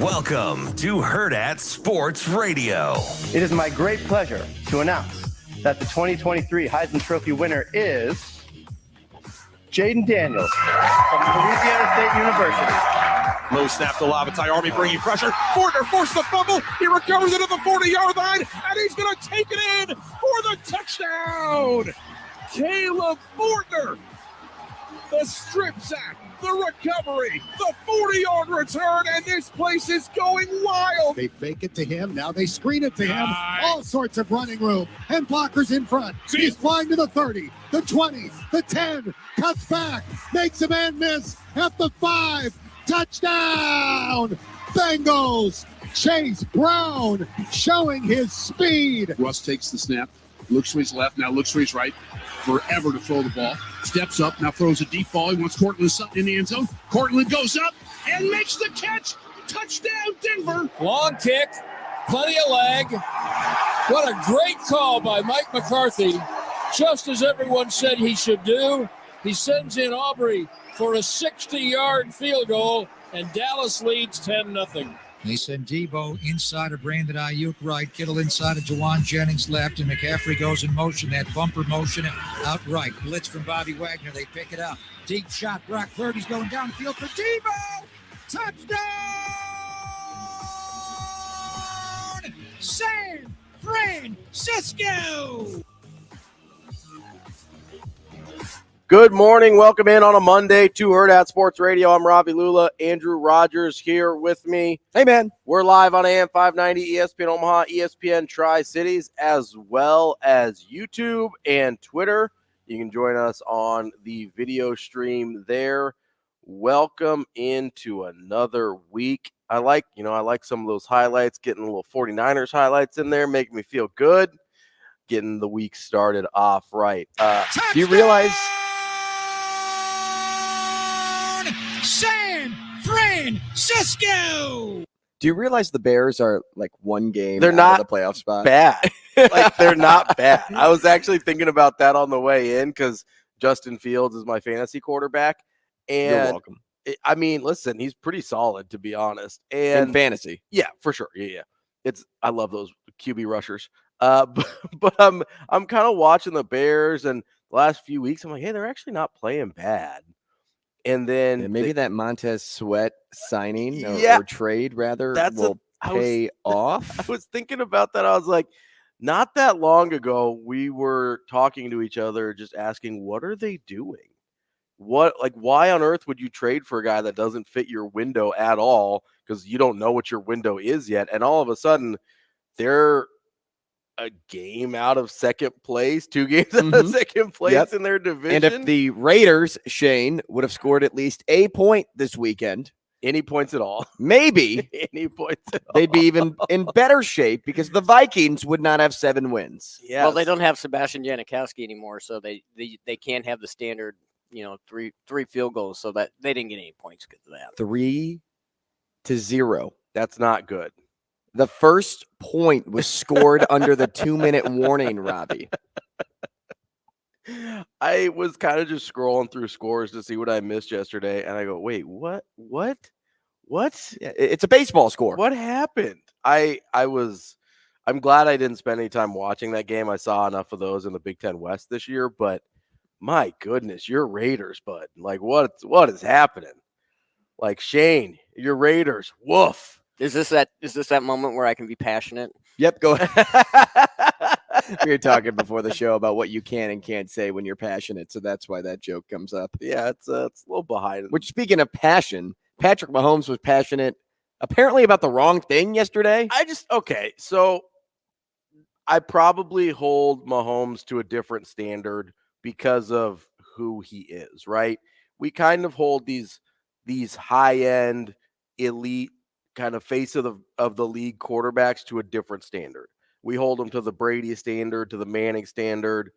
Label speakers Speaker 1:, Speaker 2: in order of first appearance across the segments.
Speaker 1: Welcome to Hurrdat Sports Radio.
Speaker 2: It is my great pleasure to announce that the 2023 Heisman Trophy winner is Jaden Daniels from Louisiana State University.
Speaker 3: Low snap to Lavatai. Army bringing pressure. Gardner forced the fumble. He recovers it at the 40-yard line, and he's going to take it in for the touchdown. Caleb Gardner, the strip sack, the recovery, the 40-yard return, and this place is going wild.
Speaker 4: They fake it to him. Now they screen it to him. All sorts of running room and blockers in front. He's flying to the 30, the 20, the 10, cuts back, makes a man miss at the 5. Touchdown! Bengals! Chase Brown showing his speed.
Speaker 5: Russ takes the snap, looks to his left, now looks to his right. Forever to throw the ball. Steps up, now throws a deep ball. He wants Cortland Sutton in the end zone. Cortland goes up and makes the catch. Touchdown, Denver.
Speaker 6: Long kick, plenty of leg. What a great call by Mike McCarthy. Just as everyone said he should do, he sends in Aubrey for a 60-yard field goal, and Dallas leads 10-0.
Speaker 7: They send Debo inside of Brandon Ayuk right, Kittle inside of Jawan Jennings left, and McCaffrey goes in motion, that bumper motion out right. Blitz from Bobby Wagner, they pick it up. Deep shot, Brock Purdy's going downfield for Debo! Touchdown! San Francisco!
Speaker 2: Good morning. Welcome in on a Monday to Hurrdat Sports Radio. I'm Ravi Lulla. Andrew Rogers here with me. Hey, man. We're live on AM 590, ESPN Omaha, ESPN Tri-Cities, as well as YouTube and Twitter. You can join us on the video stream there. Welcome into another week. I like some of those highlights, getting a little 49ers highlights in there, making me feel good, getting the week started off right. Do you realize
Speaker 7: San Francisco!
Speaker 8: Do you realize the Bears are like one game
Speaker 2: they're
Speaker 8: out
Speaker 2: not
Speaker 8: of the playoff spot?
Speaker 2: Bad. Like, they're not bad. I was actually thinking about that on the way in because Justin Fields is my fantasy quarterback. And
Speaker 8: You're welcome.
Speaker 2: I mean, listen, he's pretty solid, to be honest. And
Speaker 8: in fantasy.
Speaker 2: Yeah, for sure. Yeah. I love those QB rushers. But I'm kind of watching the Bears, and the last few weeks, I'm like, hey, they're actually not playing bad. And then
Speaker 8: maybe that Montez Sweat signing or trade rather will pay off.
Speaker 2: I was thinking about that. I was like, not that long ago, we were talking to each other, just asking, what are they doing? Why on earth would you trade for a guy that doesn't fit your window at all? Because you don't know what your window is yet. And all of a sudden, they're a game out of second place, 2 games out of second place in their division.
Speaker 8: And if the Raiders, Shane, would have scored at least a point this weekend,
Speaker 2: any points at all,
Speaker 8: maybe
Speaker 2: any points at all,
Speaker 8: they'd be even in better shape because the Vikings would not have 7 wins.
Speaker 9: Yeah. Well, they don't have Sebastian Janikowski anymore, so they can't have the standard, three field goals, so that they didn't get any points because of that.
Speaker 8: 3-0.
Speaker 2: That's not good.
Speaker 8: The first point was scored under the 2-minute warning, Robbie.
Speaker 2: I was kind of just scrolling through scores to see what I missed yesterday, and I go, wait, what?
Speaker 8: Yeah, it's a baseball score.
Speaker 2: What happened? I'm glad I didn't spend any time watching that game. I saw enough of those in the Big Ten West this year, but my goodness, your Raiders, bud. Like, what is happening? Like, Shane, your Raiders, woof.
Speaker 9: Is this that moment where I can be passionate?
Speaker 8: Yep, go ahead. We were talking before the show about what you can and can't say when you're passionate, so that's why that joke comes up.
Speaker 2: Yeah, it's a little behind.
Speaker 8: Which, speaking of passion, Patrick Mahomes was passionate apparently about the wrong thing yesterday.
Speaker 2: So I probably hold Mahomes to a different standard because of who he is, right? We kind of hold these high-end, elite kind of face of the league quarterbacks to a different standard. We hold them to the Brady standard, to the Manning standard,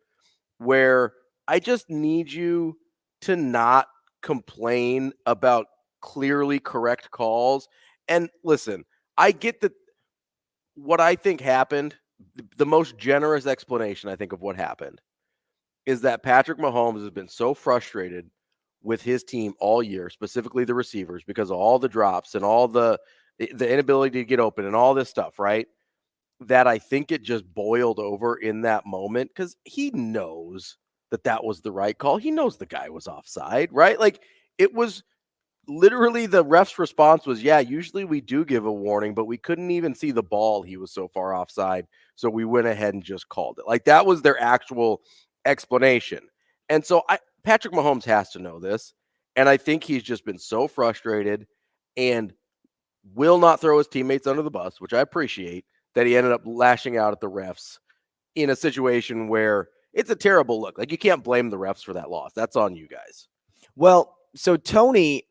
Speaker 2: where I just need you to not complain about clearly correct calls. And listen, I get that what I think happened the most generous explanation, I think, of what happened is that Patrick Mahomes has been so frustrated with his team all year, specifically the receivers, because of all the drops and all the inability to get open and all this stuff, right? That I think it just boiled over in that moment because he knows that was the right call. He knows the guy was offside, right? Like, it was literally the ref's response was, yeah, usually we do give a warning, but we couldn't even see the ball. He was so far offside. So we went ahead and just called it. Like, that was their actual explanation. And so Patrick Mahomes has to know this. And I think he's just been so frustrated and will not throw his teammates under the bus, which I appreciate, that he ended up lashing out at the refs in a situation where it's a terrible look. Like, you can't blame the refs for that loss. That's on you guys.
Speaker 8: Well, so Tony,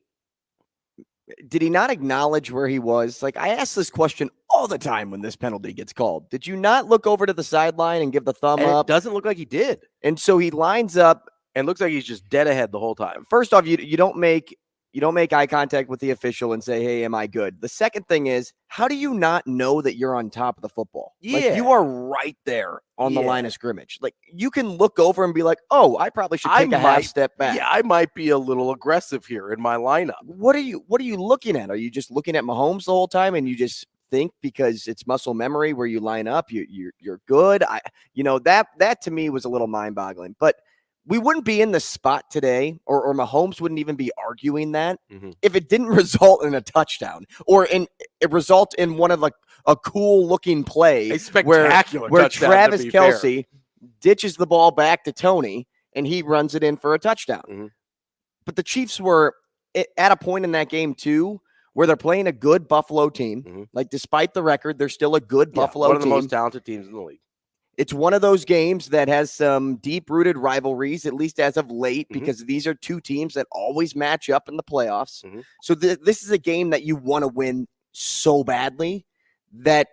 Speaker 8: did he not acknowledge where he was? Like, I ask this question all the time when this penalty gets called. Did you not look over to the sideline and give the thumb up?
Speaker 2: It doesn't look like he did.
Speaker 8: And so he lines up
Speaker 2: and looks like he's just dead ahead the whole time.
Speaker 8: First off, you don't make eye contact with the official and say, hey, am I good? The second thing is, how do you not know that you're on top of the football?
Speaker 2: Yeah.
Speaker 8: Like, you are right there on the line of scrimmage. Like, you can look over and be like, oh, I probably should take a half step back.
Speaker 2: Yeah, I might be a little aggressive here in my lineup.
Speaker 8: What are you looking at? Are you just looking at Mahomes the whole time and you just think because it's muscle memory where you line up, you're good? That to me was a little mind-boggling. But we wouldn't be in the spot today, or Mahomes wouldn't even be arguing that if it didn't result in a touchdown or it result in one of a cool looking play,
Speaker 2: a spectacular
Speaker 8: where
Speaker 2: touchdown,
Speaker 8: Travis Kelce ditches the ball back to Tony and he runs it in for a touchdown. But the Chiefs were at a point in that game too where they're playing a good Buffalo team. Like, despite the record, they're still a good Buffalo team.
Speaker 2: One of the most talented teams in the league.
Speaker 8: It's one of those games that has some deep-rooted rivalries, at least as of late, because these are two teams that always match up in the playoffs. So this is a game that you want to win so badly that,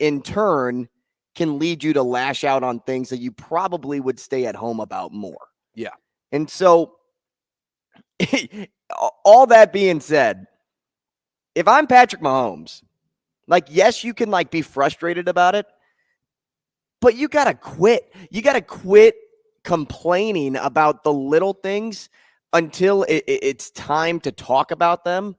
Speaker 8: in turn, can lead you to lash out on things that you probably would stay at home about more.
Speaker 2: Yeah.
Speaker 8: And so, all that being said, if I'm Patrick Mahomes, like, yes, you can, like, be frustrated about it, but you got to quit. You got to quit complaining about the little things until it's time to talk about them.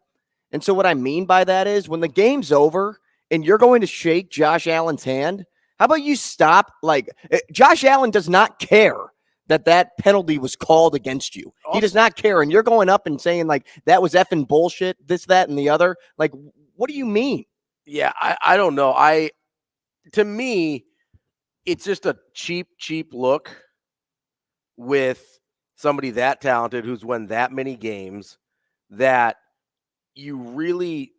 Speaker 8: And so what I mean by that is, when the game's over and you're going to shake Josh Allen's hand, how about you stop? Like, Josh Allen does not care that penalty was called against you. He does not care. And you're going up and saying, like, that was effing bullshit, this, that, and the other. Like, what do you mean?
Speaker 2: Yeah, I don't know. To me, it's just a cheap look with somebody that talented who's won that many games that you really,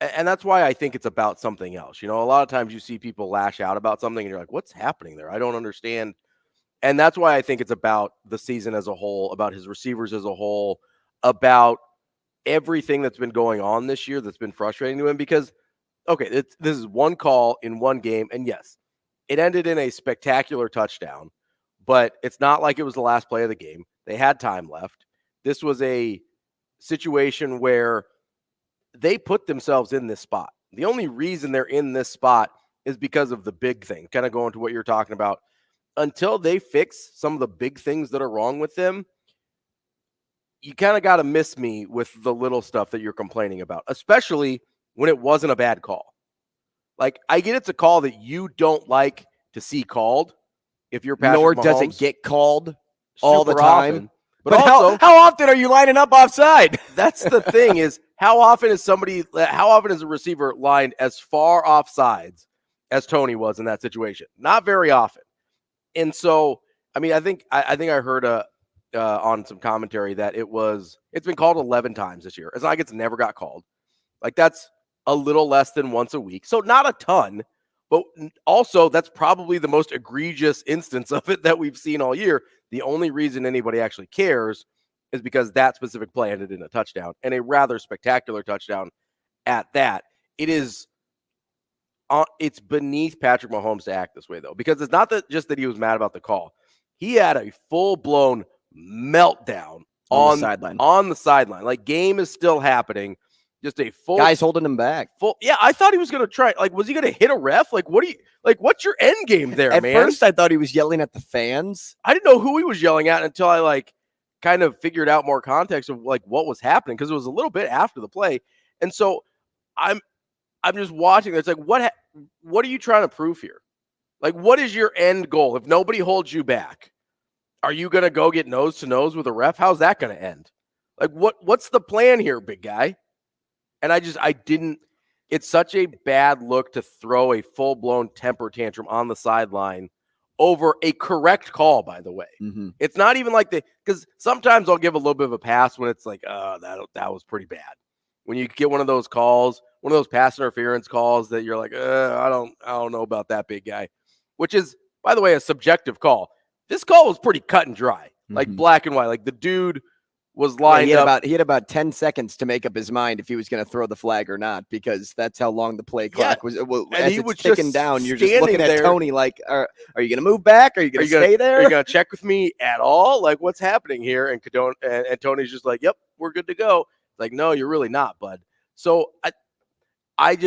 Speaker 2: and that's why I think it's about something else. A lot of times you see people lash out about something and you're like, what's happening there? I don't understand. And that's why I think it's about the season as a whole, about his receivers as a whole, about everything that's been going on this year that's been frustrating to him because, okay, this is one call in one game. And yes, it ended in a spectacular touchdown, but it's not like it was the last play of the game. They had time left. This was a situation where they put themselves in this spot. The only reason they're in this spot is because of the big thing, kind of going to what you're talking about. Until they fix some of the big things that are wrong with them, you kind of got to miss me with the little stuff that you're complaining about, especially when it wasn't a bad call. Like, I get it's a call that you don't like to see called if you're Patrick
Speaker 8: Nor
Speaker 2: Mahomes,
Speaker 8: does it get called all the time.
Speaker 2: Often.
Speaker 8: But also, how often are you lining up offside?
Speaker 2: That's the thing is, how often is a receiver lined as far offsides as Tony was in that situation? Not very often. And so, I mean, I think I heard on some commentary that it's been called 11 times this year. It's not like it's never got called. Like, that's a little less than once a week. So not a ton, but also that's probably the most egregious instance of it that we've seen all year. The only reason anybody actually cares is because that specific play ended in a touchdown, and a rather spectacular touchdown at that. It's beneath Patrick Mahomes to act this way, though, because it's not just that he was mad about the call. He had a full-blown meltdown on the sideline. Like, game is still happening. Just a full
Speaker 8: guys holding him back.
Speaker 2: Yeah, I thought he was going to try. Like, was he going to hit a ref? Like, what's your end game there,
Speaker 8: At
Speaker 2: man?
Speaker 8: first, I thought he was yelling at the fans.
Speaker 2: I didn't know who he was yelling at until I like kind of figured out more context of like what was happening, because it was a little bit after the play. And so I'm just watching. It's like, what are you trying to prove here? Like, what is your end goal? If nobody holds you back, are you going to go get nose to nose with a ref? How's that going to end? Like, what's the plan here, big guy? And I didn't, it's such a bad look to throw a full-blown temper tantrum on the sideline over a correct call, by the way.
Speaker 8: Mm-hmm.
Speaker 2: It's not even like because sometimes I'll give a little bit of a pass when it's like, that was pretty bad. When you get one of those calls, one of those pass interference calls that you're like, I don't know about that, big guy, which is, by the way, a subjective call. This call was pretty cut and dry, like black and white. Like the dude was lined up.
Speaker 8: He had about 10 seconds to make up his mind if he was going to throw the flag or not, because that's how long the play clock was. Well,
Speaker 2: and
Speaker 8: as
Speaker 2: he
Speaker 8: it's
Speaker 2: was
Speaker 8: ticking
Speaker 2: just
Speaker 8: down, you're just looking at
Speaker 2: there.
Speaker 8: Tony like, are you going to move back? Are you going to stay there?
Speaker 2: Are you going to check with me at all? Like, what's happening here? And Tony's just like, yep, we're good to go. Like, no, you're really not, bud. So I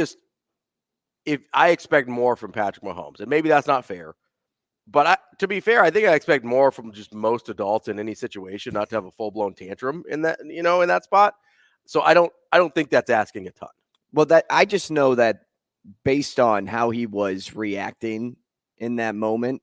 Speaker 2: expect more from Patrick Mahomes, and maybe that's not fair. But to be fair, I think I expect more from just most adults in any situation, not to have a full-blown tantrum in that, in that spot. So I don't think that's asking a ton.
Speaker 8: Well, I just know that based on how he was reacting in that moment,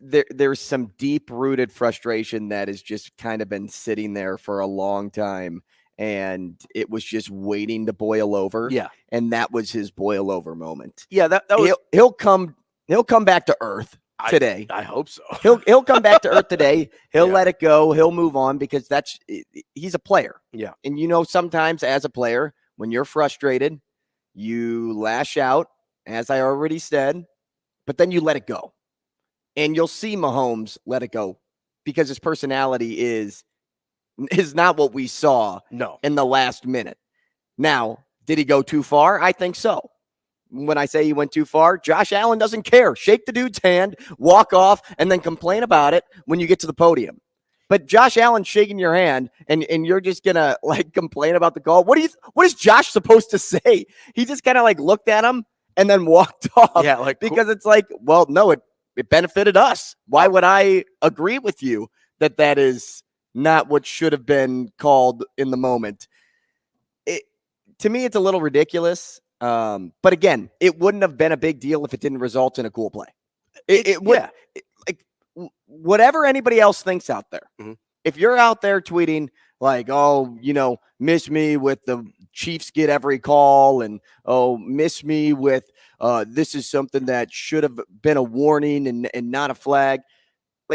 Speaker 8: there's some deep-rooted frustration that has just kind of been sitting there for a long time, and it was just waiting to boil over.
Speaker 2: Yeah,
Speaker 8: and that was his boil over moment.
Speaker 2: Yeah, that was.
Speaker 8: He'll come back to earth today.
Speaker 2: I hope so.
Speaker 8: He'll come back to earth today. He'll let it go. He'll move on, because he's a player.
Speaker 2: Yeah.
Speaker 8: And sometimes as a player, when you're frustrated, you lash out, as I already said, but then you let it go. And you'll see Mahomes let it go, because his personality is not what we saw in the last minute. Now, did he go too far? I think so. When I say he went too far, Josh Allen doesn't care. Shake the dude's hand, walk off, and then complain about it when you get to the podium. But Josh Allen shaking your hand, and you're just gonna complain about the call. What is Josh supposed to say? He just kind of looked at him and then walked off.
Speaker 2: Yeah,
Speaker 8: because it's well, no, it benefited us. Why would I agree with you that is not what should have been called in the moment? To me, it's a little ridiculous. But again, it wouldn't have been a big deal if it didn't result in a cool play. It would, whatever anybody else thinks out there.
Speaker 2: Mm-hmm.
Speaker 8: If you're out there tweeting miss me with the Chiefs get every call, and miss me with this is something that should have been a warning and not a flag.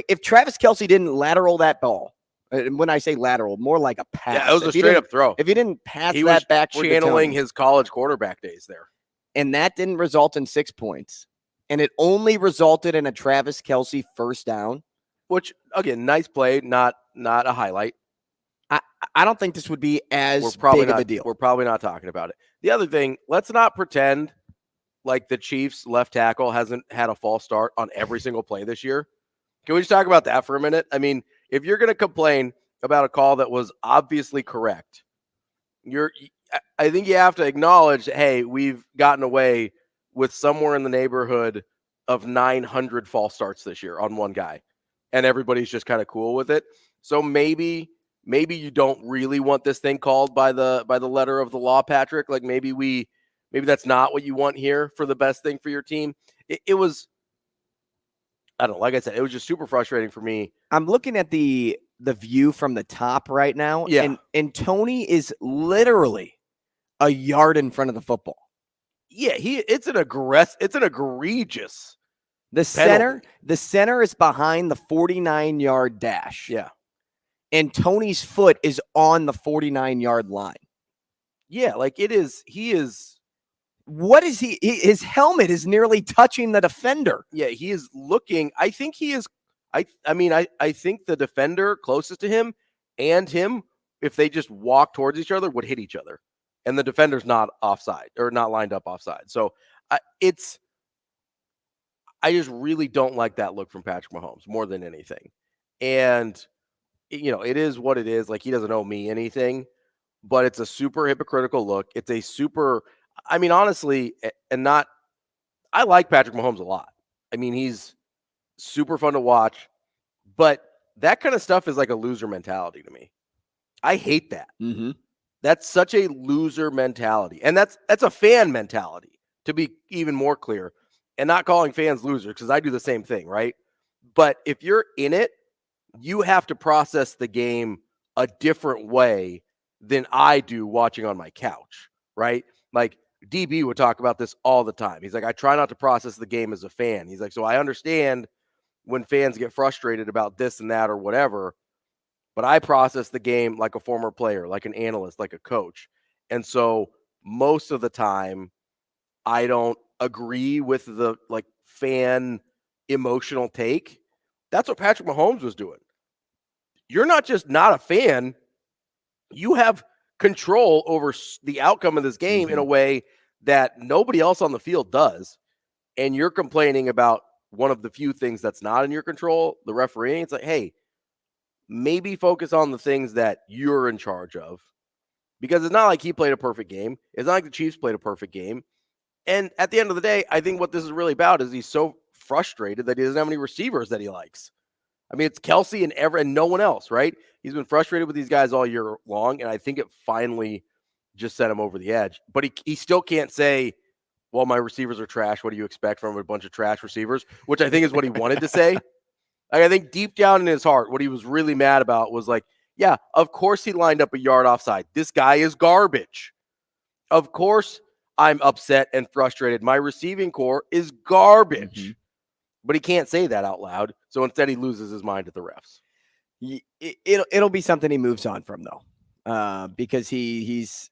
Speaker 8: If Travis Kelce didn't lateral that ball, and when I say lateral, more like a pass.
Speaker 2: Yeah, it was a straight-up throw.
Speaker 8: If he didn't pass
Speaker 2: he
Speaker 8: that
Speaker 2: was
Speaker 8: back,
Speaker 2: channeling his college quarterback days there.
Speaker 8: And that didn't result in 6 points. And it only resulted in a Travis Kelce first down.
Speaker 2: Which, again, nice play, not a highlight.
Speaker 8: I don't think this would be as big of a deal.
Speaker 2: We're probably not talking about it. The other thing, let's not pretend like the Chiefs' left tackle hasn't had a false start on every single play this year. Can we just talk about that for a minute? I mean, if you're going to complain about a call that was obviously correct, I think you have to acknowledge, hey, we've gotten away with somewhere in the neighborhood of 900 false starts this year on one guy, and everybody's just kind of cool with it. So maybe you don't really want this thing called by the letter of the law, Patrick. Maybe that's not what you want here for the best thing for your team. It was, I don't know. Like I said, it was just super frustrating for me.
Speaker 8: I'm looking at the view from the top right now.
Speaker 2: Yeah.
Speaker 8: And Tony is literally a yard in front of the football.
Speaker 2: Yeah, it's an egregious.
Speaker 8: The center is behind the 49-yard dash.
Speaker 2: Yeah.
Speaker 8: And Tony's foot is on the 49-yard line.
Speaker 2: Yeah, he is.
Speaker 8: What is he? His helmet is nearly touching the defender.
Speaker 2: Yeah, he is looking. I think he is. I think the defender closest to him and him, if they just walk towards each other, would hit each other. And the defender's not offside or not lined up offside. So I just really don't like that look from Patrick Mahomes more than anything. And, it is what it is. He doesn't owe me anything. but it's a super hypocritical look. It's a super, I mean, honestly, and not, I like Patrick Mahomes a lot. I mean, he's super fun to watch, but that kind of stuff is like a loser mentality to me. I hate that.
Speaker 8: Mm-hmm.
Speaker 2: That's such a loser mentality. And that's a fan mentality, to be even more clear, and not calling fans losers, because I do the same thing, right? But if you're in it, you have to process the game a different way than I do watching on my couch, right? Like DB would talk about this all the time. He's like, I try not to process the game as a fan. He's like, so I understand when fans get frustrated about this and that or whatever, but I process the game like a former player, like an analyst, like a coach. And so most of the time, I don't agree with the like fan emotional take. That's what Patrick Mahomes was doing. You're not just not a fan. You have control over the outcome of this game in a way that nobody else on the field does. And you're complaining about one of the few things that's not in your control, the refereeing. It's like, hey, maybe focus on the things that you're in charge of, because it's not like he played a perfect game. It's not like the Chiefs played a perfect game. And at the end of the day, I think what this is really about is he's so frustrated that he doesn't have any receivers that he likes. I mean, it's Kelsey and no one else, right? He's been frustrated with these guys all year long, and I think it finally just sent him over the edge. But he still can't say, well, my receivers are trash. What do you expect from a bunch of trash receivers? Which I think is what he wanted to say. Like, I think deep down in his heart, what he was really mad about was like, yeah, of course he lined up a yard offside. This guy is garbage. Of course I'm upset and frustrated. My receiving core is garbage. Mm-hmm. But he can't say that out loud. So instead he loses his mind at the refs.
Speaker 8: It'll be something he moves on from, though, because he's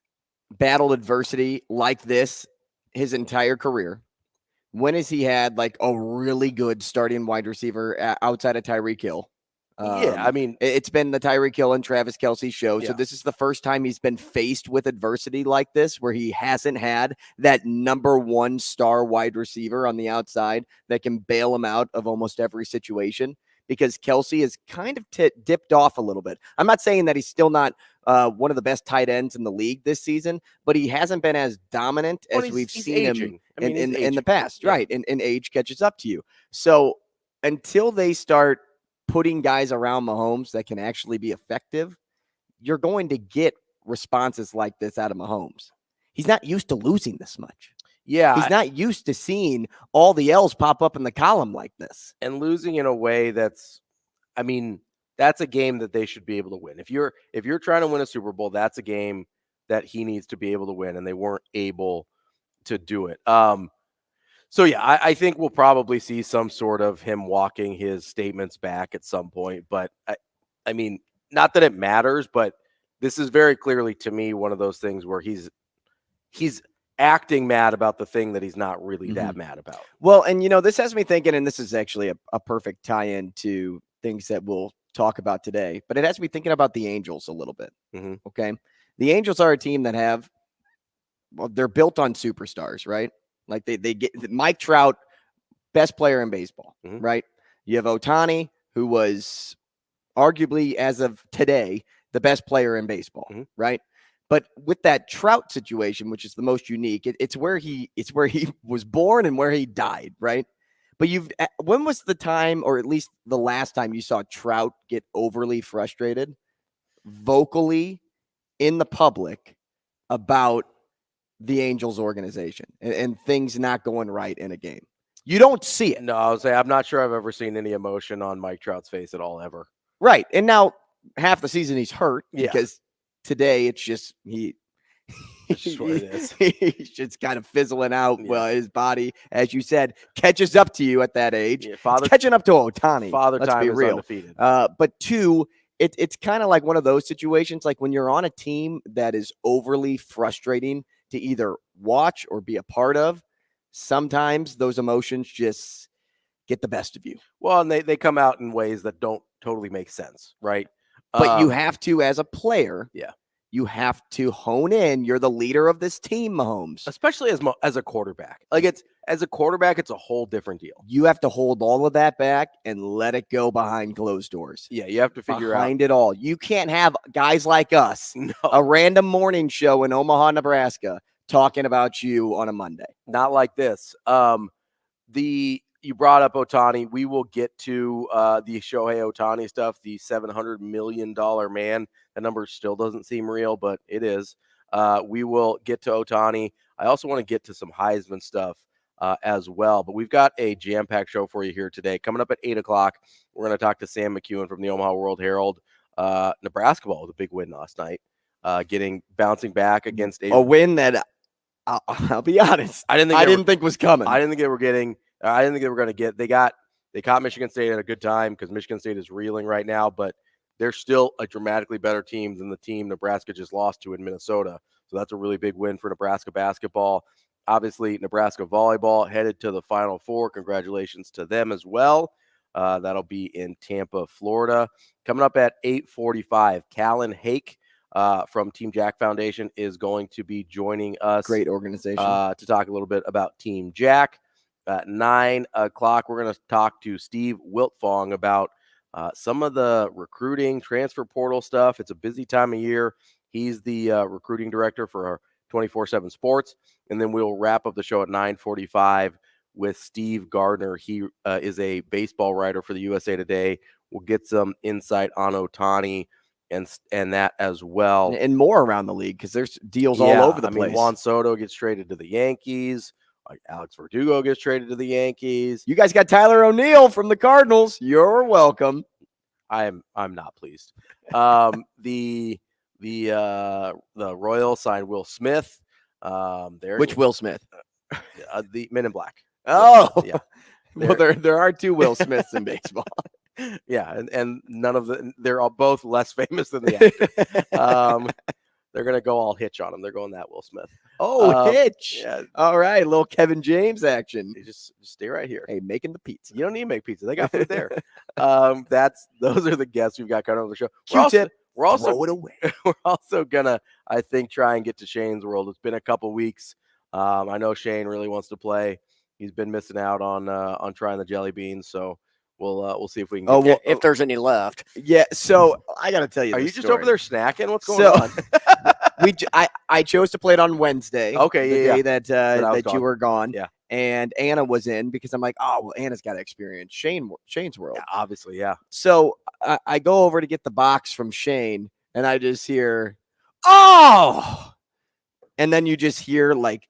Speaker 8: battled adversity like this his entire career. When has he had like a really good starting wide receiver outside of Tyreek Hill?
Speaker 2: Yeah, I mean,
Speaker 8: it's been the Tyreek Hill and Travis Kelce show.
Speaker 2: Yeah.
Speaker 8: So this is the first time he's been faced with adversity like this, where he hasn't had that number one star wide receiver on the outside that can bail him out of almost every situation, because Kelce has kind of dipped off a little bit. I'm not saying that he's still not one of the best tight ends in the league this season, but he hasn't been as dominant as we've seen
Speaker 2: aging.
Speaker 8: him in the past. Yeah. Right. And age catches up to you. So until they start putting guys around Mahomes that can actually be effective, you're going to get responses like this out of Mahomes. He's not used to losing this much.
Speaker 2: Yeah.
Speaker 8: He's not used to seeing all the L's pop up in the column like this.
Speaker 2: And losing in a way that's, I mean, that's a game that they should be able to win. If you're trying to win a Super Bowl, that's a game that he needs to be able to win, and they weren't able to do it. So, yeah, I think we'll probably see some sort of him walking his statements back at some point. But, I mean, not that it matters, but this is very clearly, to me, one of those things where he's acting mad about the thing that he's not really that mad about.
Speaker 8: Well, and, this has me thinking, and this is actually a perfect tie-in to things that we'll talk about today, but it has me thinking about the Angels a little bit.
Speaker 2: Mm-hmm.
Speaker 8: Okay. The Angels are a team that they're built on superstars, right? Like they get Mike Trout, best player in baseball, right? You have Ohtani, who was arguably, as of today, the best player in baseball, right? But with that Trout situation, which is the most unique, it's where he was born and where he died, right? But when was the time, or at least the last time, you saw Trout get overly frustrated vocally in the public about the Angels organization and things not going right in a game? You don't see it.
Speaker 2: No, I would say I'm not sure I've ever seen any emotion on Mike Trout's face at all, ever.
Speaker 8: Right. And now half the season he's hurt because today it's just he's just kind of fizzling out. Yeah. Well, his body, as you said, catches up to you at that age. Yeah, it's catching up to Ohtani.
Speaker 2: Father
Speaker 8: Let's
Speaker 2: time
Speaker 8: be
Speaker 2: is
Speaker 8: real.
Speaker 2: Undefeated.
Speaker 8: But two, it's kind of like one of those situations, like when you're on a team that is overly frustrating to either watch or be a part of, sometimes those emotions just get the best of you.
Speaker 2: Well, and they come out in ways that don't totally make sense, right?
Speaker 8: But you have to, as a player, You have to hone in. You're the leader of this team, Mahomes.
Speaker 2: Especially as a quarterback. As a quarterback, it's a whole different deal.
Speaker 8: You have to hold all of that back and let it go behind closed doors.
Speaker 2: Yeah, you have to figure
Speaker 8: behind it all. You can't have guys like us, a random morning show in Omaha, Nebraska, talking about you on a Monday.
Speaker 2: Not like this. You brought up Ohtani. We will get to the Shohei Ohtani stuff, the $700 million man. The number still doesn't seem real, but it is. We will get to Ohtani. I also want to get to some Heisman stuff as well. But we've got a jam-packed show for you here today. Coming up at 8 o'clock, we're going to talk to Sam McKewon from the Omaha World-Herald. Nebraska ball was a big win last night, bouncing back against
Speaker 8: a win that I'll be honest, I didn't think was coming.
Speaker 2: I didn't think they were going to get. They caught Michigan State at a good time because Michigan State is reeling right now, but they're still a dramatically better team than the team Nebraska just lost to in Minnesota. So that's a really big win for Nebraska basketball. Obviously, Nebraska volleyball headed to the Final Four. Congratulations to them as well. That'll be in Tampa, Florida. Coming up at 8:45, Kallen Hake from Team Jack Foundation is going to be joining us.
Speaker 8: Great organization.
Speaker 2: To talk a little bit about Team Jack. At 9 o'clock, we're going to talk to Steve Wiltfong about some of the recruiting, transfer portal stuff. It's a busy time of year. He's the recruiting director for 24/7 Sports. And then we'll wrap up the show at 9:45 with Steve Gardner. He is a baseball writer for the USA Today. We'll get some insight on Ohtani and that as well.
Speaker 8: And more around the league because there's deals all over the place.
Speaker 2: Juan Soto gets traded to the Yankees. Like Alex Verdugo gets traded to the Yankees.
Speaker 8: You guys got Tyler O'Neill from the Cardinals. You're welcome.
Speaker 2: I'm not pleased. The Royals signed Will Smith.
Speaker 8: Which Will Smith?
Speaker 2: The Men in Black.
Speaker 8: Oh, yeah. Well, there are two Will Smiths in baseball.
Speaker 2: Yeah, and none of they're all both less famous than the actor. They're gonna go all Hitch on him. They're going that Will Smith.
Speaker 8: Oh, Hitch.
Speaker 2: Yeah.
Speaker 8: All right, little Kevin James action.
Speaker 2: Just stay right here.
Speaker 8: Hey, making the pizza.
Speaker 2: You don't need to make pizza. They got food there. Those are the guests we've got coming on the show.
Speaker 8: Q-tip.
Speaker 2: We're also
Speaker 8: throw it away.
Speaker 2: We're also gonna, I think, try and get to Shane's world. It's been a couple weeks. I know Shane really wants to play. He's been missing out on trying the jelly beans. So we'll see if we can.
Speaker 9: If there's any left.
Speaker 8: Yeah. So I got to tell you.
Speaker 2: Are you
Speaker 8: story.
Speaker 2: just over there snacking? What's going on?
Speaker 8: I chose to play it on Wednesday.
Speaker 2: Okay.
Speaker 8: The day that you were gone.
Speaker 2: Yeah.
Speaker 8: And Anna was in because I'm like, oh, well, Anna's got to experience Shane's world.
Speaker 2: Yeah, obviously, yeah.
Speaker 8: So I go over to get the box from Shane, and I just hear, oh, and then you just hear like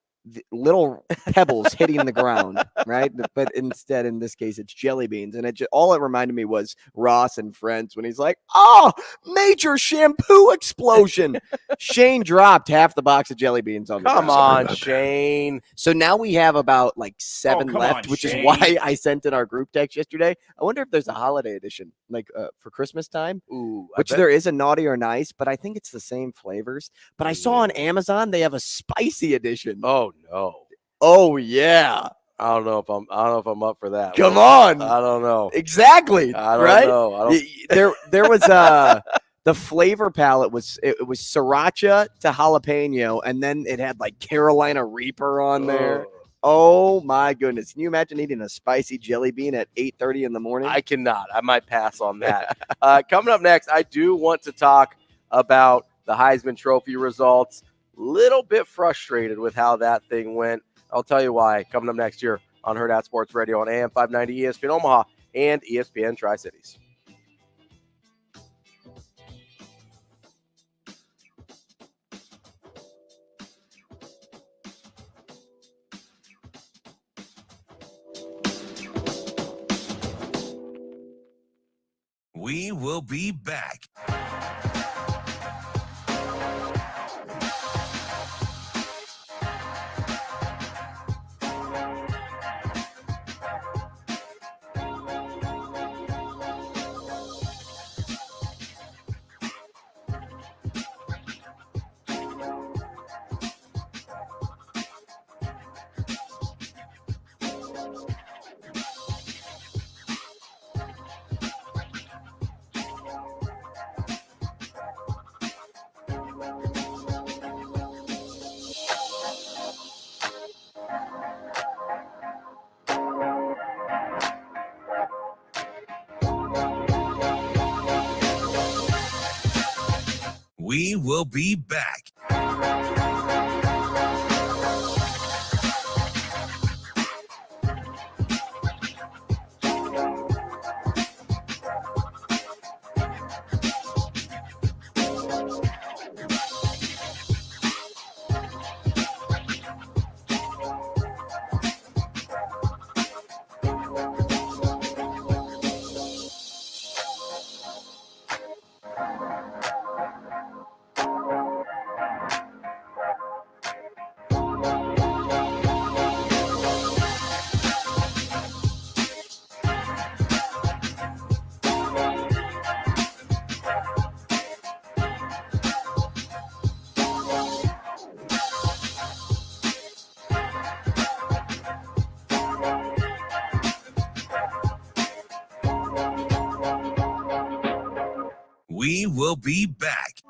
Speaker 8: little pebbles hitting the ground, right? But instead, in this case, it's jelly beans, and all it reminded me was Ross and Friends when he's like, "Oh, major shampoo explosion!" Shane dropped half the box of jelly beans on the ground.
Speaker 2: Come on, Shane.
Speaker 8: So now we have about like 7 left, which is why I sent in our group text yesterday. I wonder if there's a holiday edition, like for Christmas time.
Speaker 2: Ooh,
Speaker 8: which there is a naughty or nice, but I think it's the same flavors. But I saw on Amazon they have a spicy edition.
Speaker 2: Oh no.
Speaker 8: Oh yeah.
Speaker 2: I don't know if I'm up for that.
Speaker 8: Come on.
Speaker 2: I don't know.
Speaker 8: Exactly.
Speaker 2: I don't know.
Speaker 8: There was the flavor palette was sriracha to jalapeno, and then it had like Carolina Reaper on there. Oh my goodness. Can you imagine eating a spicy jelly bean at 8:30 in the morning?
Speaker 2: I cannot. I might pass on that. Coming up next, I do want to talk about the Heisman Trophy results. Little bit frustrated with how that thing went. I'll tell you why. Coming up next year on Hurrdat Sports Radio on AM 590 ESPN Omaha and ESPN Tri-Cities.
Speaker 1: We will be back. We will be back. We will be back.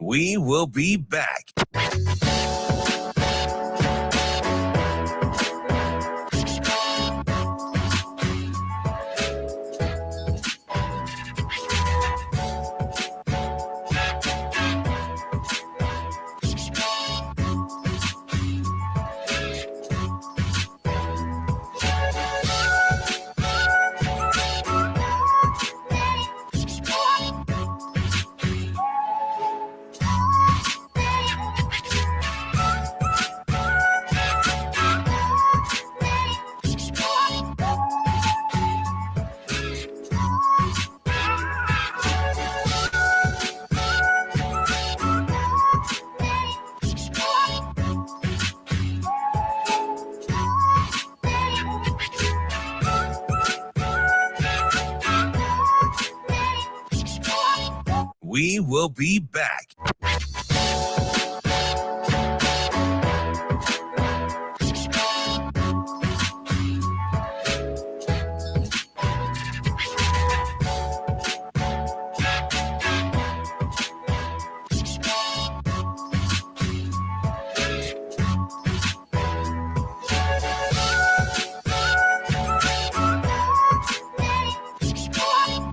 Speaker 1: We will be back. We will be back.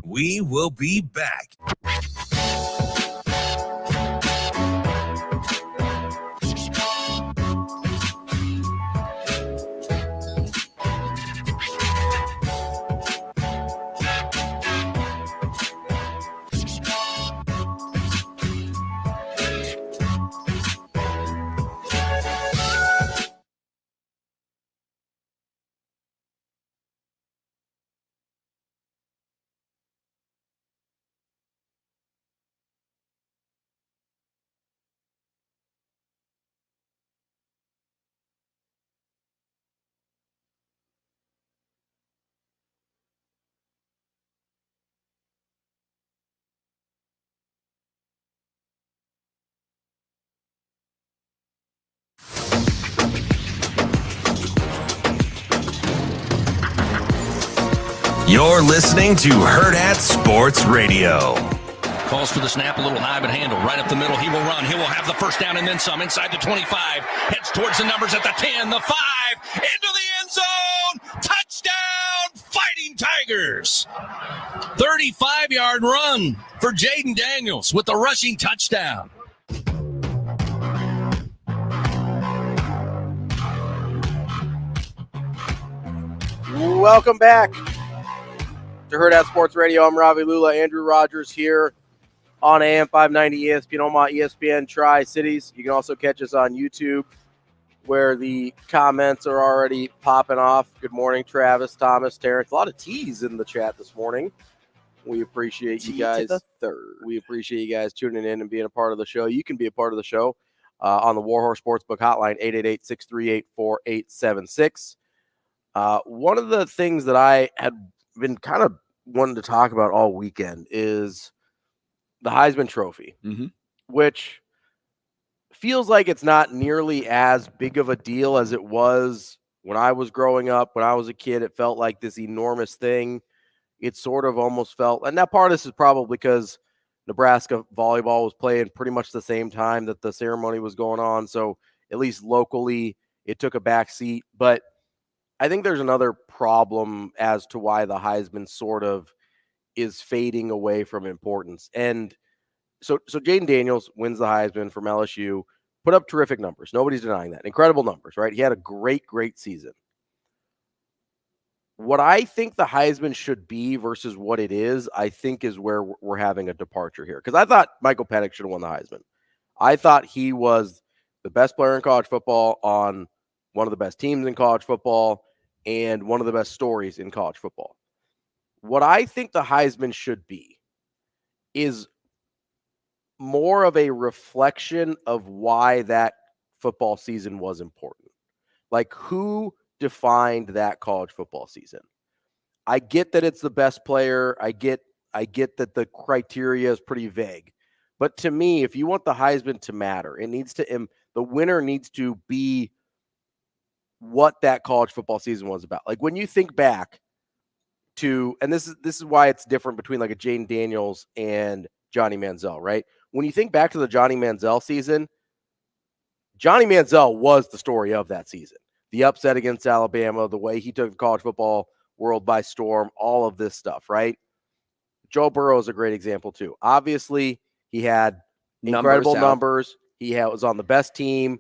Speaker 1: We will be back. You're listening to Hurrdat Sports Radio.
Speaker 10: Calls for the snap, a little high but handle. Right up the middle, he will run. He will have the first down and then some. Inside the 25, heads towards the numbers at the 10, the 5, into the end zone. Touchdown, Fighting Tigers. 35-yard run for Jaden Daniels with the rushing touchdown.
Speaker 2: Welcome back to Hurrdat Sports Radio. I'm Ravi Lulla. Andrew Rogers here on AM 590 ESPN Omaha, ESPN Tri-Cities. You can also catch us on YouTube where the comments are already popping off. Good morning, Travis, Thomas, Terrence. A lot of T's in the chat this morning. We appreciate you guys. We appreciate you guys tuning in and being a part of the show. You can be a part of the show on the Warhorse Sportsbook hotline, 888-638-4876. One of the things that I had been kind of wanting to talk about all weekend is the Heisman Trophy, which feels like it's not nearly as big of a deal as it was when I was growing up. When I was a kid, it felt like this enormous thing. It sort of almost felt, and that part of this is probably because Nebraska volleyball was playing pretty much the same time that the ceremony was going on. So at least locally, it took a back seat. But I think there's another problem as to why the Heisman sort of is fading away from importance. And so Jaden Daniels wins the Heisman from LSU, put up terrific numbers. Nobody's denying that. Incredible numbers, right? He had a great season. What I think the Heisman should be versus what it is, I think is where we're having a departure here. Because I thought Michael Penix should have won the Heisman. I thought he was the best player in college football on one of the best teams in college football and one of the best stories in college football. What I think the Heisman should be is more of a reflection of why that football season was important. Like, who defined that college football season? I get that it's the best player. I get that the criteria is pretty vague. But to me, if you want the Heisman to matter, it needs to the winner needs to be what that college football season was about. Like, when you think back to, and this is why it's different between like a Jaden Daniels and Johnny Manziel, right? When you think back to the Johnny Manziel season, Johnny Manziel was the story of that season. The upset against Alabama, the way he took the college football world by storm, all of this stuff, right? Joe Burrow is a great example too. Obviously, he had incredible numbers. He was on the best team,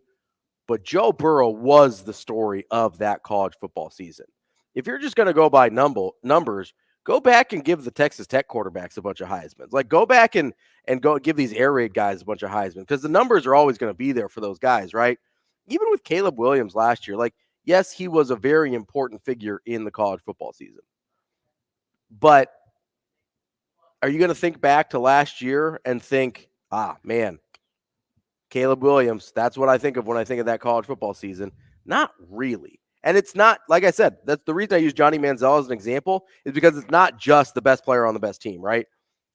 Speaker 2: but Joe Burrow was the story of that college football season. If you're just going to go by numbers, go back and give the Texas Tech quarterbacks a bunch of Heismans. Like, go back and go give these air raid guys a bunch of Heisman, because the numbers are always going to be there for those guys, right? Even with Caleb Williams last year, like, yes, he was a very important figure in the college football season. But are you going to think back to last year and think, man, Caleb Williams, that's what I think of when I think of that college football season? Not really. And it's not, like I said, that's the reason I use Johnny Manziel as an example, is because it's not just the best player on the best team, right?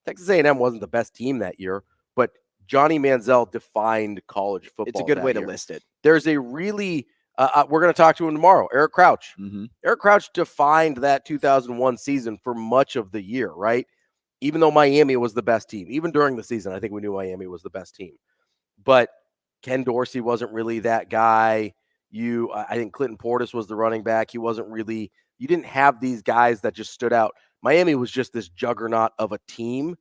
Speaker 2: Texas A&M wasn't the best team that year, but Johnny Manziel defined college football.
Speaker 8: It's a good way to list it.
Speaker 2: There's a really, we're going to talk to him tomorrow, Eric Crouch. Eric Crouch defined that 2001 season for much of the year, right? Even though Miami was the best team. Even during the season, I think we knew Miami was the best team. But Ken Dorsey wasn't really that guy. I think Clinton Portis was the running back. He wasn't really, you didn't have these guys that just stood out. Miami was just this juggernaut of a team.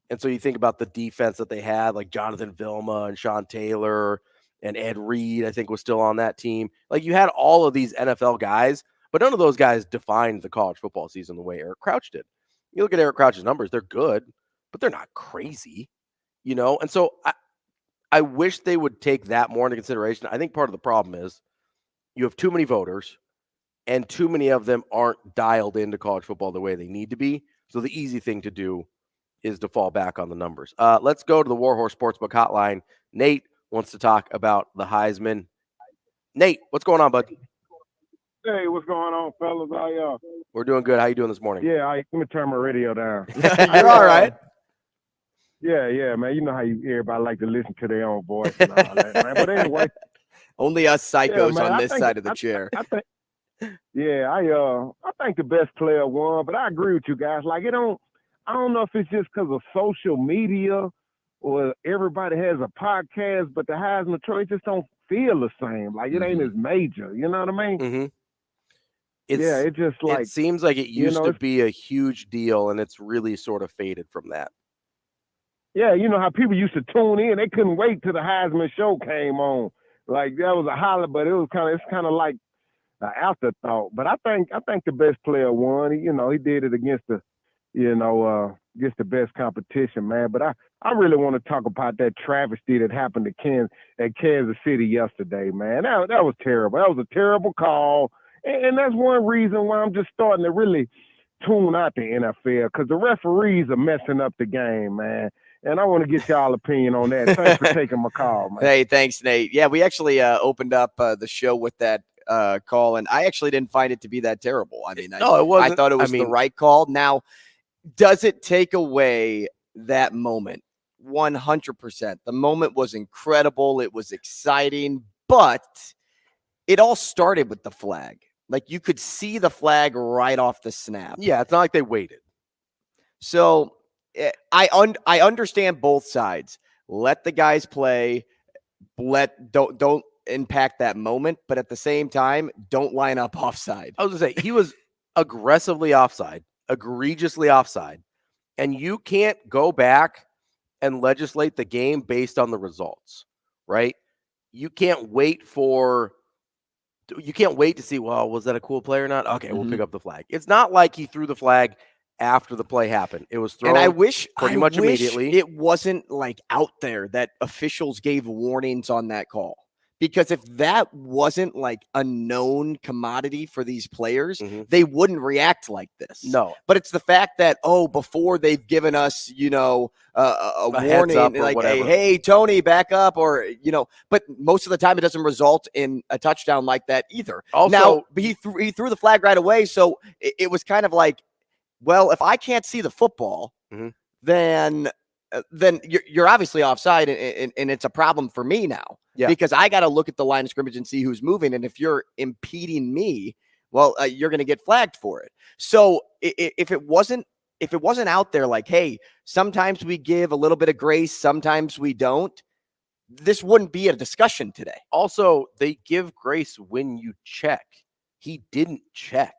Speaker 2: And so you think about the defense that they had, like Jonathan Vilma and Sean Taylor and Ed Reed, I think, was still on that team. Like, you had all of these NFL guys, but none of those guys defined the college football season the way Eric Crouch did. You look at Eric Crouch's numbers, they're good, but they're not crazy, you know? And so I wish they would take that more into consideration. I think part of the problem is you have too many voters, and too many of them aren't dialed into college football the way they need to be. So the easy thing to do is to fall back on the numbers. Let's go to the Warhorse Sportsbook hotline. Nate wants to talk about the Heisman. Nate, what's going on, bud?
Speaker 11: Hey, what's going on, fellas? How y'all?
Speaker 2: We're doing good. How you doing this morning?
Speaker 11: Yeah, let me turn my radio down.
Speaker 8: You're all right.
Speaker 11: Yeah, man. You know how everybody like to listen to their own voice and all that, man. But anyway.
Speaker 8: Only us psychos on this side of the chair.
Speaker 11: I think the best player won, but I agree with you guys. Like, I don't know if it's just because of social media or everybody has a podcast, but the Heisman Trophy just don't feel the same. Like, it ain't as major. You know what I mean? It just like,
Speaker 2: it seems like it used to be a huge deal, and it's really sort of faded from that.
Speaker 11: Yeah, you know how people used to tune in; they couldn't wait till the Heisman show came on. Like, that was a holler, but it's kind of like an afterthought. But I think the best player won. He did it against the gets the best competition, man. But I really want to talk about that travesty that happened at Kansas City yesterday, man. That was terrible. That was a terrible call. And that's one reason why I'm just starting to really tune out the NFL, because the referees are messing up the game, man. And I want to get y'all opinion on that. Thanks for taking my call, man.
Speaker 8: Hey, thanks, Nate. Yeah, we actually opened up the show with that call, and I actually didn't find it to be that terrible. I mean,
Speaker 2: no, it wasn't.
Speaker 8: I thought it was the right call. Now, does it take away that moment? 100%. The moment was incredible. It was exciting, but it all started with the flag. Like, you could see the flag right off the snap.
Speaker 2: Yeah, it's not like they waited.
Speaker 8: So I understand both sides. Let the guys play. Don't impact that moment, but at the same time, don't line up offside.
Speaker 2: I was going to say, he was aggressively offside, egregiously offside, and you can't go back and legislate the game based on the results, right? You can't wait to see, well, was that a cool play or not? Okay, we'll pick up the flag. It's not like he threw the flag after the play happened. It was thrown
Speaker 8: and I wish
Speaker 2: immediately.
Speaker 8: It wasn't like out there that officials gave warnings on that call. Because if that wasn't like a known commodity for these players, they wouldn't react like this.
Speaker 2: No.
Speaker 8: But it's the fact that, before they've given us, a warning, like, hey, Tony, back up, or, but most of the time it doesn't result in a touchdown like that either.
Speaker 2: Also,
Speaker 8: now, he threw the flag right away, so it was kind of like, well, if I can't see the football, then you're obviously offside, and it's a problem for me now.
Speaker 2: Yeah.
Speaker 8: Because I got to look at the line of scrimmage and see who's moving. And if you're impeding me, well, you're going to get flagged for it. So if it wasn't out there like, hey, sometimes we give a little bit of grace, sometimes we don't, this wouldn't be a discussion today.
Speaker 2: Also, they give grace when you check. He didn't check.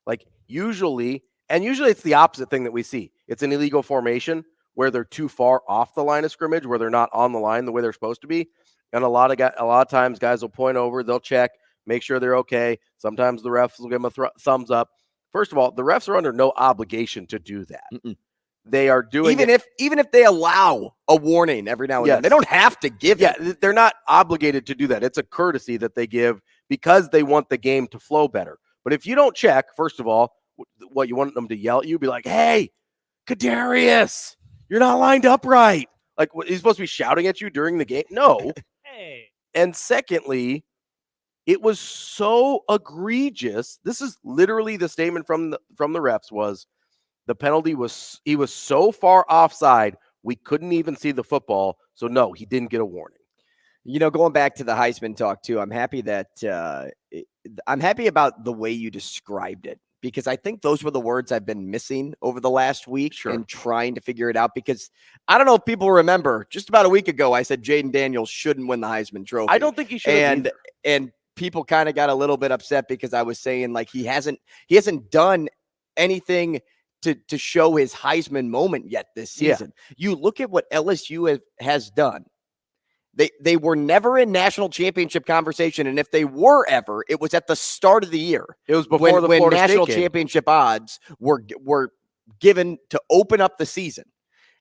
Speaker 2: Like, usually it's the opposite thing that we see. It's an illegal formation where they're too far off the line of scrimmage, where they're not on the line the way they're supposed to be. And a lot of times guys will point over, they'll check, make sure they're okay. Sometimes the refs will give them a thumbs up. First of all, the refs are under no obligation to do that. They are doing
Speaker 8: even if they allow a warning every now and then. They don't have to give it.
Speaker 2: They're not obligated to do that. It's a courtesy that they give because they want the game to flow better. But if you don't check, first of all, what you want them to yell at you, be like, hey, Kadarius, you're not lined up right. Like, he's supposed to be shouting at you during the game? No.
Speaker 12: Hey.
Speaker 2: And secondly, it was so egregious. This is literally the statement from the refs was the penalty was he was so far offside, we couldn't even see the football. So, no, he didn't get a warning.
Speaker 8: Going back to the Heisman talk, too, I'm happy that I'm happy about the way you described it. Because I think those were the words I've been missing over the last week and trying to figure it out. Because I don't know if people remember, just about a week ago, I said Jaden Daniels shouldn't win the Heisman Trophy.
Speaker 2: I don't think he should.
Speaker 8: And people kind of got a little bit upset because I was saying, like, he hasn't done anything to show his Heisman moment yet this season. Yeah. You look at what LSU has done. They were never in national championship conversation, and if they were ever, it was at the start of the year.
Speaker 2: It was before
Speaker 8: when national championship odds were given to open up the season.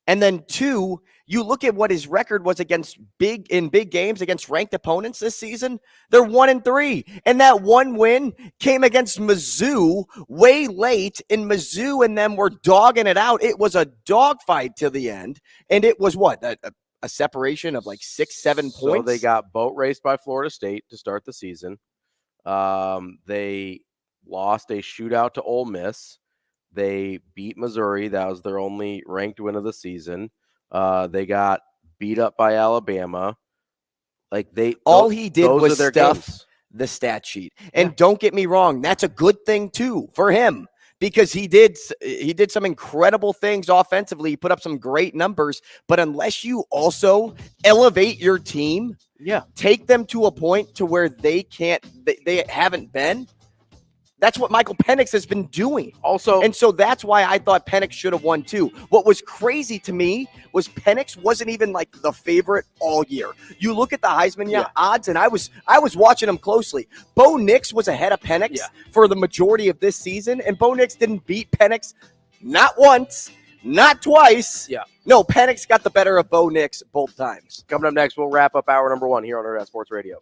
Speaker 8: And then 2, you look at what his record was against big games against ranked opponents this season. They're 1-3, and that one win came against Mizzou way late. In Mizzou and them were dogging it out. It was a dogfight to the end, and it was what a separation of like 6-7 points.
Speaker 2: So they got boat raced by Florida State to start the season. They lost a shootout to Ole Miss. They beat Missouri. That was their only ranked win of the season. They got beat up by Alabama. Like
Speaker 8: all he did was stuff
Speaker 2: games.
Speaker 8: The stat sheet. And don't get me wrong, that's a good thing too for him. Because he did some incredible things offensively. He put up some great numbers. But unless you also elevate your team, take them to a point to where they haven't been, that's what Michael Penix has been doing. And so that's why I thought Penix should have won too. What was crazy to me was Penix wasn't even like the favorite all year. You look at the Heisman odds, and I was watching them closely. Bo Nix was ahead of Penix for the majority of this season, and Bo Nix didn't beat Penix Not once, not twice.
Speaker 2: Yeah.
Speaker 8: No, Panic's got the better of Bo Nix both times.
Speaker 2: Coming up next, we'll wrap up hour number 1 here on Hurrdat Sports Radio.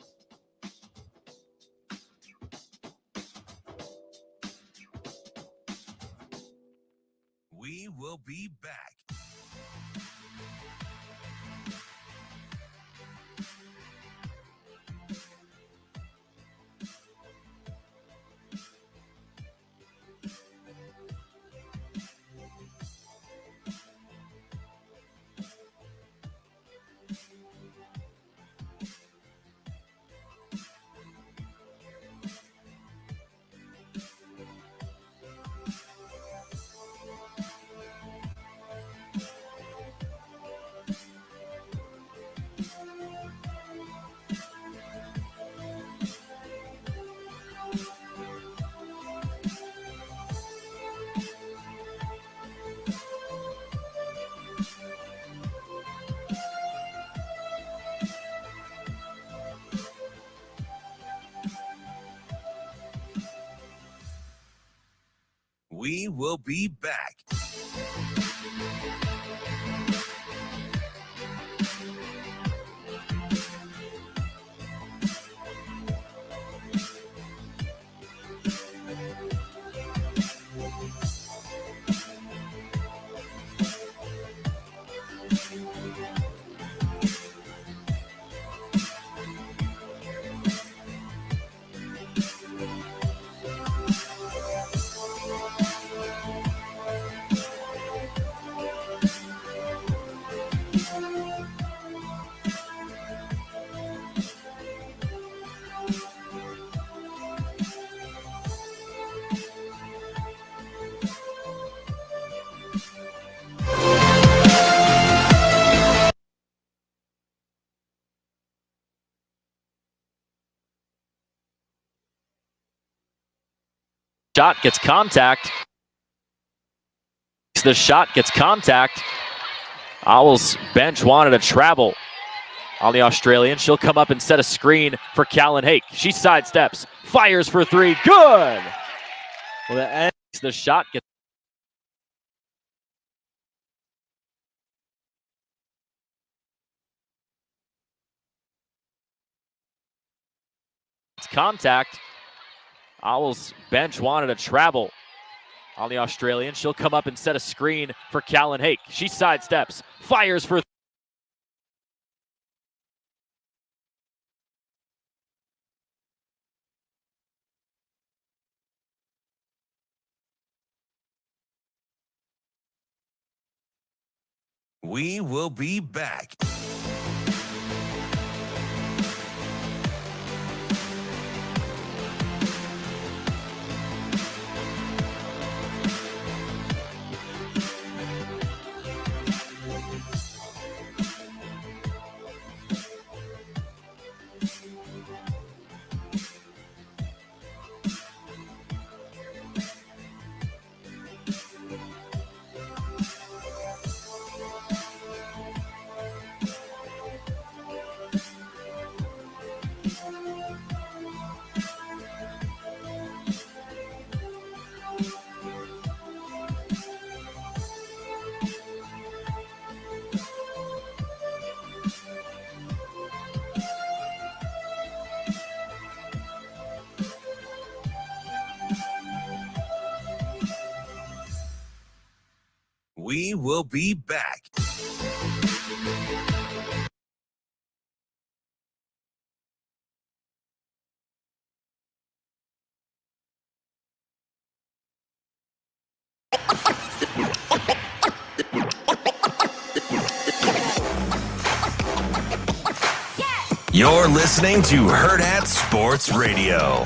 Speaker 1: We will be back. We will be back.
Speaker 12: Shot gets contact. The shot gets contact. Owls bench wanted a travel on the Australian. She'll come up and set a screen for Kallen Hake. She sidesteps, fires for three. Good. Well, the shot gets contact. Owls bench wanted a travel on the Australian. She'll come up and set a screen for Kallen Hake. She sidesteps, fires for
Speaker 1: We will be back. We will be back. You're listening to Hurrdat Sports Radio.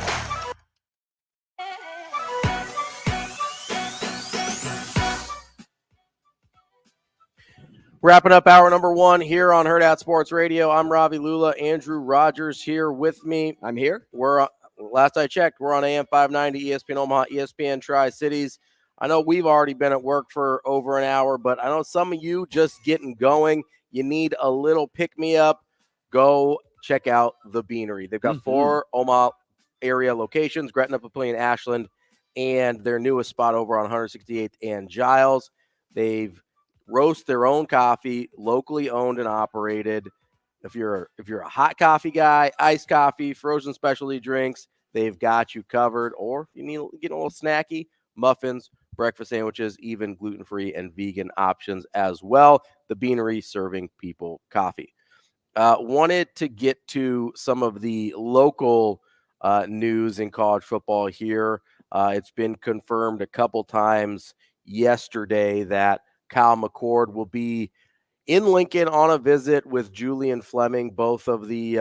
Speaker 2: Wrapping up hour number 1 here on Hurrdat Sports Radio. I'm Ravi Lulla. Andrew Rogers here with me.
Speaker 8: I'm here.
Speaker 2: We're last I checked, we're on AM 590, ESPN Omaha, ESPN Tri-Cities. I know we've already been at work for over an hour, but I know some of you just getting going. You need a little pick-me-up. Go check out the Beanery. They've got 4 Omaha area locations: Gretna, Papillion, Ashland, and their newest spot over on 168th and Giles. They've roast their own coffee, locally owned and operated. If you're a hot coffee guy, iced coffee, frozen specialty drinks, they've got you covered. Or if you need to get a little snacky, muffins, breakfast sandwiches, even gluten-free and vegan options as well. The Beanery serving people coffee. Wanted to get to some of the local news in college football here. It's been confirmed a couple times yesterday that Kyle McCord will be in Lincoln on a visit with Julian Fleming, both of the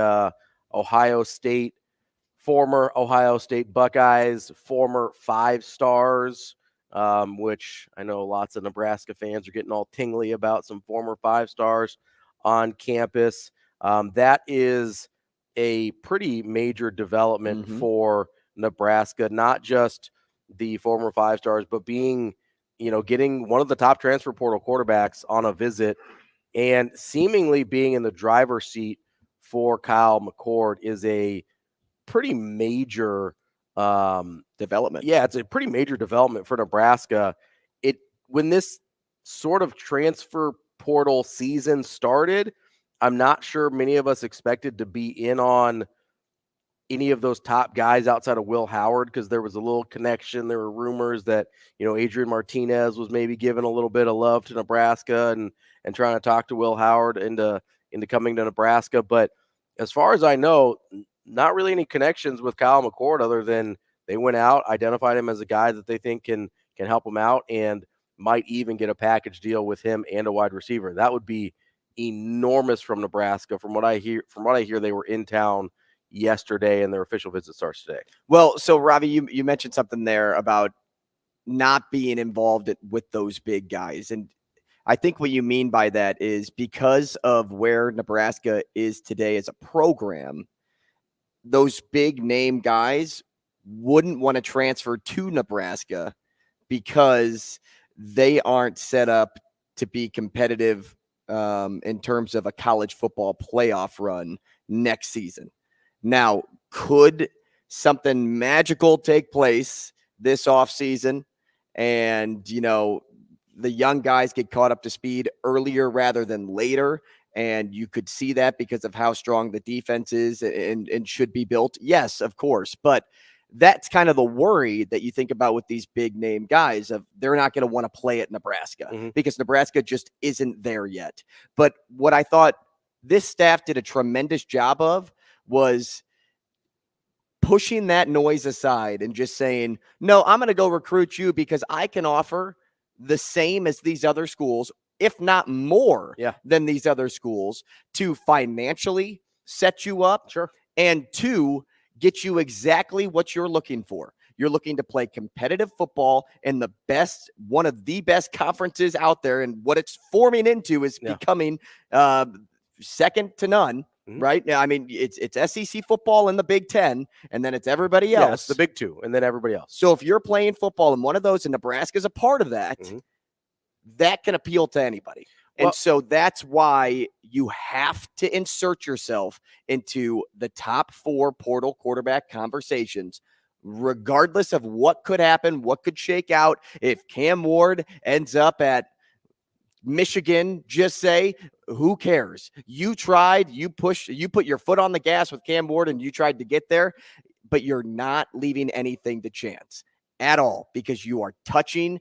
Speaker 2: former Ohio State Buckeyes, former 5-stars, which I know lots of Nebraska fans are getting all tingly about, some former 5-stars on campus. That is a pretty major development for Nebraska, not just the former 5-stars, but being, getting one of the top transfer portal quarterbacks on a visit and seemingly being in the driver's seat for Kyle McCord is a pretty major
Speaker 8: development.
Speaker 2: Yeah, it's a pretty major development for Nebraska. When this sort of transfer portal season started, I'm not sure many of us expected to be in on any of those top guys outside of Will Howard, because there was a little connection. There were rumors that, Adrian Martinez was maybe giving a little bit of love to Nebraska and trying to talk to Will Howard into coming to Nebraska. But as far as I know, not really any connections with Kyle McCord other than they went out, identified him as a guy that they think can help him out and might even get a package deal with him and a wide receiver. That would be enormous from Nebraska. From what I hear, they were in town yesterday and their official visit starts today.
Speaker 8: Well, so Ravi, you mentioned something there about not being involved with those big guys. And I think what you mean by that is because of where Nebraska is today as a program, those big name guys wouldn't want to transfer to Nebraska because they aren't set up to be competitive in terms of a college football playoff run next season. Now, could something magical take place this offseason and, the young guys get caught up to speed earlier rather than later? And you could see that because of how strong the defense is and should be built. Yes, of course. But that's kind of the worry that you think about with these big name guys of they're not going to want to play at Nebraska because Nebraska just isn't there yet. But what I thought this staff did a tremendous job of was pushing that noise aside and just saying, no, I'm going to go recruit you because I can offer the same as these other schools, if not more than these other schools, to financially set you up and to get you exactly what you're looking for. You're looking to play competitive football in one of the best conferences out there. And what it's forming into is becoming second to none. Right now, I mean, it's SEC football in the Big Ten, and then it's everybody else.
Speaker 2: It's the Big Two, and then everybody else.
Speaker 8: So if you're playing football in one of those, and Nebraska's a part of that, that can appeal to anybody. And so that's why you have to insert yourself into the top 4 portal quarterback conversations, regardless of what could happen, what could shake out. If Cam Ward ends up at Michigan, just say, who cares? You tried, you pushed, you put your foot on the gas with Cam Ward and you tried to get there, but you're not leaving anything to chance at all because you are touching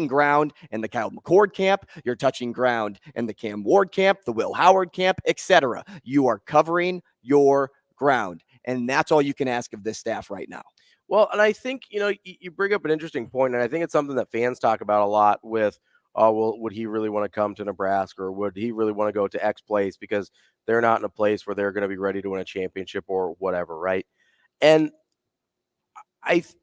Speaker 8: ground in the Kyle McCord camp, you're touching ground in the Cam Ward camp, the Will Howard camp, etc. You are covering your ground, and that's all you can ask of this staff right now.
Speaker 2: Well, and I think, you bring up an interesting point, and I think it's something that fans talk about a lot with, would he really want to come to Nebraska, or would he really want to go to X place because they're not in a place where they're going to be ready to win a championship or whatever, right? And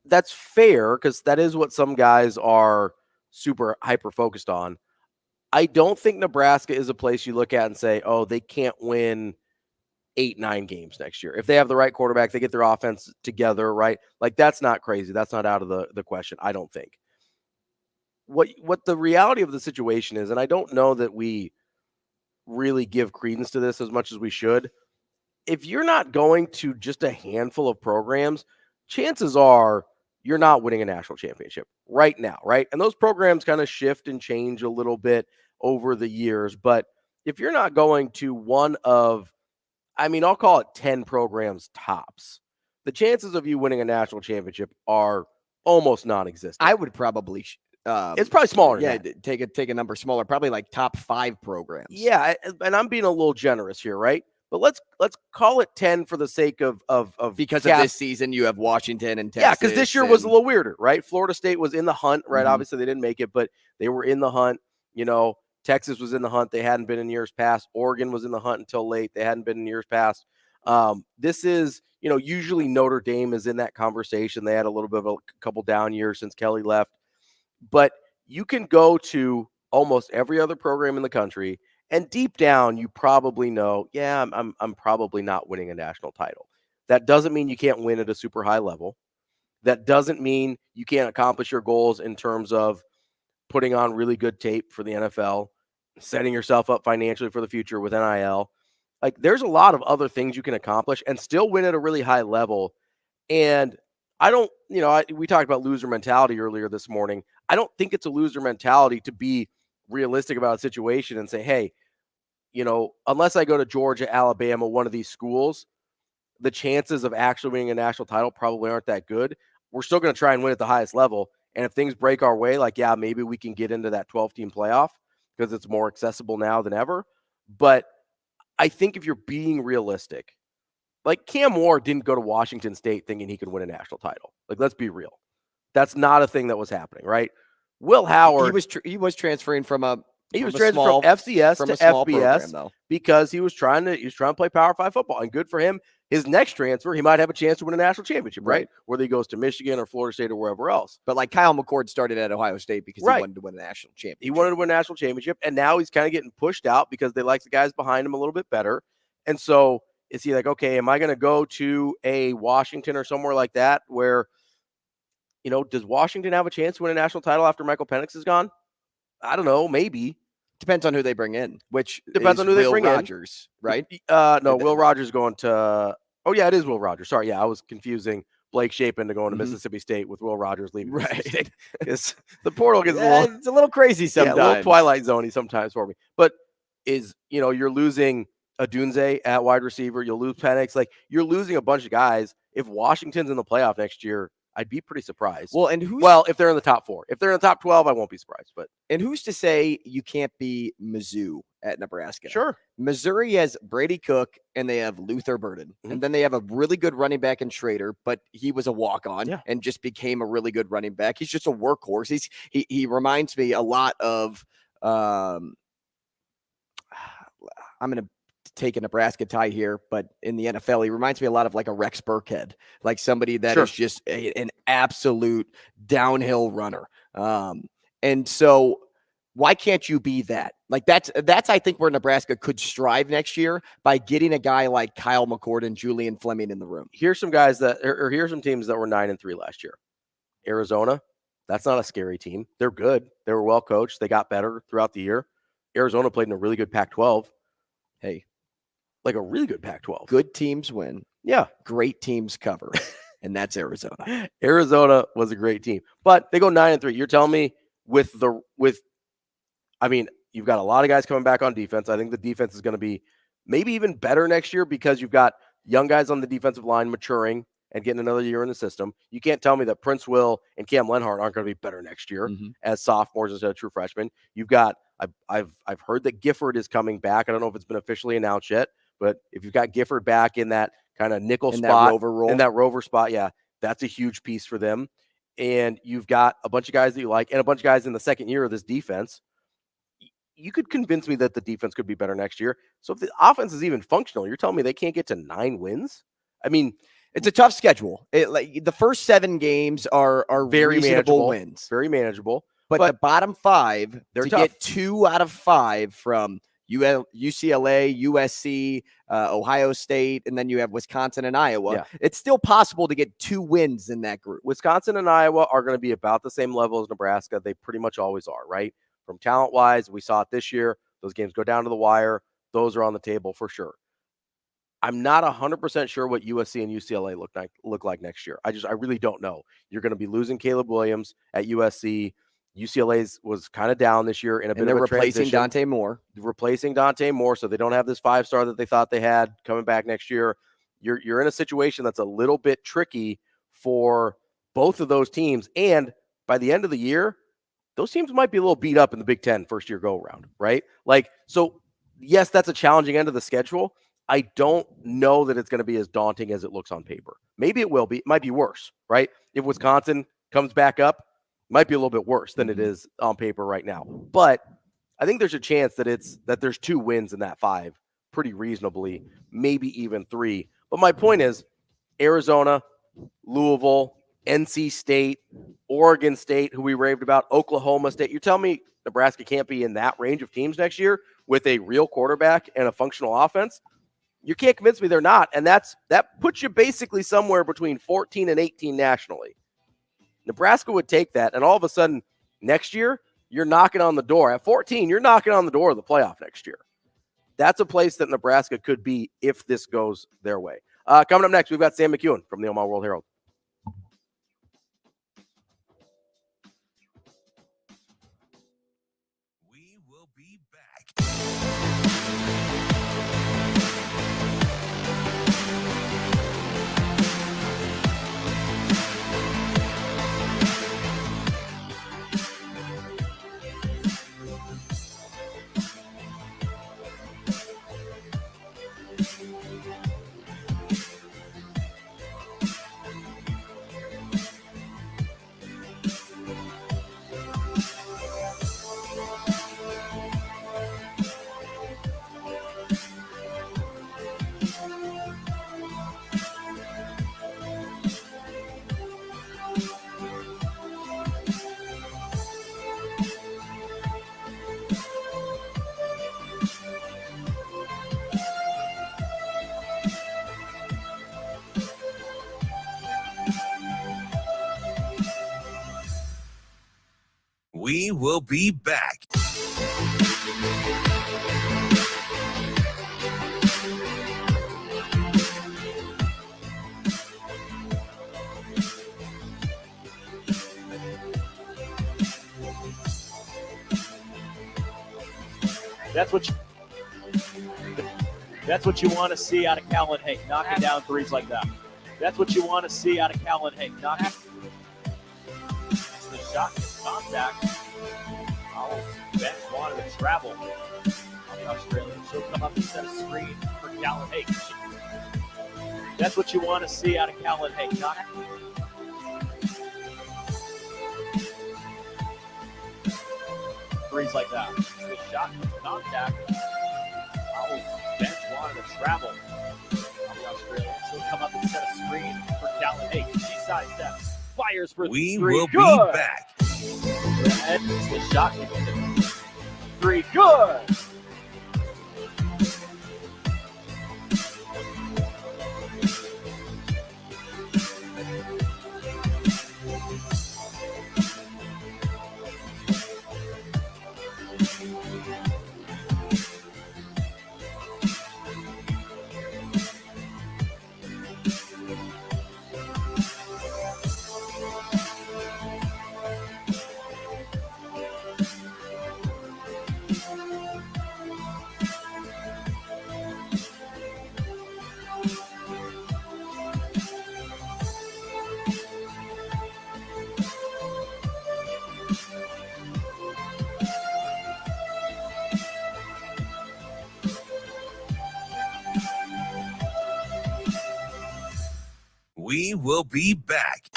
Speaker 2: that's fair because that is what some guys are super hyper focused on. I don't think Nebraska is a place you look at and say, oh, they can't win 8-9 games next year. If they have the right quarterback, they get their offense together, right? Like, that's not crazy. That's not out of the question, I don't think. What the reality of the situation is, and I don't know that we really give credence to this as much as we should, if you're not going to just a handful of programs, chances are you're not winning a national championship right now, right? And those programs kind of shift and change a little bit over the years. But if you're not going to one of, I'll call it 10 programs tops, the chances of you winning a national championship are almost non-existent.
Speaker 8: I would probably
Speaker 2: it's probably smaller.
Speaker 8: Yeah, take a number smaller, probably like top 5 programs.
Speaker 2: Yeah, and I'm being a little generous here, right? But let's call it 10 for the sake of
Speaker 8: because of this season you have Washington and Texas.
Speaker 2: Yeah, because this year was a little weirder, right? Florida State was in the hunt, right?
Speaker 8: Mm-hmm.
Speaker 2: Obviously they didn't make it, but they were in the hunt. Texas was in the hunt. They hadn't been in years past. Oregon was in the hunt until late. They hadn't been in years past. This is, usually Notre Dame is in that conversation. They had a little bit of a couple down years since Kelly left. But you can go to almost every other program in the country, and deep down, you probably know, I'm probably not winning a national title. That doesn't mean you can't win at a super high level. That doesn't mean you can't accomplish your goals in terms of putting on really good tape for the NFL, setting yourself up financially for the future with NIL. Like, there's a lot of other things you can accomplish and still win at a really high level. And I don't, we talked about loser mentality earlier this morning. I don't think it's a loser mentality to be realistic about a situation and say, hey, unless I go to Georgia, Alabama, one of these schools, the chances of actually winning a national title probably aren't that good. We're still going to try and win at the highest level. And if things break our way, maybe we can get into that 12-team playoff because it's more accessible now than ever. But I think if you're being realistic, Cam Ward didn't go to Washington State thinking he could win a national title. Let's be real. That's not a thing that was happening, right? Will Howard.
Speaker 8: He was transferring from a
Speaker 2: He was transferred from FCS to FBS
Speaker 8: program,
Speaker 2: because he was trying to play Power 5 football. And good for him. His next transfer, he might have a chance to win a national championship, right? Whether he goes to Michigan or Florida State or wherever else.
Speaker 8: But Kyle McCord started at Ohio State because he wanted to win a national championship.
Speaker 2: He wanted to win a national championship, and now he's kind of getting pushed out because they like the guys behind him a little bit better. And so is he like, okay, am I going to go to a Washington or somewhere like that where, does Washington have a chance to win a national title after Michael Penix is gone? I don't know, maybe.
Speaker 8: Depends on who they bring in, which
Speaker 2: depends on who they bring
Speaker 8: Rogers, in. Right?
Speaker 2: No, Will Rogers going to – oh, yeah, it is Will Rogers. Sorry, I was confusing Blake Shapen to going to Mississippi State with Will Rogers leaving Mississippi State. The portal gets
Speaker 8: it's a little crazy sometimes.
Speaker 2: Yeah, a little Twilight Zone-y sometimes for me. But you're losing Adunze at wide receiver. You'll lose Penix. You're losing a bunch of guys. If Washington's in the playoff next year, I'd be pretty surprised.
Speaker 8: Well,
Speaker 2: if they're in the top 4. If they're in the top 12, I won't be surprised.
Speaker 8: And who's to say you can't be Mizzou at Nebraska?
Speaker 2: Sure.
Speaker 8: Missouri has Brady Cook, and they have Luther Burden. Mm-hmm. And then they have a really good running back in Schrader, but he was a walk-on and just became a really good running back. He's just a workhorse. He reminds me a lot of I'm going to take a Nebraska tie here, but in the NFL, he reminds me a lot of a Rex Burkhead, somebody that is just an absolute downhill runner. And so why can't you be that? That's I think where Nebraska could strive next year by getting a guy like Kyle McCord and Julian Fleming in the room.
Speaker 2: Here's some guys here's some teams that were 9-3 last year. Arizona, that's not a scary team. They're good. They were well coached. They got better throughout the year. Arizona played in a really good Pac-12.
Speaker 8: Hey,
Speaker 2: a really good Pac-12.
Speaker 8: Good teams win.
Speaker 2: Yeah.
Speaker 8: Great teams cover. And that's Arizona.
Speaker 2: Arizona was a great team. But they go 9-3. You're telling me you've got a lot of guys coming back on defense. I think the defense is going to be maybe even better next year because you've got young guys on the defensive line maturing and getting another year in the system. You can't tell me that Prince Will and Cam Lenhart aren't going to be better next year as sophomores instead of true freshmen. You've got I've heard that Gifford is coming back. I don't know if it's been officially announced yet, but if you've got Gifford back in that kind of nickel spot, in that rover spot, that's a huge piece for them. And you've got a bunch of guys that you like and a bunch of guys in the second year of this defense. You could convince me that the defense could be better next year. So if the offense is even functional, you're telling me they can't get to 9 wins?
Speaker 8: It's a tough schedule. The first 7 games are
Speaker 2: very
Speaker 8: manageable wins.
Speaker 2: Very manageable.
Speaker 8: But the bottom 5,
Speaker 2: they're
Speaker 8: to
Speaker 2: tough.
Speaker 8: get 2 out of 5 from UCLA, USC, Ohio State, and then you have Wisconsin and Iowa.
Speaker 2: Yeah.
Speaker 8: It's still possible to get 2 wins in that group.
Speaker 2: Wisconsin and Iowa are going to be about the same level as Nebraska. They pretty much always are, right? From talent-wise, we saw it this year. Those games go down to the wire. Those are on the table for sure. I'm not 100% sure what USC and UCLA look like next year. I really don't know. You're going to be losing Caleb Williams at USC. UCLA's was kind of down this year in a bit of a
Speaker 8: replacing
Speaker 2: transition. Replacing Dante Moore, so they don't have this 5-star that they thought they had coming back next year. You're in a situation that's a little bit tricky for both of those teams, and by the end of the year, those teams might be a little beat up in the Big Ten first-year go-around, right? So yes, that's a challenging end of the schedule. I don't know that it's going to be as daunting as it looks on paper. Maybe it will be. It might be worse, right? If Wisconsin comes back up, might be a little bit worse than it is on paper right now. But I think there's a chance that there's 2 wins in that 5 pretty reasonably, maybe even 3. But my point is Arizona, Louisville, NC State, Oregon State, who we raved about, Oklahoma State. You're telling me Nebraska can't be in that range of teams next year with a real quarterback and a functional offense? You can't convince me they're not. And that puts you basically somewhere between 14 and 18 nationally. Nebraska would take that, and all of a sudden, next year, you're knocking on the door. At 14, you're knocking on the door of the playoff next year. That's a place that Nebraska could be if this goes their way. Coming up next, we've got Sam McKewon from the Omaha World-Herald.
Speaker 1: We will be back. We will be back.
Speaker 12: That's what you want to see out of Kallen Hake, knocking down threes like that. That's what you want to see out of Kallen Hake, knocking. The shot gets contact. Bench wanted to travel on the Australian. She'll come up and set a screen for Kallen Hake. That's what you want to see out of Kallen Hake, knocking. Threes like that. The shot gets contact. Bench wanted to travel on the Australian. She'll come up and set a screen for Kallen Hake. She sidesteps. Fires for
Speaker 1: we
Speaker 12: 3.
Speaker 1: Will
Speaker 12: good.
Speaker 1: Be back.
Speaker 12: And the shot gets 3. Good.
Speaker 1: We will be back.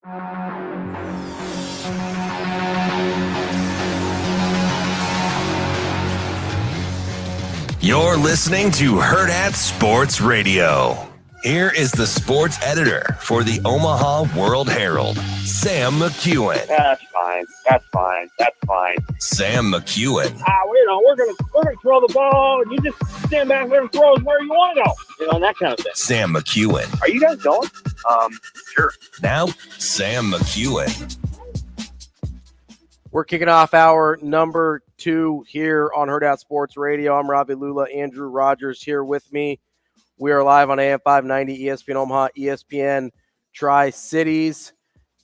Speaker 1: You're listening to Hurrdat Sports Radio. Here is the sports editor for the Omaha World-Herald, Sam McKewon.
Speaker 13: That's fine.
Speaker 1: Sam McKewon.
Speaker 13: We're gonna throw the ball, and you just stand back there and throw it where you want to go. And that kind of thing.
Speaker 1: Sam McKewon.
Speaker 13: Are you guys going? Sure.
Speaker 1: Now, Sam McKewon.
Speaker 2: We're kicking off our number 2 here on Hurrdat Sports Radio. I'm Ravi Lulla. Andrew Rogers here with me. We are live on AM 590, ESPN Omaha, ESPN Tri-Cities,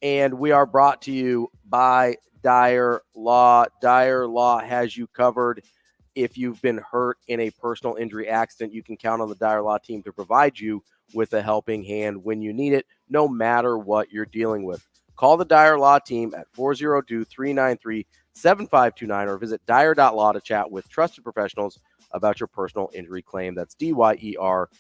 Speaker 2: and we are brought to you by Dyer Law. Dyer Law has you covered. If you've been hurt in a personal injury accident, you can count on the Dyer Law team to provide you with a helping hand when you need it, no matter what you're dealing with. Call the Dyer Law team at 402-393-7529 or visit dyer.law to chat with trusted professionals about your personal injury claim. That's DYER.law.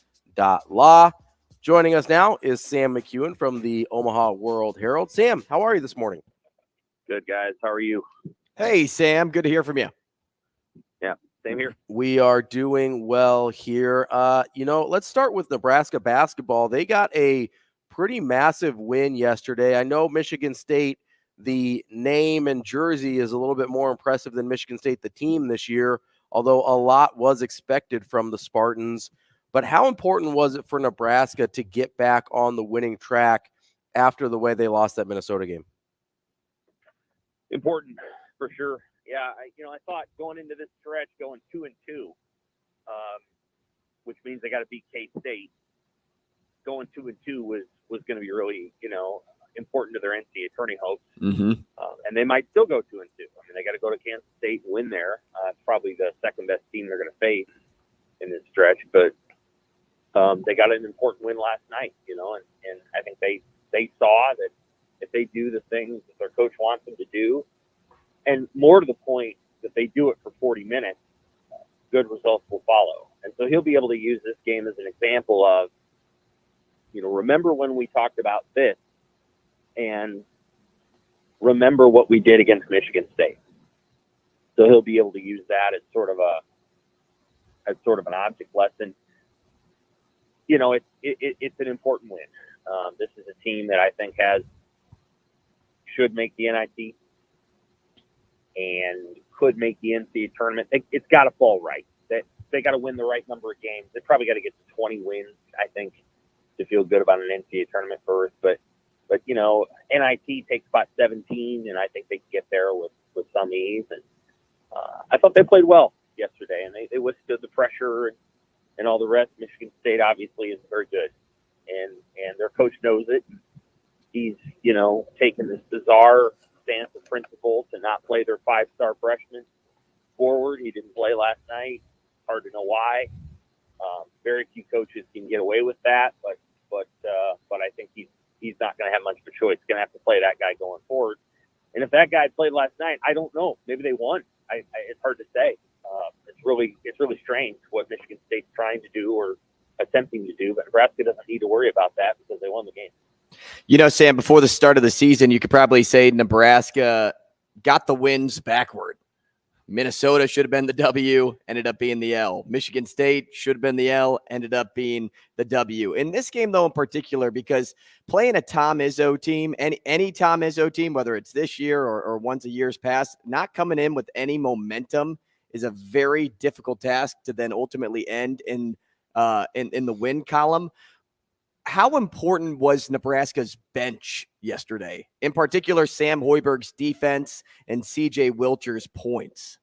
Speaker 2: Joining us now is Sam McKewon from the Omaha World-Herald. Sam, how are you this morning?
Speaker 13: Good, guys. How are you?
Speaker 8: Hey, Sam. Good to hear from you.
Speaker 13: Yeah, same here.
Speaker 2: We are doing well here. Let's start with Nebraska basketball. They got a pretty massive win yesterday. I know Michigan State, the name and jersey is a little bit more impressive than Michigan State, the team this year, although a lot was expected from the Spartans. But how important was it for Nebraska to get back on the winning track after the way they lost that Minnesota game?
Speaker 13: Important, for sure. Yeah, I thought going into this stretch, going 2-2, which means they got to beat K-State, going 2-2 was going to be really, important to their NCAA tourney hopes.
Speaker 8: Mm-hmm.
Speaker 13: And they might still go 2-2. I mean, they got to go to Kansas State and win there. It's probably the second best team they're going to face in this stretch. But they got an important win last night, and I think they saw that if they do the things that their coach wants them to do, and more to the point that they do it for 40 minutes, good results will follow. And so he'll be able to use this game as an example of, remember when we talked about this, and remember what we did against Michigan State. So he'll be able to use that as sort of an object lesson. It's an important win. This is a team that I think should make the NIT and could make the NCAA tournament. It's got to fall right. They got to win the right number of games. They probably got to get to 20 wins, I think, to feel good about an NCAA tournament berth. But NIT takes about 17, and I think they can get there with some ease. And I thought they played well yesterday, and they withstood the pressure and all the rest. Michigan State obviously is very good, and their coach knows it. He's taken this bizarre stance of principle to not play their 5-star freshman forward. He didn't play last night. Hard to know why. Very few coaches can get away with that, but I think he's not going to have much of a choice. He's going to have to play that guy going forward. And if that guy played last night, I don't know. Maybe they won. It's hard to say. It's really strange what Michigan State's trying to do or attempting to do, but Nebraska doesn't need to worry about that because they won the game.
Speaker 8: Sam, before the start of the season, you could probably say Nebraska got the wins backward. Minnesota should have been the W, ended up being the L. Michigan State should have been the L, ended up being the W. In this game, though, in particular, because playing a Tom Izzo team, any Tom Izzo team, whether it's this year or ones of years past, not coming in with any momentum is a very difficult task to then ultimately end in the win column. How important was Nebraska's bench yesterday? In particular, Sam Hoiberg's defense and C.J. Wilcher's points.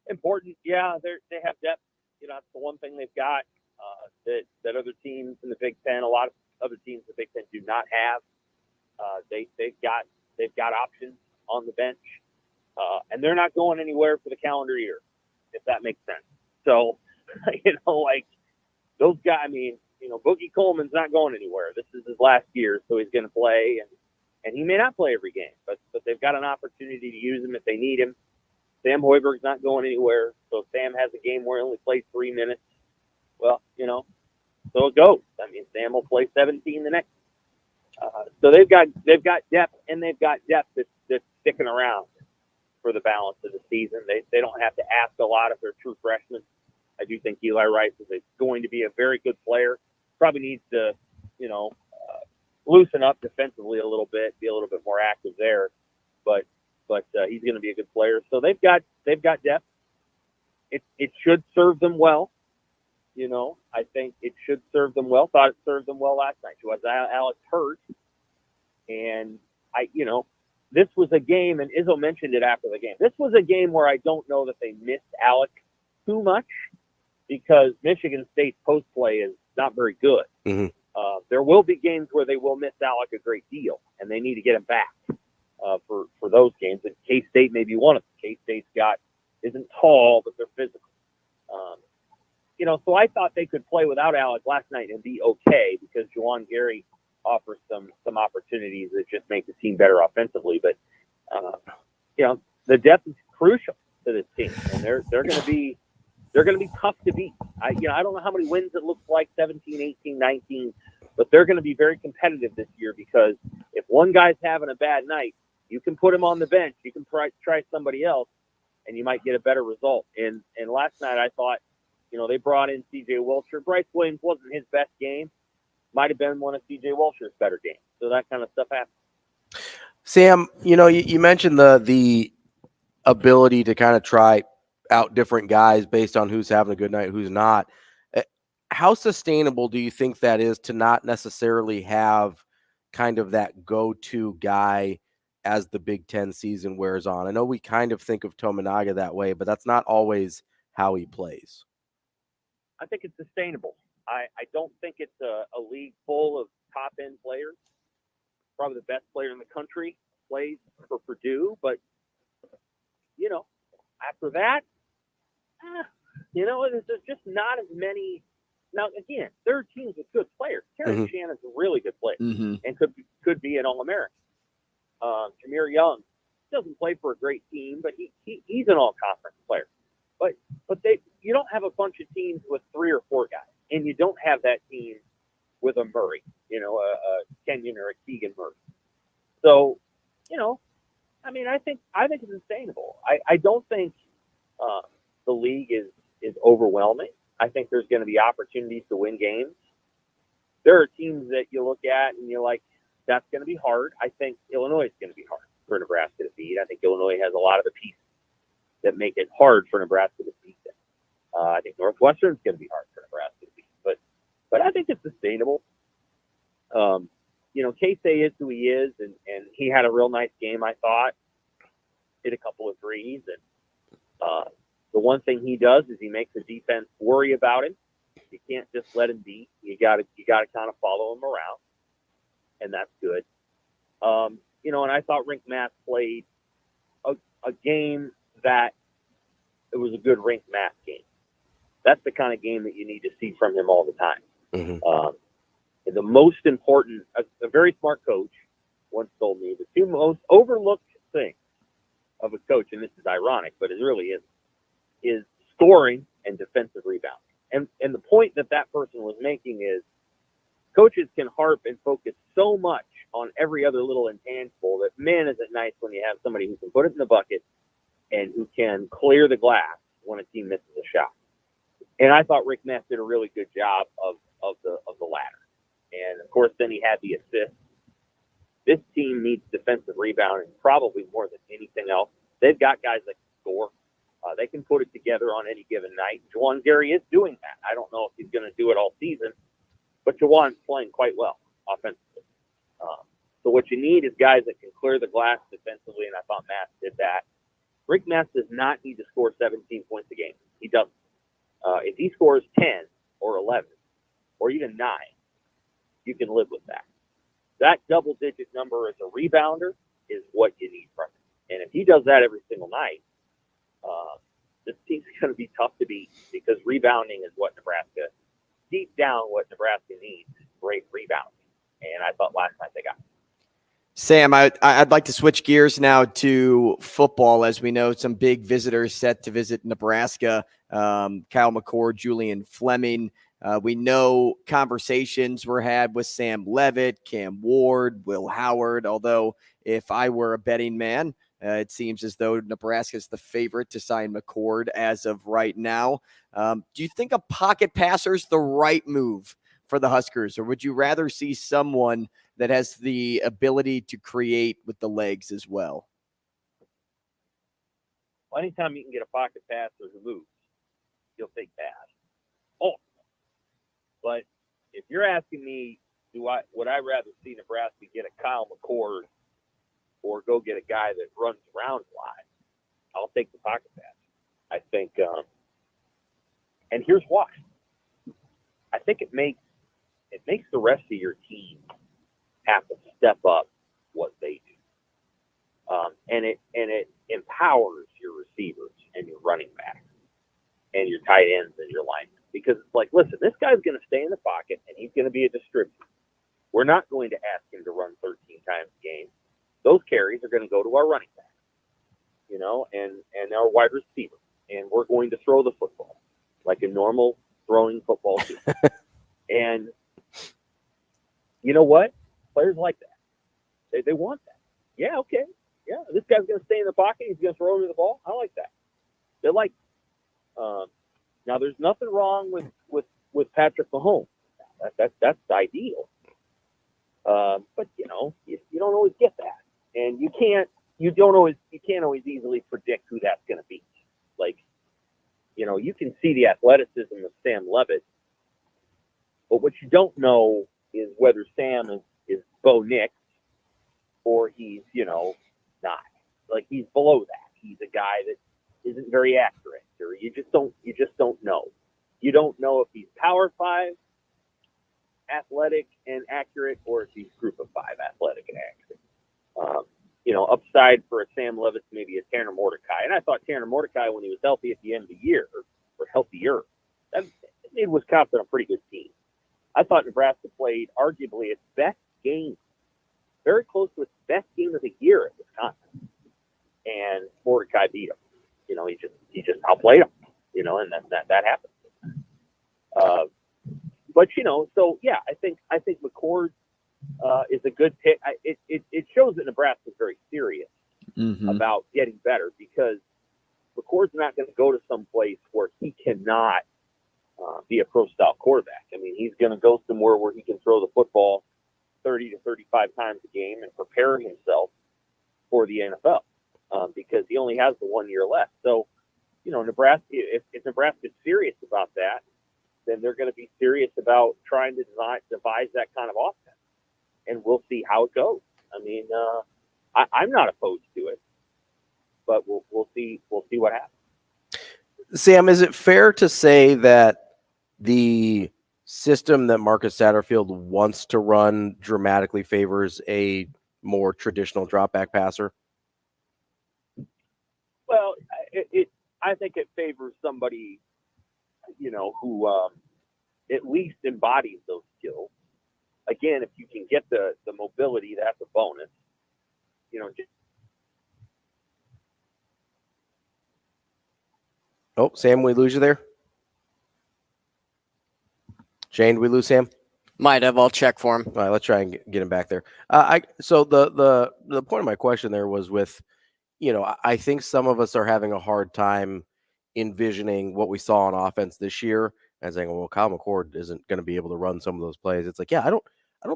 Speaker 13: Important, yeah. They have depth. That's the one thing they've got that other teams in the Big Ten, a lot of other teams in the Big Ten do not have. They've got options on the bench, and they're not going anywhere for the calendar year, if that makes sense. So, those guys. I mean, Boogie Coleman's not going anywhere. This is his last year, so he's going to play, and he may not play every game, but they've got an opportunity to use him if they need him. Sam Hoiberg's not going anywhere, so if Sam has a game where he only plays 3 minutes, well, so it goes. I mean, Sam will play 17 the next So they've got depth, and they've got depth that's sticking around for the balance of the season. They don't have to ask a lot if they're true freshmen. I do think Eli Rice is going to be a very good player. Probably needs to, loosen up defensively a little bit, be a little bit more active there. But he's going to be a good player. So they've got depth. It should serve them well. I think it should serve them well. Thought it served them well last night. Was Alex hurt? And this was a game, and Izzo mentioned it after the game. This was a game where I don't know that they missed Alex too much because Michigan State's post play is not very good.
Speaker 2: Mm-hmm.
Speaker 13: There will be games where they will miss Alex a great deal, and they need to get him back for those games. And K-State may be one of them. K-State's isn't tall, but they're physical. So I thought they could play without Alex last night and be okay because Juwan Gary offers some opportunities that just make the team better offensively. But the depth is crucial to this team, and they're going to be tough to beat. I don't know how many wins it looks like, 17, 18, 19, but they're going to be very competitive this year because if one guy's having a bad night, you can put him on the bench. You can try somebody else, and you might get a better result. And last night I thought, they brought in C.J. Wilcher. Bryce Williams wasn't his best game. Might have been one of C.J. Wilcher's better games. So that kind of stuff happens.
Speaker 2: Sam, you mentioned the ability to kind of try out different guys based on who's having a good night, who's not. How sustainable do you think that is to not necessarily have kind of that go-to guy as the Big Ten season wears on? I know we kind of think of Tominaga that way, but that's not always how he plays.
Speaker 13: I think it's sustainable. I don't think it's a league full of top-end players. Probably the best player in the country plays for Purdue, but, after that, there's just not as many. Now, again, there are teams with good players. Terrence Shannon's a really good player and could be an All-American. Jameer Young doesn't play for a great team, but he's an all-conference player. But you don't have a bunch of teams with 3 or 4 guys, and you don't have that team with a Murray, a Kenyon or a Keegan Murray. So, I think it's sustainable. I don't think the league is overwhelming. I think there's going to be opportunities to win games. There are teams that you look at and you're like, that's going to be hard. I think Illinois is going to be hard for Nebraska to beat. I think Illinois has a lot of the pieces that make it hard for Nebraska to beat them. I think Northwestern is going to be hard for Nebraska to beat, but I think it's sustainable. K-State is who he is, and he had a real nice game, I thought. Hit a couple of threes, and the one thing he does is he makes the defense worry about him. You can't just let him be. You got to kind of follow him around, and that's good. And I thought Rink Mass played a game that it was a good Rink Mass game. That's the kind of game that you need to see from him all the time. And the most important, a very smart coach once told me, the 2 most overlooked things of a coach, and this is ironic, but it really is scoring and defensive rebounding. And the point that person was making is coaches can harp and focus so much on every other little intangible that, man, is it nice when you have somebody who can put it in the bucket and who can clear the glass when a team misses a shot. And I thought Rick Mass did a really good job of the latter. And of course, then he had the assist. This team needs defensive rebounding probably more than anything else. They've got guys that can score. They can put it together on any given night. Juwan Gary is doing that. I don't know if he's going to do it all season, but Juwan's playing quite well offensively. So what you need is guys that can clear the glass defensively, and I thought Mass did that. Rick Mass does not need to score 17 points a game. He doesn't. If he scores 10 or 11 or even 9, you can live with that. That double-digit number as a rebounder is what you need from him. And if he does that every single night, this team's going to be tough to beat because rebounding is what Nebraska, deep down, what Nebraska needs is great rebounding. And I thought last night they got it.
Speaker 8: Sam, I'd like to switch gears now to football. As we know, some big visitors set to visit Nebraska. Kyle McCord, Julian Fleming. We know conversations were had with Sam Levitt, Cam Ward, Will Howard, although if I were a betting man, it seems as though Nebraska is the favorite to sign McCord as of right now. Do you think a pocket passer is the right move for the Huskers, or would you rather see someone that has the ability to create with the legs as well?
Speaker 13: Well, anytime you can get a pocket passer who moves, you'll take that. Oh, but if you're asking me, would I rather see Nebraska get a Kyle McCord or go get a guy that runs around a lot? I'll take the pocket passer. I think, and here's why. I think it makes the rest of your team have to step up what they do, and it empowers your receivers and your running backs and your tight ends and your linemen, because it's like, listen, this guy's going to stay in the pocket and he's going to be a distributor. We're not going to ask him to run 13 times a game. Those carries are going to go to our running back, and our wide receiver, and we're going to throw the football like a normal throwing football team. And you know what? Players like that. They want that. Yeah, okay. Yeah, this guy's going to stay in the pocket. He's going to throw me the ball. I like that. They like. Now, there's nothing wrong with Patrick Mahomes. That's ideal. But you don't always get that, and you can't always easily predict who that's going to be. Like, you can see the athleticism of Sam Levitt, but what you don't know is whether Sam is Bo Nix or he's not. Like, he's below that. He's a guy that isn't very accurate, or you just don't know. You don't know if he's Power 5 athletic and accurate, or if he's Group of 5 athletic and accurate. Upside for a Sam Levitt, maybe a Tanner Mordecai. And I thought Tanner Mordecai, when he was healthy at the end of the year, or healthier, that made Wisconsin a pretty good team. I thought Nebraska played arguably its best game, very close to its best game of the year at Wisconsin. And Mordecai beat him. He just outplayed him, and that happens. But so yeah, I think McCord is a good pick. It shows that Nebraska is very serious about getting better, because McCord's not going to go to some place where he cannot be a pro-style quarterback. I mean, he's going to go somewhere where he can throw the football 30 to 35 times a game and prepare himself for the NFL, because he only has the 1 year left. So, Nebraska, if Nebraska's serious about that, then they're going to be serious about trying to devise that kind of offense, and we'll see how it goes. I mean, I'm not opposed to it, but we'll see what happens.
Speaker 2: Sam, is it fair to say that the system that Marcus Satterfield wants to run dramatically favors a more traditional drop back passer?
Speaker 13: Well, I think it favors somebody, who at least embodies those skills. Again, if you can get the mobility, that's a bonus.
Speaker 2: Oh, Sam, we lose you there? Shane, did we lose Sam?
Speaker 9: Might have. I'll check for him.
Speaker 2: All right, let's try and get him back there. So the point of my question there was with, I think some of us are having a hard time envisioning what we saw on offense this year and saying, well, Kyle McCord isn't going to be able to run some of those plays. It's like, yeah, I don't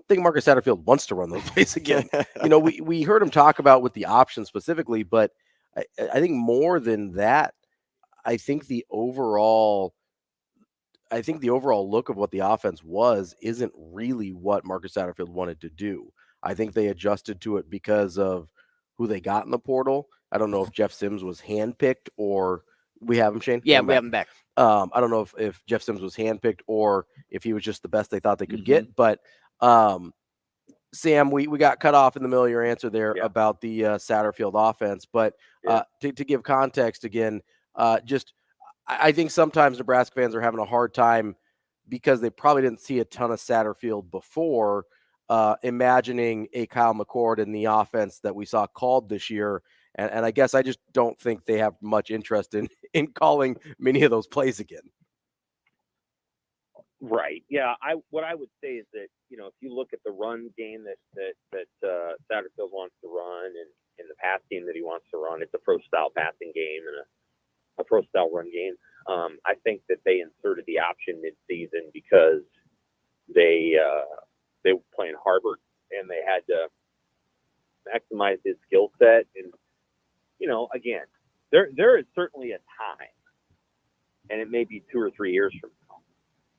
Speaker 2: think Marcus Satterfield wants to run those plays again. We heard him talk about with the option specifically, but I think more than that, I think the overall look of what the offense isn't really what Marcus Satterfield wanted to do. I think they adjusted to it because of who they got in the portal. I don't know if Jeff Sims was handpicked, or we have him, Shane?
Speaker 9: Yeah, we have him back.
Speaker 2: I don't know if Jeff Sims was handpicked or if he was just the best they thought they could get. But Sam, we got cut off in the middle of your answer there about the Satterfield offense. But to give context again, I think sometimes Nebraska fans are having a hard time because they probably didn't see a ton of Satterfield before, imagining a Kyle McCord in the offense that we saw called this year. And I guess I just don't think they have much interest in calling many of those plays again.
Speaker 13: Right. Yeah. What I would say is that, if you look at the run game that Satterfield wants to run and the pass game that he wants to run, it's a pro style passing game and a pro style run game. I think that they inserted the option mid-season because they were playing Harvard and they had to maximize his skill set. And, again, there is certainly a time, and it may be 2 or 3 years from now,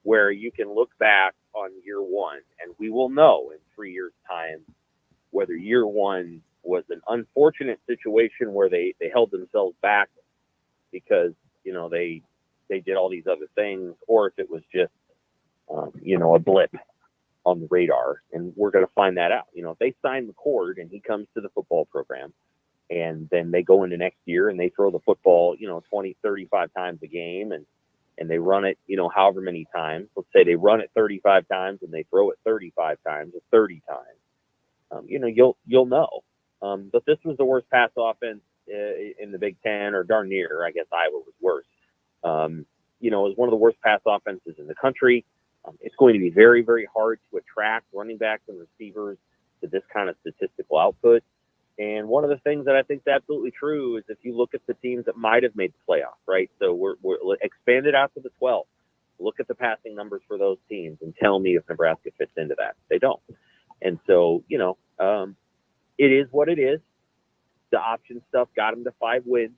Speaker 13: where you can look back on year one, and we will know in 3 years' time whether year one was an unfortunate situation where they held themselves back because, they did all these other things, or if it was just, a blip on the radar. And we're going to find that out. If they sign McCord and he comes to the football program, and then they go into next year and they throw the football, 20, 35 times a game, and they run it, however many times. Let's say they run it 35 times and they throw it 35 times or 30 times. You'll know. But this was the worst pass offense in the Big Ten, or darn near. I guess Iowa was worse. It was one of the worst pass offenses in the country. It's going to be very, very hard to attract running backs and receivers to this kind of statistical output. And one of the things that I think is absolutely true is if you look at the teams that might have made the playoff, right? So we're expanded out to the 12. Look at the passing numbers for those teams and tell me if Nebraska fits into that. They don't. And so, it is what it is. The option stuff got them to 5 wins.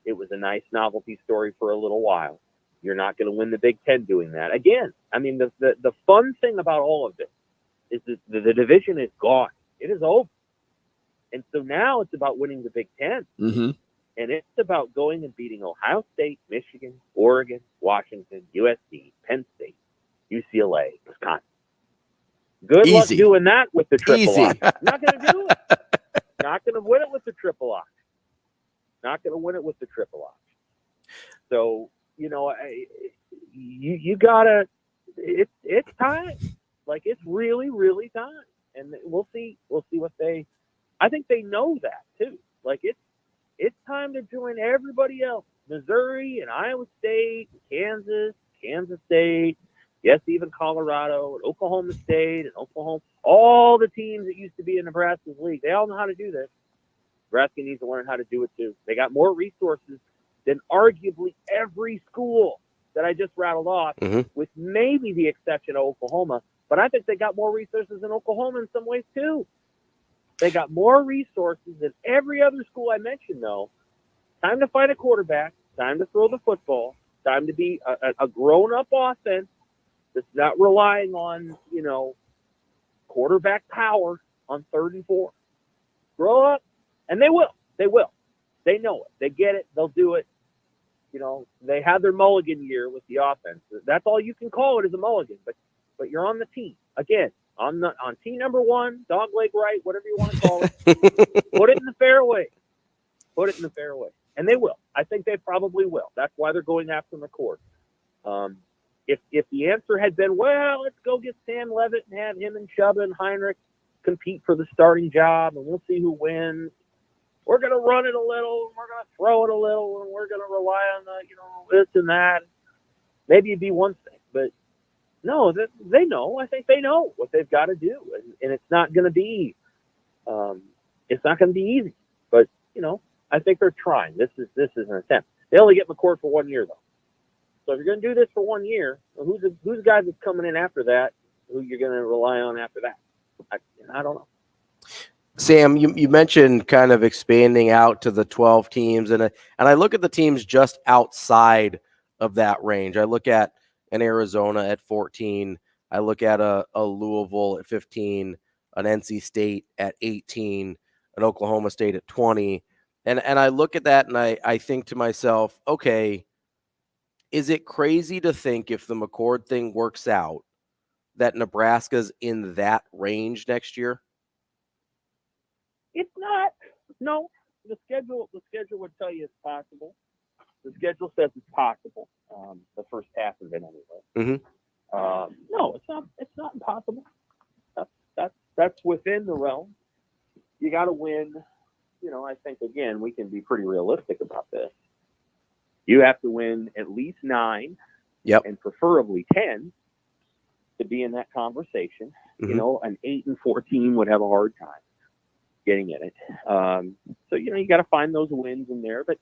Speaker 13: It was a nice novelty story for a little while. You're not going to win the Big Ten doing that. Again, I mean, the fun thing about all of this is that the division is gone. It is over. And so now it's about winning the Big Ten.
Speaker 2: Mm-hmm.
Speaker 13: And it's about going and beating Ohio State, Michigan, Oregon, Washington, USC, Penn State, UCLA, Wisconsin. Good luck doing that with the triple option. Not going to do it. Not going to win it with the triple option. Not going to win it with the triple option. So, you gotta. It's time. Like, it's really, really time. And we'll see what they. I think they know that too. Like, it's time to join everybody else. Missouri and Iowa State, Kansas State, yes, even Colorado and Oklahoma State and Oklahoma. All the teams that used to be in Nebraska's league, they all know how to do this. Nebraska needs to learn how to do it too. They got more resources than arguably every school that I just rattled off, with maybe the exception of Oklahoma. But I think they got more resources than Oklahoma in some ways too. They got more resources than every other school I mentioned, though. Time to find a quarterback. Time to throw the football. Time to be a grown-up offense that's not relying on, quarterback power on 3rd and 4. Grow up, and they will. They will. They know it. They get it. They'll do it. They had their mulligan year with the offense. That's all you can call it, is a mulligan. But you're on the team again. On team number 1, dog leg right, whatever you want to call it. Put it in the fairway. Put it in the fairway, and they will. I think they probably will. That's why they're going after McCord. If the answer had been, well, let's go get Sam Levitt and have him and Chuba and Heinrich compete for the starting job, and we'll see who wins. We're going to run it a little, and we're going to throw it a little, and we're going to rely on this and that. Maybe it'd be one thing, but no, they know. I think they know what they've got to do, and it's not going to be, easy. But I think they're trying. This is an attempt. They only get McCord for 1 year, though. So if you're going to do this for 1 year, who's the guy that's coming in after that? Who you're going to rely on after that? I don't know.
Speaker 2: Sam, you mentioned kind of expanding out to the 12 teams, and I look at the teams just outside of that range. I look at an Arizona at 14. I look at a Louisville at 15, an NC State at 18, an Oklahoma State at 20. And I look at that and I think to myself, okay, is it crazy to think if the McCord thing works out that Nebraska's in that range next year?
Speaker 13: It's not. No, the schedule would tell you it's possible. The schedule says it's possible. The first half of it, anyway. No, it's not. It's not impossible. That's within the realm. You got to win. I think again we can be pretty realistic about this. You have to win at least 9,
Speaker 2: yep,
Speaker 13: and preferably 10 to be in that conversation. You know, an 8-4 team would have a hard time getting in it. So, you know, you got to find those wins in there. But,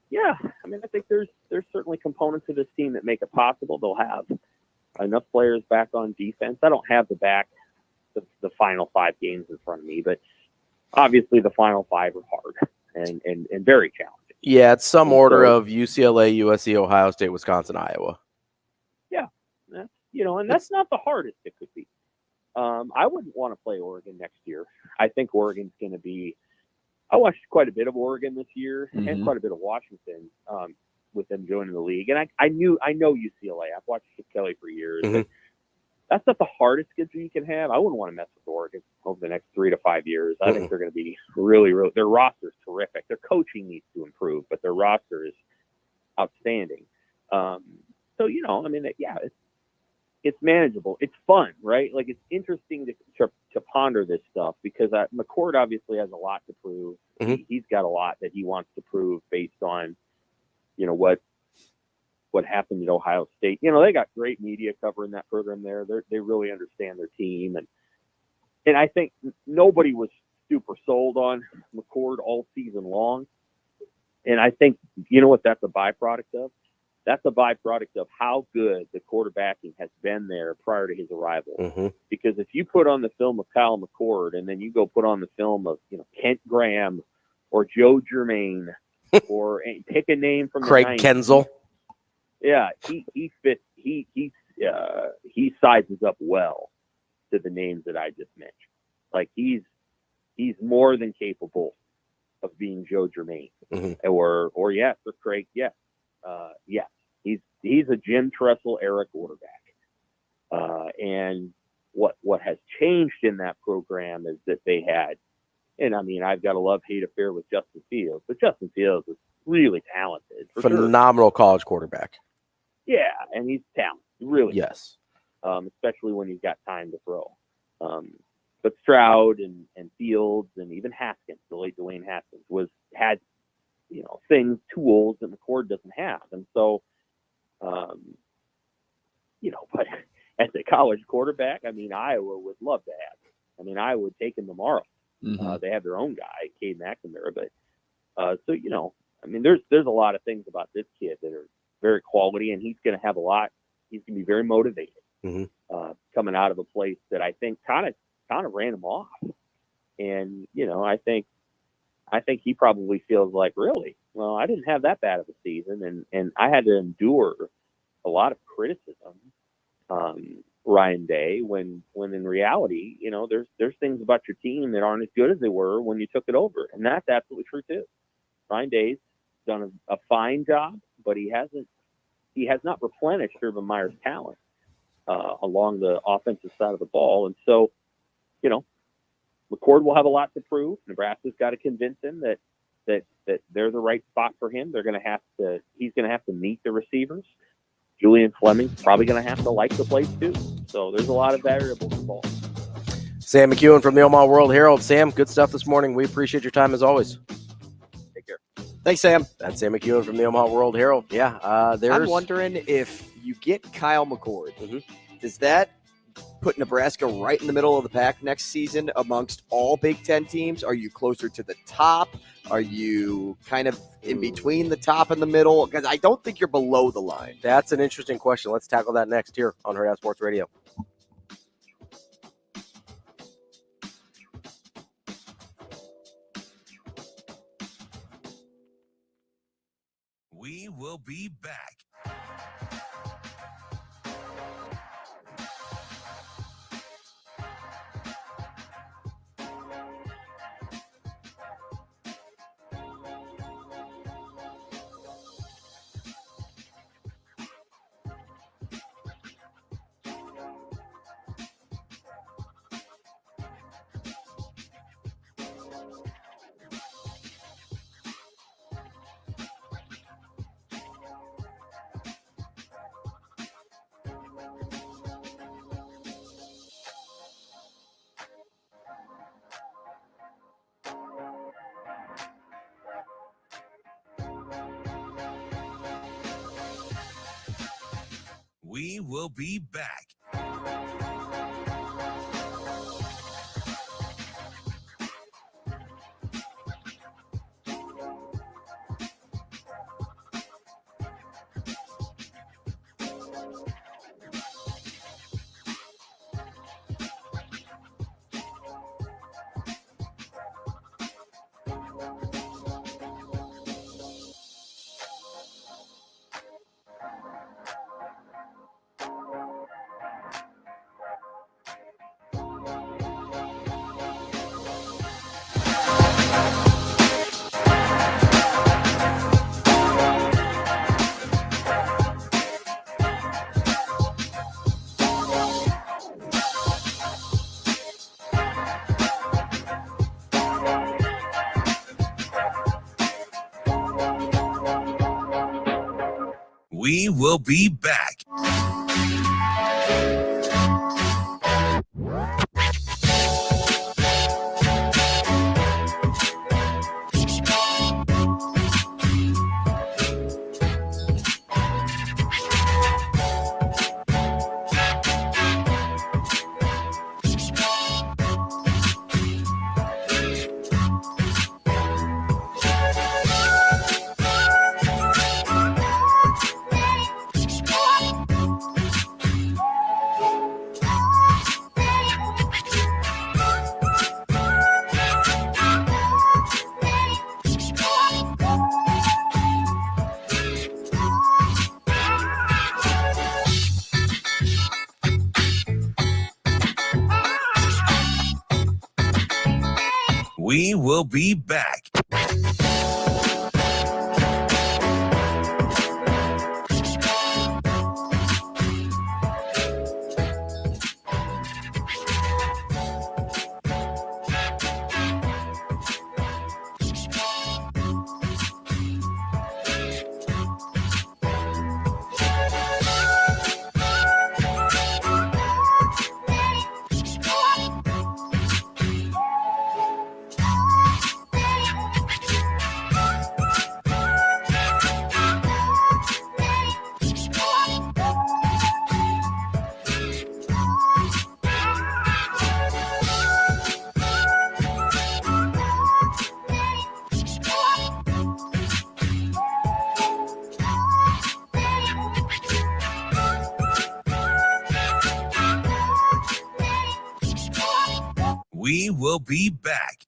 Speaker 13: yeah, I mean, I think there's certainly components of this team that make it possible. They'll have enough players back on defense. I don't have the final 5 games in front of me, but obviously the final 5 are hard and very challenging.
Speaker 2: Yeah, it's some order of UCLA, USC, Ohio State, Wisconsin, Iowa.
Speaker 13: Yeah, that's not the hardest it could be. I wouldn't want to play Oregon next year. I think Oregon's going to be – I watched quite a bit of Oregon this year and quite a bit of Washington with them joining the league. And I know UCLA. I've watched Chip Kelly for years. But that's not the hardest schedule you can have. I wouldn't want to mess with Oregon over the next 3 to 5 years. I think they're going to be really, really – their roster's terrific. Their coaching needs to improve, but their roster is outstanding. So, you know, I mean, it's manageable. It's fun, right? Like, it's interesting to ponder this stuff because McCord obviously has a lot to prove. He's got a lot that he wants to prove based on, you know, what happened at Ohio State. You know, they got great media covering that program there. They really understand their team. And I think nobody was super sold on McCord all season long. And I think, you know what that's a byproduct of? That's a byproduct of how good the quarterbacking has been there prior to his arrival. Because if you put on the film of Kyle McCord and then you go put on the film of, you know, Kent Graham or Joe Germain or pick a name from
Speaker 2: Craig
Speaker 13: the 90s.
Speaker 2: Kenzel.
Speaker 13: Yeah, he fits. He sizes up well to the names that I just mentioned. Like he's more than capable of being Joe Germain or Craig. Yes. Yes. He's a Jim Tressel era quarterback. And what has changed in that program is that they had, and I mean, I've got a love-hate affair with Justin Fields, but Justin Fields is really talented.
Speaker 2: Phenomenal college quarterback.
Speaker 13: Yeah, and he's talented. Really.
Speaker 2: Yes.
Speaker 13: Especially when he's got time to throw. But Stroud and Fields and even Haskins, the late Dwayne Haskins, had you know, tools that McCord doesn't have. And so, you know, but as a college quarterback, I mean, Iowa would love to have him. I mean, I would take him tomorrow. They have their own guy, Cade McNamara. But, so, you know, I mean, there's a lot of things about this kid that are very quality, and he's going to have a lot. He's going to be very motivated coming out of a place that I think kind of ran him off. And, you know, I think he probably feels like, really, well, I didn't have that bad of a season, and I had to endure a lot of criticism, Ryan Day, when in reality, you know, there's things about your team that aren't as good as they were when you took it over, and that's absolutely true too. Ryan Day's done a fine job, but he has not replenished Urban Meyer's talent along the offensive side of the ball, and so, you know, McCord will have a lot to prove. Nebraska's got to convince him that they're the right spot for him. He's going to have to meet the receivers. Julian Fleming's probably going to have to like the place too. So there's a lot of variables involved.
Speaker 2: Sam McKewon from the Omaha World-Herald. Sam, good stuff this morning. We appreciate your time as always.
Speaker 13: Take care.
Speaker 8: Thanks, Sam.
Speaker 2: That's Sam McKewon from the Omaha World-Herald. Yeah,
Speaker 8: I'm wondering if you get Kyle McCord, does that put Nebraska right in the middle of the pack next season amongst all Big Ten teams? Are you closer to the top? Are you kind of in between the top and the middle? Because I don't think you're below the line.
Speaker 2: That's an interesting question. Let's tackle that next here on Hurrdat Sports Radio.
Speaker 1: We will be back. We will be back. We will be back. We will be back. We will be back.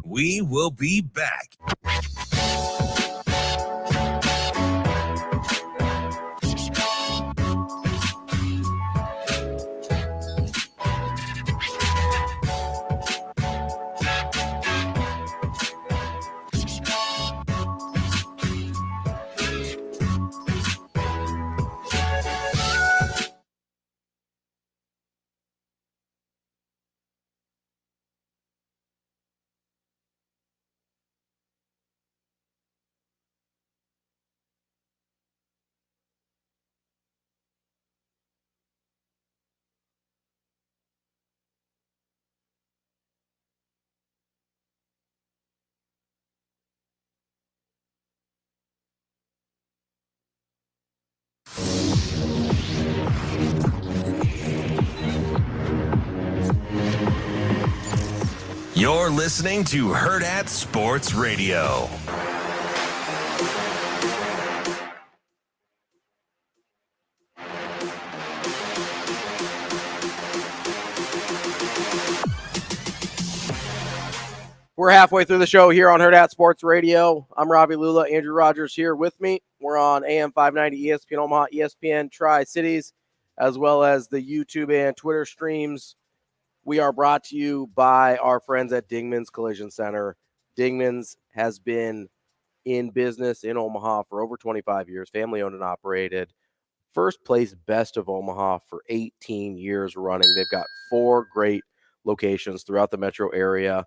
Speaker 1: We will be back. You're listening to Hurrdat Sports Radio.
Speaker 2: We're halfway through the show here on Hurrdat Sports Radio. I'm Ravi Lulla. Andrew Rogers here with me. We're on AM 590 ESPN Omaha, ESPN Tri-Cities, as well as the YouTube and Twitter streams. We are brought to you by our friends at Dingman's Collision Center. Dingman's has been in business in Omaha for over 25 years, family owned and operated. First place best of Omaha for 18 years running. They've got 4 great locations throughout the metro area,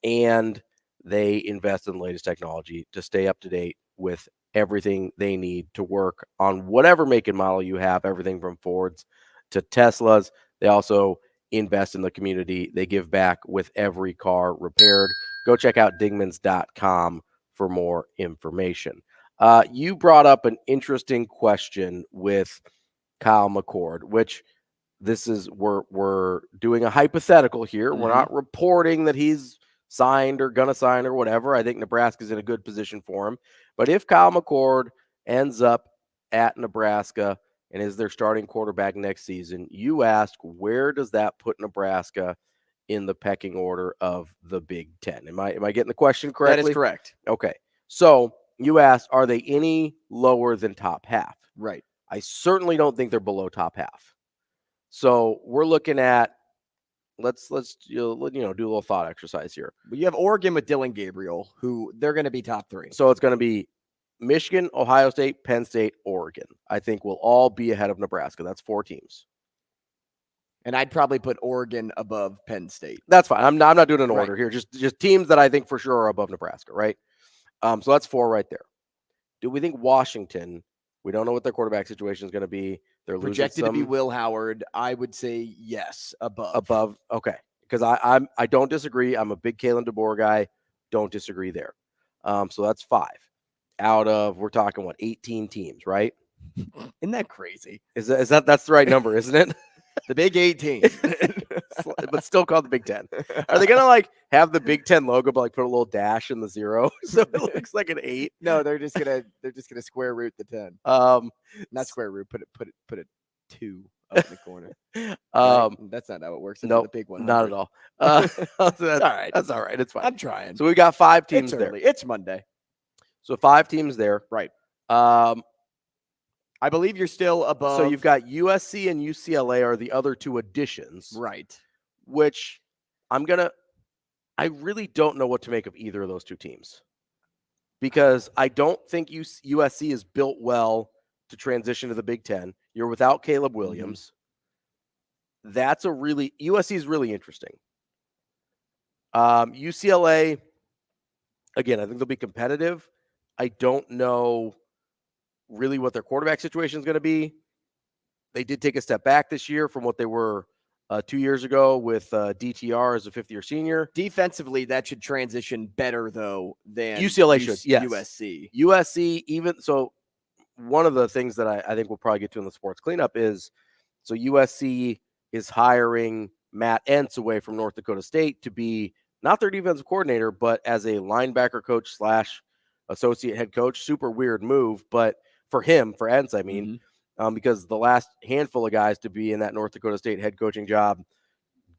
Speaker 2: and they invest in the latest technology to stay up to date with everything they need to work on whatever make and model you have, everything from Fords to Teslas. They also invest in the community. They give back with every car repaired. Go check out dingmans.com for more information. You brought up an interesting question with Kyle McCord, which this is we're doing a hypothetical here. Mm-hmm. We're not reporting that he's signed or gonna sign or whatever. I think Nebraska's in a good position for him. But if Kyle McCord ends up at Nebraska and is their starting quarterback next season, you ask, where does that put Nebraska in the pecking order of the Big Ten? Am I getting the question correctly?
Speaker 8: That is correct.
Speaker 2: Okay. So you asked, are they any lower than top half?
Speaker 8: Right.
Speaker 2: I certainly don't think they're below top half. So we're looking at let's do a little thought exercise here.
Speaker 8: But you have Oregon with Dylan Gabriel, who they're going to be top 3.
Speaker 2: So it's going to be Michigan, Ohio State, Penn State, Oregon. I think we'll all be ahead of Nebraska. That's 4 teams.
Speaker 8: And I'd probably put Oregon above Penn State.
Speaker 2: That's fine. I'm not doing an order here. Just teams that I think for sure are above Nebraska, right? So that's 4 right there. Do we think Washington? We don't know what their quarterback situation is going to be. They're
Speaker 8: projected to be Will Howard. I would say yes, above.
Speaker 2: Okay, because I don't disagree. I'm a big Kalen DeBoer guy. Don't disagree there. So that's 5 out of, we're talking 18 teams, right?
Speaker 8: Isn't that crazy?
Speaker 2: Is that's the right number, isn't it?
Speaker 8: The Big 18,
Speaker 2: but still called the Big 10. Are they gonna have the Big 10 logo, but put a little dash in the 0 so it looks like an 8?
Speaker 8: No, they're just gonna square root the 10. Not square root. Put it 2 up in the corner. That's not how it works.
Speaker 2: No,
Speaker 8: the big one.
Speaker 2: not at all. That's all
Speaker 8: right.
Speaker 2: That's all right. It's fine.
Speaker 8: I'm trying.
Speaker 2: So we've got 5 teams
Speaker 8: It's
Speaker 2: there.
Speaker 8: early. It's Monday.
Speaker 2: So 5 teams there.
Speaker 8: Right. I believe you're still above.
Speaker 2: So you've got USC and UCLA are the other 2 additions.
Speaker 8: Right.
Speaker 2: Which I really don't know what to make of either of those 2 teams. Because I don't think USC is built well to transition to the Big 10. You're without Caleb Williams. Mm-hmm. USC is really interesting. UCLA, again, I think they'll be competitive. I don't know really what their quarterback situation is going to be. They did take a step back this year from what they were 2 years ago with DTR as a 5th-year senior.
Speaker 8: Defensively, that should transition better, though, than
Speaker 2: UCLA should. Yes.
Speaker 8: USC.
Speaker 2: USC, even so, one of the things that I think we'll probably get to in the sports cleanup is, so USC is hiring Matt Entz away from North Dakota State to be not their defensive coordinator, but as a linebacker coach / associate head coach. Super weird move, but for Entz, I mean, because the last handful of guys to be in that North Dakota State head coaching job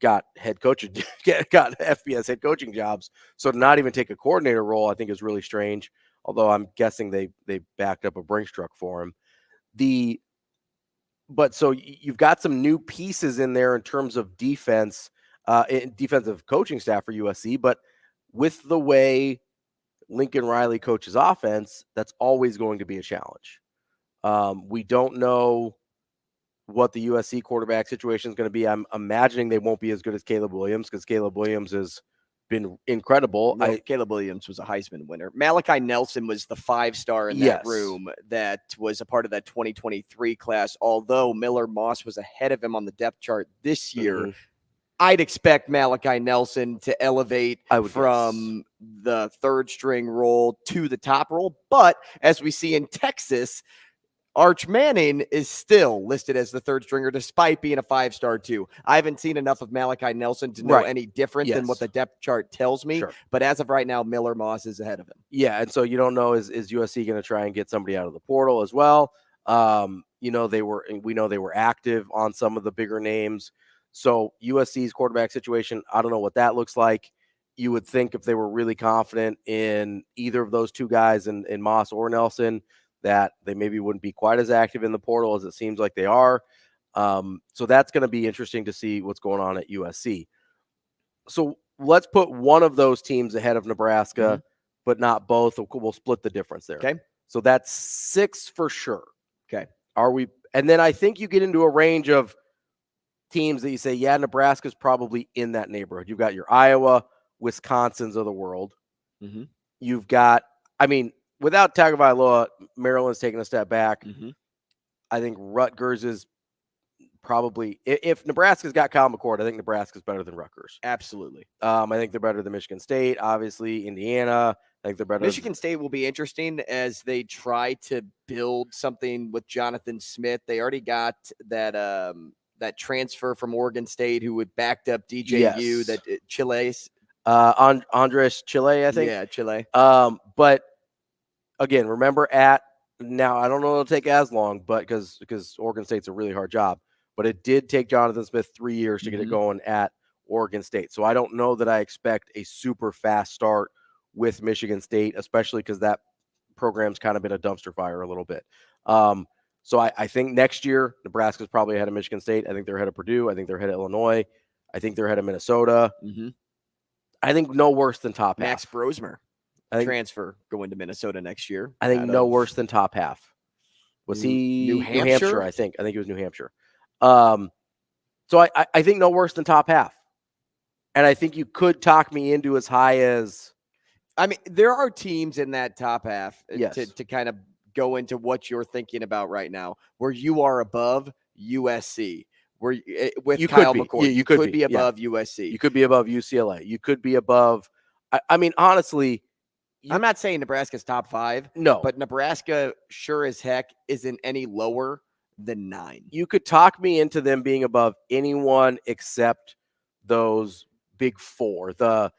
Speaker 2: got FBS head coaching jobs. So to not even take a coordinator role, I think is really strange. Although I'm guessing they backed up a Brinks truck for him. But so you've got some new pieces in there in terms of defensive coaching staff for USC, but with the way Lincoln Riley coaches offense, that's always going to be a challenge. We don't know what the USC quarterback situation is going to be. I'm imagining they won't be as good as Caleb Williams, because Caleb Williams has been incredible.
Speaker 8: No, Caleb Williams was a Heisman winner. Malachi Nelson was the 5-star in that room that was a part of that 2023 class, although Miller Moss was ahead of him on the depth chart this year. Mm-hmm. I'd expect Malachi Nelson to elevate from the 3rd-string role to the top role. But as we see in Texas, Arch Manning is still listed as the 3rd stringer despite being a 5-star too. I haven't seen enough of Malachi Nelson to know any different than what the depth chart tells me. Sure. But as of right now, Miller Moss is ahead of him.
Speaker 2: Yeah, and so you don't know, is USC going to try and get somebody out of the portal as well? We know they were active on some of the bigger names. So USC's quarterback situation, I don't know what that looks like. You would think if they were really confident in either of those 2 guys, in Moss or Nelson, that they maybe wouldn't be quite as active in the portal as it seems like they are. So that's going to be interesting to see what's going on at USC. So let's put one of those teams ahead of Nebraska, but not both. We'll split the difference there.
Speaker 8: Okay.
Speaker 2: So that's 6 for sure.
Speaker 8: Okay.
Speaker 2: And then I think you get into a range of teams that you say, yeah, Nebraska's probably in that neighborhood. You've got your Iowa, Wisconsins of the world. Mm-hmm. You've got, without Tagovailoa, Maryland's taking a step back. Mm-hmm. I think Rutgers is probably, if Nebraska's got Kyle McCord, I think Nebraska's better than Rutgers.
Speaker 8: Absolutely.
Speaker 2: I think they're better than Michigan State, obviously, Indiana. I think they're better.
Speaker 8: Michigan State will be interesting as they try to build something with Jonathan Smith. They already got that transfer from Oregon State who would backed up DJU, that Chile's.
Speaker 2: Andres Chile, I think.
Speaker 8: Yeah, Chile.
Speaker 2: But again, remember now, I don't know it'll take as long, but because Oregon State's a really hard job, but it did take Jonathan Smith 3 years to get it going at Oregon State. So I don't know that I expect a super fast start with Michigan State, especially because that program's kind of been a dumpster fire a little bit. So I think next year, Nebraska's probably ahead of Michigan State. I think they're ahead of Purdue. I think they're ahead of Illinois. I think they're ahead of Minnesota.
Speaker 8: Mm-hmm.
Speaker 2: I think no worse than top half.
Speaker 8: Max Brosmer, transfer going to Minnesota next year.
Speaker 2: I think no worse than top half. Was he
Speaker 8: New Hampshire?
Speaker 2: I think it was New Hampshire. So I think no worse than top half. And I think you could talk me into as high as.
Speaker 8: I mean, there are teams in that top half to kind of go into what you're thinking about right now, where you are above USC, where with
Speaker 2: you
Speaker 8: Kyle
Speaker 2: could be.
Speaker 8: McCord,
Speaker 2: Yeah,
Speaker 8: you could be above USC.
Speaker 2: You could be above UCLA. You could be above. I mean, honestly,
Speaker 8: I'm not saying Nebraska's top 5.
Speaker 2: No,
Speaker 8: but Nebraska sure as heck isn't any lower than 9.
Speaker 2: You could talk me into them being above anyone except those big 4, the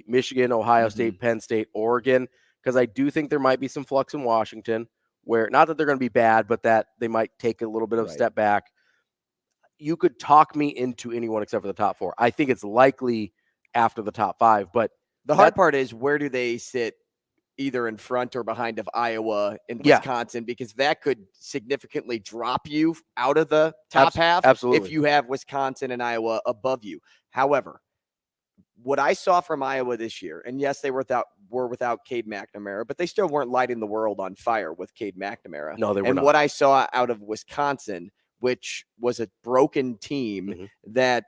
Speaker 2: Michigan, Ohio State, Penn State, Oregon, because I do think there might be some flux in Washington, where not that they're going to be bad, but that they might take a little bit of a step back. You could talk me into anyone except for the top 4. I think it's likely after the top 5, but
Speaker 8: the hard part is, where do they sit either in front or behind of Iowa and Wisconsin, because that could significantly drop you out of the top half.
Speaker 2: Absolutely.
Speaker 8: If you have Wisconsin and Iowa above you. However, what I saw from Iowa this year, and yes, they were without Cade McNamara, but they still weren't lighting the world on fire with Cade McNamara.
Speaker 2: No, they were
Speaker 8: not.
Speaker 2: not.
Speaker 8: What I saw out of Wisconsin, which was a broken team that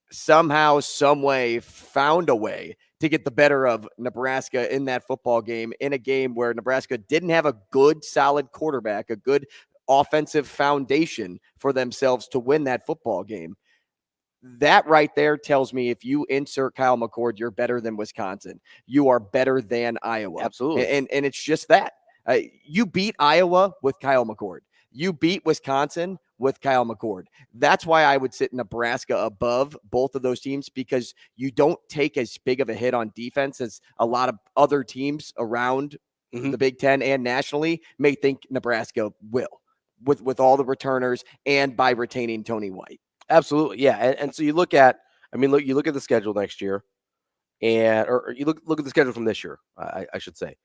Speaker 8: somehow, some way found a way to get the better of Nebraska in that football game, in a game where Nebraska didn't have a good, solid quarterback, a good offensive foundation for themselves to win that football game. That right there tells me if you insert Kyle McCord, you're better than Wisconsin. You are better than Iowa.
Speaker 2: Absolutely.
Speaker 8: And it's just that. You beat Iowa with Kyle McCord. You beat Wisconsin with Kyle McCord. That's why I would sit Nebraska above both of those teams, because you don't take as big of a hit on defense as a lot of other teams around the Big Ten and nationally may think Nebraska will, with all the returners and by retaining Tony White.
Speaker 2: Absolutely. Yeah. And so you look at the schedule next year, or you look at the schedule from this year, I should say.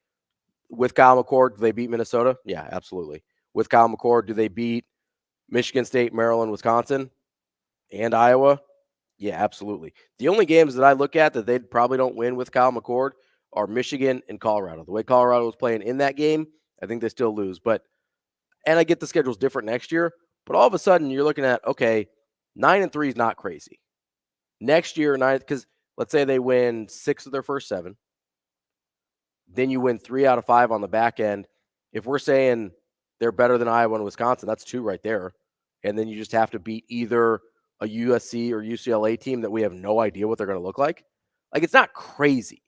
Speaker 2: With Kyle McCord, do they beat Minnesota? Yeah, absolutely. With Kyle McCord, do they beat Michigan State, Maryland, Wisconsin, and Iowa? Yeah, absolutely. The only games that I look at that they probably don't win with Kyle McCord are Michigan and Colorado. The way Colorado was playing in that game, I think they still lose. And I get the schedule's different next year, but all of a sudden you're looking at, okay, 9-3 is not crazy. Next year, 9, because let's say they win 6 of their first 7. Then you win 3 out of 5 on the back end. If we're saying they're better than Iowa and Wisconsin, that's 2 right there. And then you just have to beat either a USC or UCLA team that we have no idea what they're going to look like. Like, it's not crazy.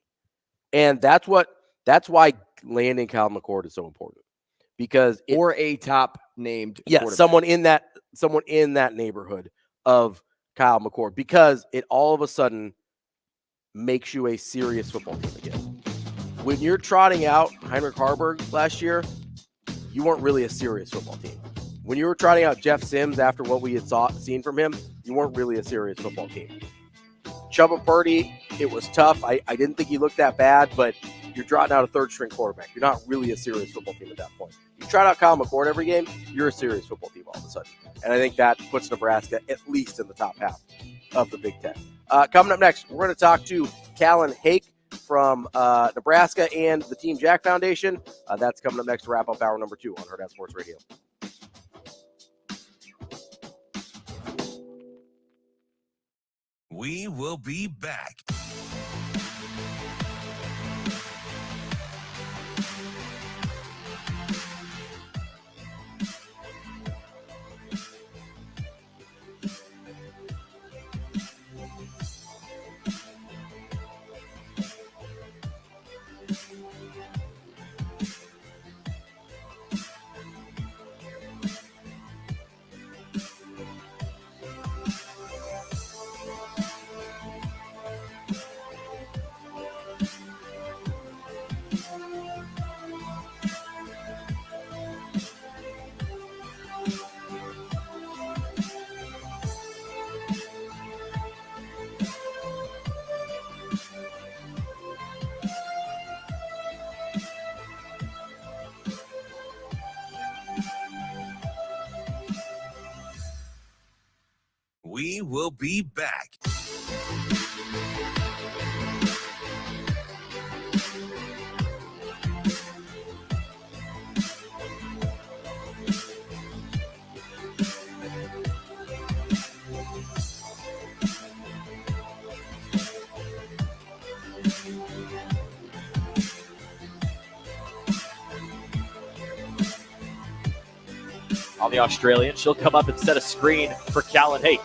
Speaker 2: And that's why landing Kyle McCord is so important. Because
Speaker 8: or a top named
Speaker 2: someone in that neighborhood of Kyle McCord, because it all of a sudden makes you a serious football team again. When you're trotting out Heinrich Harburg last year, you weren't really a serious football team. When you were trotting out Jeff Sims after what we had seen from him, you weren't really a serious football team. Chuba Purdy, it was tough. I didn't think he looked that bad, but you're trotting out a third-string quarterback. You're not really a serious football team at that point. You trot out Kyle McCord every game, you're a serious football team all of a sudden. And I think that puts Nebraska at least in the top half of the Big Ten. Coming up next, we're going to talk to Kallen Hake from Nebraska and the Team Jack Foundation. That's coming up next to wrap up hour number 2 on Hurrdat Sports Radio.
Speaker 1: We will be back. We will be back.
Speaker 12: on the Australian. She'll come up and set a screen for Kallen Hake.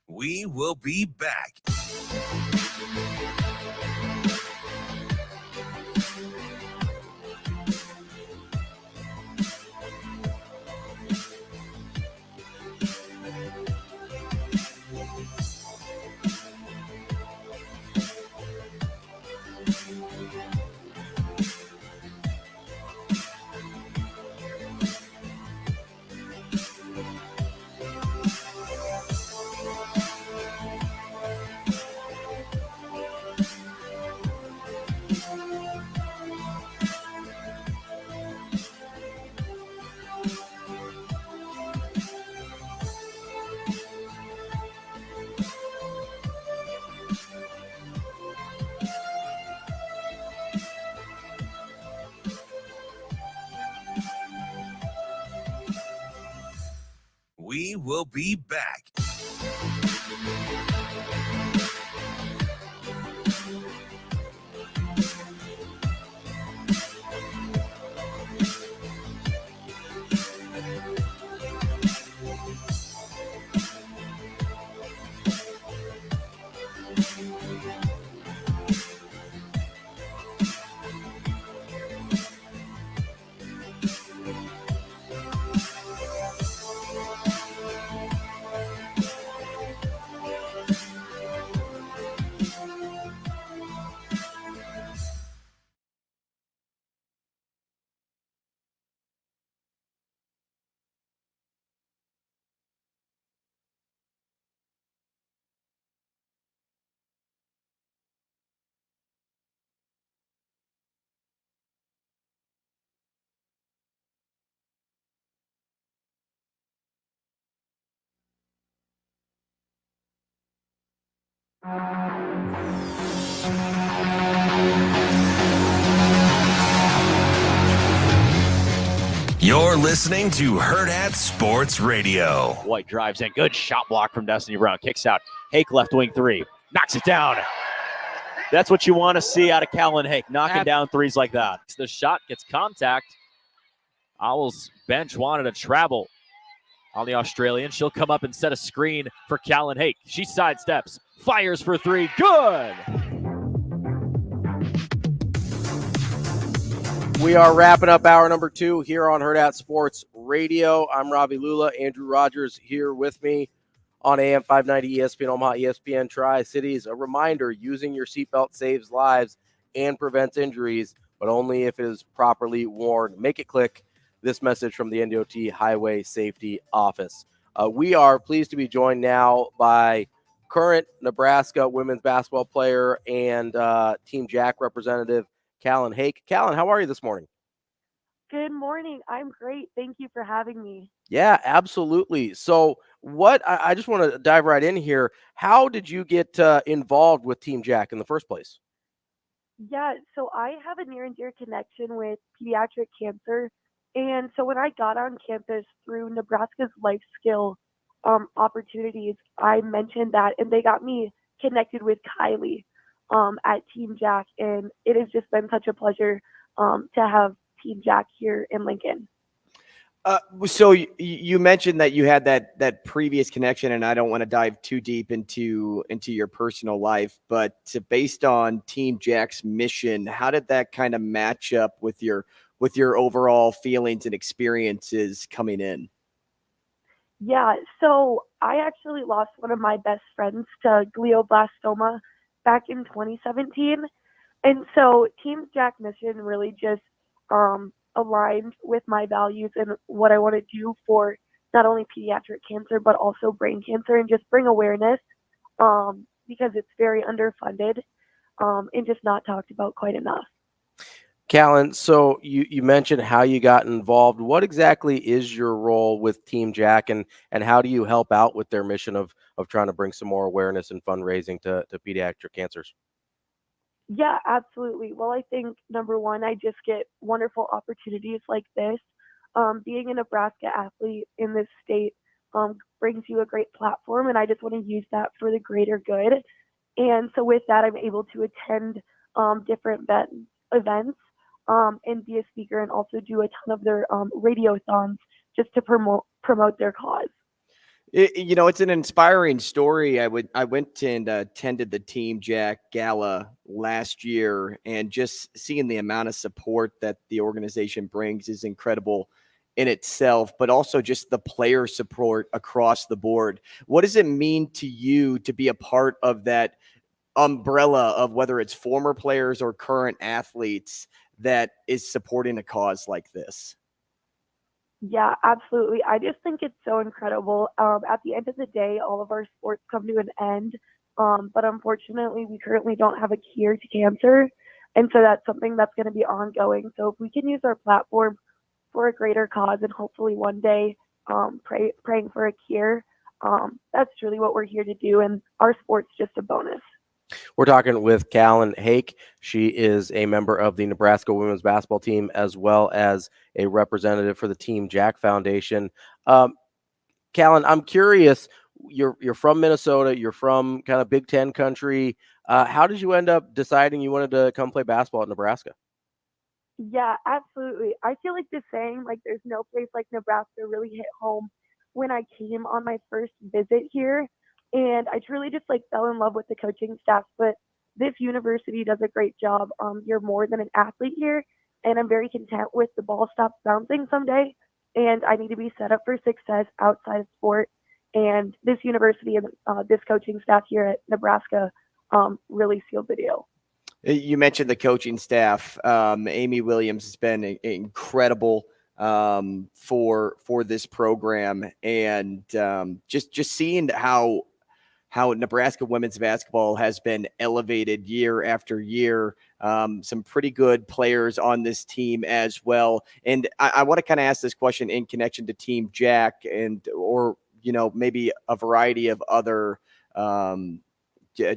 Speaker 1: We will be back. We will be back. You're listening to Hurrdat Sports Radio.
Speaker 12: White drives in. Good shot block from Destiny Brown. Kicks out. Hake left wing three. Knocks it down. That's what you want to see out of Kallen Hake, knocking down threes like that. The shot gets contact. Owls bench wanted to travel on the Australian. She'll come up and set a screen for Kallen Hake. She sidesteps. Fires for three. Good.
Speaker 2: We are wrapping up hour number 2 here on Hurrdat Sports Radio. I'm Ravi Lulla. Andrew Rogers here with me on AM 590 ESPN Omaha, ESPN Tri-Cities. A reminder, using your seatbelt saves lives and prevents injuries, but only if it is properly worn. Make it click. This message from the NDOT Highway Safety Office. We are pleased to be joined now by current Nebraska women's basketball player and Team Jack representative, Kallen Hake. Kallen, how are you this morning?
Speaker 14: Good morning. I'm great. Thank you for having me.
Speaker 2: Yeah, absolutely. So I just want to dive right in here. How did you get involved with Team Jack in the first place?
Speaker 14: Yeah, so I have a near and dear connection with pediatric cancer. And so when I got on campus through Nebraska's life skill opportunities, I mentioned that, and they got me connected with Kylie at Team Jack. And it has just been such a pleasure to have Team Jack here in Lincoln.
Speaker 8: So you mentioned that you had that previous connection, and I don't want to dive too deep into your personal life, but based on Team Jack's mission, how did that kind of match up with your overall feelings and experiences coming in?
Speaker 14: Yeah, so I actually lost one of my best friends to glioblastoma back in 2017. And so Team Jack mission really just aligned with my values and what I want to do for not only pediatric cancer, but also brain cancer, and just bring awareness because it's very underfunded and just not talked about quite enough.
Speaker 2: Callin, so you mentioned how you got involved. What exactly is your role with Team Jack, and how do you help out with their mission of trying to bring some more awareness and fundraising to pediatric cancers?
Speaker 14: Yeah, absolutely. Well, I think number one, I just get wonderful opportunities like this. Being a Nebraska athlete in this state brings you a great platform, and I just want to use that for the greater good. And so with that, I'm able to attend different events and be a speaker, and also do a ton of their radiothons just to promote their cause.
Speaker 8: It's an inspiring story. I went and attended the Team Jack Gala last year, and just seeing the amount of support that the organization brings is incredible in itself, but also just the player support across the board. What does it mean to you to be a part of that umbrella of whether it's former players or current athletes that is supporting a cause like this?
Speaker 14: Yeah, absolutely. I just think it's so incredible. At the end of the day, all of our sports come to an end, but unfortunately, we currently don't have a cure to cancer, and so that's something that's going to be ongoing. So if we can use our platform for a greater cause, and hopefully one day praying for a cure, that's truly what we're here to do, and our sport's just a bonus.
Speaker 2: We're talking with Kallen Hake. She is a member of the Nebraska women's basketball team, as well as a representative for the Team Jack Foundation. Kallen, I'm curious, you're from Minnesota, you're from kind of Big Ten country. How did you end up deciding you wanted to come play basketball at Nebraska?
Speaker 14: Yeah, absolutely. I feel like the saying, like, there's no place like Nebraska, really hit home when I came on my first visit here. And I truly just fell in love with the coaching staff. But this university does a great job. You're more than an athlete here, and I'm very content with the ball stops bouncing someday. And I need to be set up for success outside of sport. And this university and this coaching staff here at Nebraska really sealed the deal.
Speaker 8: You mentioned the coaching staff. Amy Williams has been incredible for this program, and just seeing how Nebraska women's basketball has been elevated year after year. Some pretty good players on this team as well. And I want to kind of ask this question in connection to Team Jack or maybe a variety of other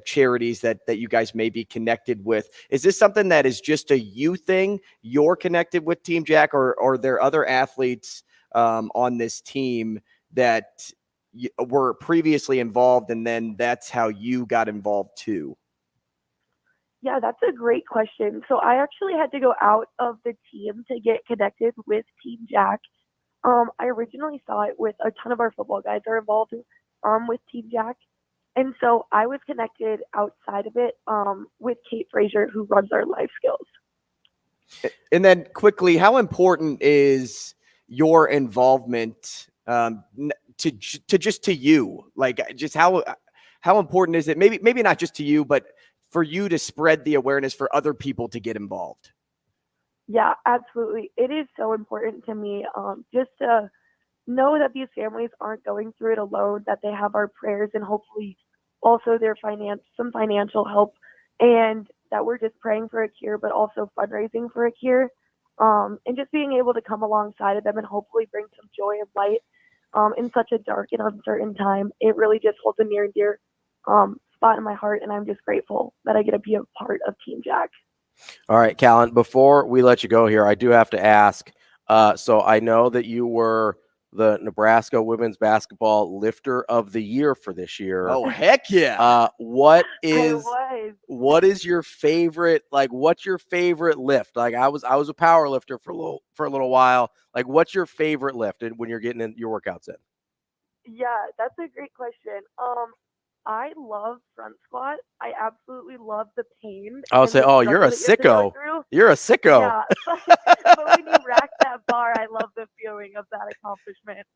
Speaker 8: charities that you guys may be connected with. Is this something that is just a you thing? You're connected with Team Jack, or are there other athletes on this team that were previously involved, and then that's how you got involved too?
Speaker 14: Yeah, that's a great question. So I actually had to go out of the team to get connected with Team Jack. I originally saw it with a ton of our football guys are involved with Team Jack. And so I was connected outside of it with Kate Frazier, who runs our life skills.
Speaker 8: And then quickly, how important is your involvement to you? Like, just how important is it? Maybe not just to you, but for you to spread the awareness for other people to get involved.
Speaker 14: Yeah, absolutely. It is so important to me just to know that these families aren't going through it alone, that they have our prayers and hopefully also their some financial help, and that we're just praying for a cure, but also fundraising for a cure, and just being able to come alongside of them and hopefully bring some joy and light in such a dark and uncertain time. It really just holds a near and dear spot in my heart, and I'm just grateful that I get to be a part of Team Jack.
Speaker 2: All right, Kallen, before we let you go here, I do have to ask, so I know that you were the Nebraska women's basketball lifter of the year for this year.
Speaker 8: Oh, heck yeah.
Speaker 2: What is your favorite, what's your favorite lift? Like, I was a power lifter for a little while. Like, what's your favorite lift when you're getting in your workouts in?
Speaker 14: Yeah, that's a great question. I love front squat. I absolutely love the pain.
Speaker 2: I would say, oh, you're a sicko. You're a sicko.
Speaker 14: Yeah, but when you rack that bar, I love the feeling of that accomplishment.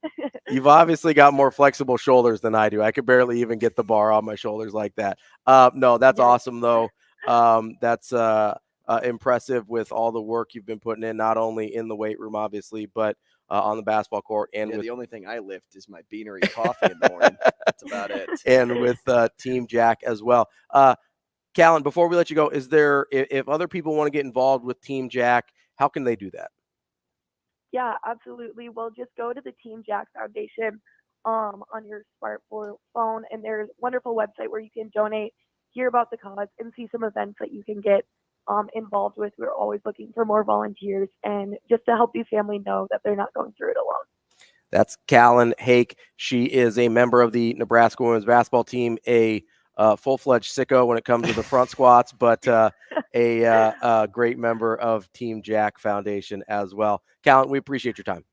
Speaker 2: You've obviously got more flexible shoulders than I do. I could barely even get the bar on my shoulders like that. No, that's awesome, though. That's impressive with all the work you've been putting in, not only in the weight room, obviously, but on the basketball court. And
Speaker 8: the only thing I lift is my beanery coffee in the morning. That's about it.
Speaker 2: And with Team Jack as well. Callin, before we let you go, is there, if other people want to get involved with Team Jack, how can they do that?
Speaker 14: Yeah, absolutely. Well, just go to the Team Jack Foundation on your smartphone, and there's a wonderful website where you can donate, hear about the cause, and see some events that you can get involved with. We're always looking for more volunteers, and just to help these families know that they're not going through it alone.
Speaker 2: That's Kallen Hake. She is a member of the Nebraska women's basketball team, a full-fledged sicko when it comes to the front squats, but a great member of Team Jack Foundation as well. Kallen, we appreciate your time.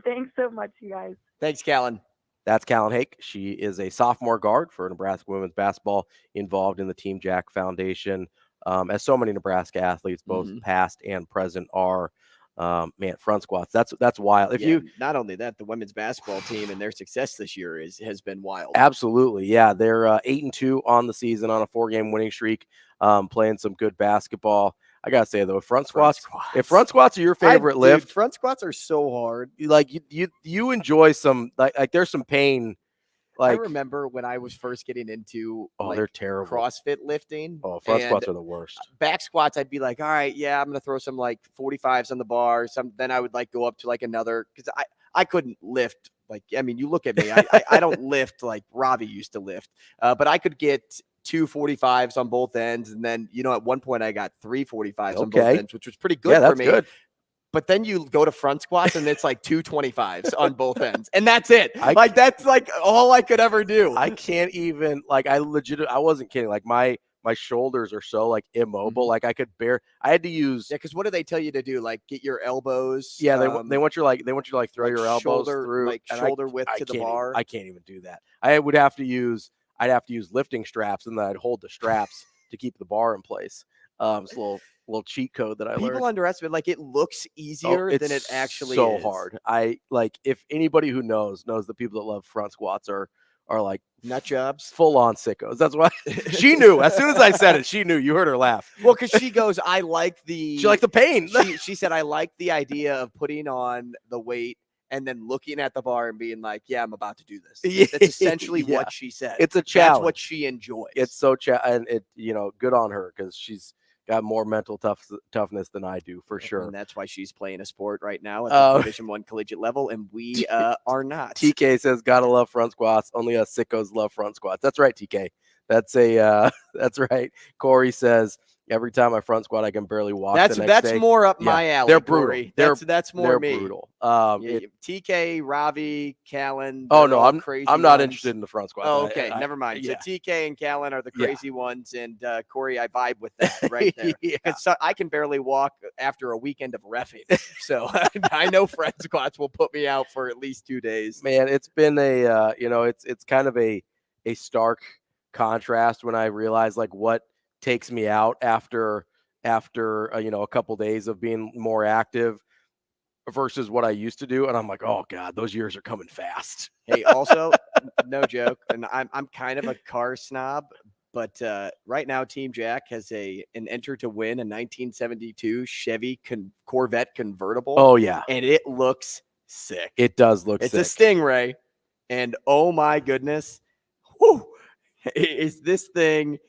Speaker 14: Thanks so much, you guys.
Speaker 8: Thanks, Kallen.
Speaker 2: That's Callin Hake. She is a sophomore guard for Nebraska women's basketball, involved in the Team Jack Foundation. As so many Nebraska athletes, both past and present, are. Man, front squats. That's wild. If you
Speaker 8: not only that, the women's basketball team and their success this year has been wild.
Speaker 2: Absolutely, yeah. They're 8-2 on the season on a 4-game winning streak, playing some good basketball. I gotta say though, front squats. If front squats are your favorite lift,
Speaker 8: front squats are so hard.
Speaker 2: Like you enjoy some like there's some pain. Like,
Speaker 8: I remember when I was first getting into
Speaker 2: they're terrible
Speaker 8: CrossFit lifting.
Speaker 2: Oh, front squats are the worst.
Speaker 8: Back squats, I'd be like, all right, yeah, I'm gonna throw some like 45s on the bar. Then I would like go up to like another, because I couldn't lift. Like, I mean, you look at me, I don't lift like Ravi used to lift, but I could get 2 45s on both ends, and then at one point I got 3 45s on both ends, which was pretty good for me. Good. But then you go to front squats and it's like 2 25s on both ends. And that's it. That's like all I could ever do.
Speaker 2: I can't even, like, I wasn't kidding. Like my shoulders are so like immobile. Like I had to use.
Speaker 8: Yeah. Cause what do they tell you to do? Like get your elbows.
Speaker 2: Yeah. They want you to like throw your elbows through.
Speaker 8: Like shoulder width to the bar.
Speaker 2: I can't even do that. I'd have to use lifting straps, and then I'd hold the straps to keep the bar in place. It's a little cheat code that I learned.
Speaker 8: People underestimate, like, it looks easier than it actually
Speaker 2: so
Speaker 8: is.
Speaker 2: Hard. If anybody who knows the people that love front squats are like
Speaker 8: nut jobs,
Speaker 2: full on sickos. That's why she knew as soon as I said it. She knew. You heard her laugh.
Speaker 8: Well, because she goes, I like the.
Speaker 2: She liked the pain.
Speaker 8: She said, I like the idea of putting on the weight and then looking at the bar and being like, yeah, I'm about to do this.
Speaker 2: Yeah.
Speaker 8: That's essentially what she said.
Speaker 2: It's a challenge.
Speaker 8: That's what she enjoys.
Speaker 2: It's so and it good on her, because she's got more mental toughness than I do, for sure.
Speaker 8: And that's why she's playing a sport right now at the Division I collegiate level, and we are not.
Speaker 2: TK says, gotta love front squats. Only us sickos love front squats. That's right, TK. That's right. Corey says, every time I front squat, I can barely walk.
Speaker 8: That's more up my alley.
Speaker 2: They're brutal.
Speaker 8: That's more
Speaker 2: they're
Speaker 8: me.
Speaker 2: Brutal.
Speaker 8: TK, Ravi, Kallen.
Speaker 2: Oh no, I'm not interested in the front squat.
Speaker 8: Oh, okay, never mind.
Speaker 2: Yeah.
Speaker 8: So TK and Kallen are the crazy ones, and Corey, I vibe with that right there. So I can barely walk after a weekend of reffing, so I know front squats will put me out for at least 2 days.
Speaker 2: Man, it's been it's kind of a stark contrast when I realize like what takes me out after a couple days of being more active versus what I used to do, and I'm like, oh god, those years are coming fast.
Speaker 8: Hey, also, no joke, and I'm kind of a car snob, but right now Team Jack has an enter to win a 1972 Chevy Corvette convertible.
Speaker 2: Oh yeah,
Speaker 8: and it looks sick.
Speaker 2: It does look sick.
Speaker 8: It's a Stingray, and oh my goodness, whew, is this thing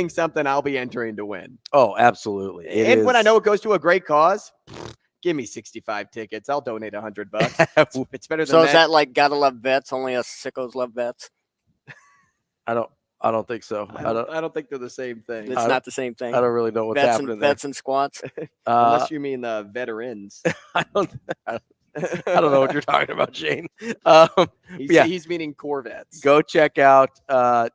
Speaker 8: something I'll be entering to win?
Speaker 2: Oh, absolutely.
Speaker 8: When I know it goes to a great cause, give me 65 tickets. I'll donate $100. It's better than
Speaker 9: so. Is that like gotta love vets? Only us sickos love vets.
Speaker 2: I don't think so.
Speaker 8: I don't think they're the same thing.
Speaker 9: It's not the same thing.
Speaker 2: I don't really know what's happening there.
Speaker 9: Vets and squats.
Speaker 8: Unless you mean veterans.
Speaker 2: I don't know what you're talking about, Shane.
Speaker 8: He's meaning Corvettes.
Speaker 2: Go check out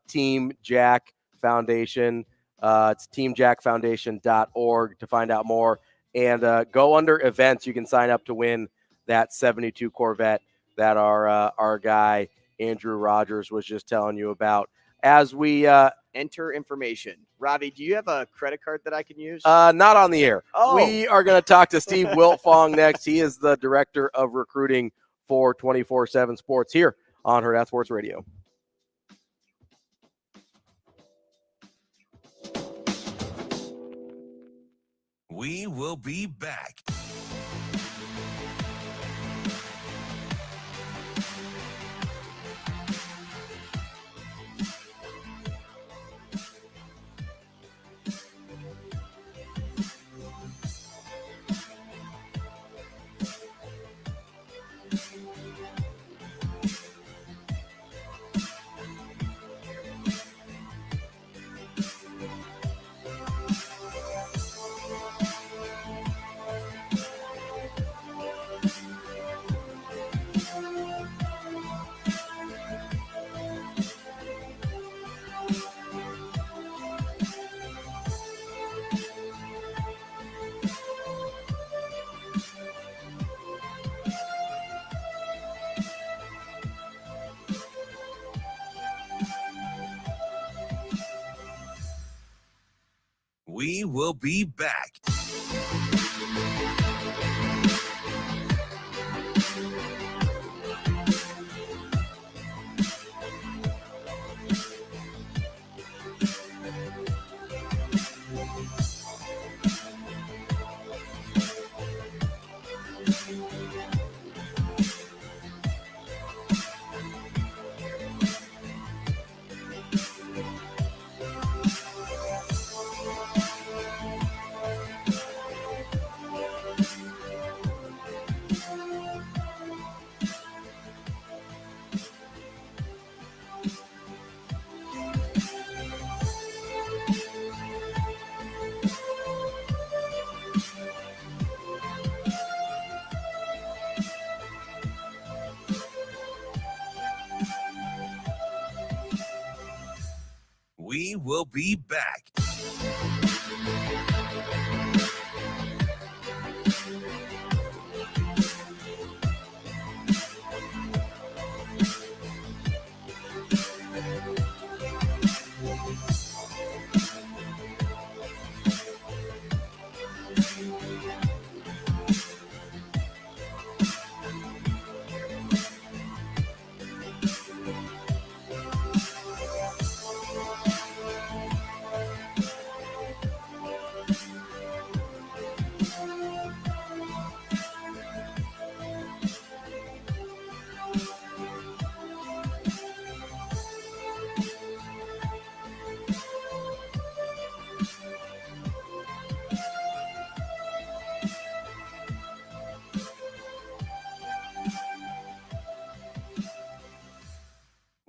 Speaker 2: Team Jack Foundation. It's teamjackfoundation.org to find out more. And go under events. You can sign up to win that 72 Corvette that our guy Andrew Rogers was just telling you about. As we
Speaker 8: enter information, Ravi, do you have a credit card that I can use?
Speaker 2: Not on the air.
Speaker 8: Oh.
Speaker 2: We are going to talk to Steve Wiltfong next. He is the director of recruiting for 24/7 Sports here on Hurrdat Sports Radio.
Speaker 1: We will be back. We will be back. We will be back.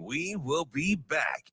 Speaker 1: We will be back.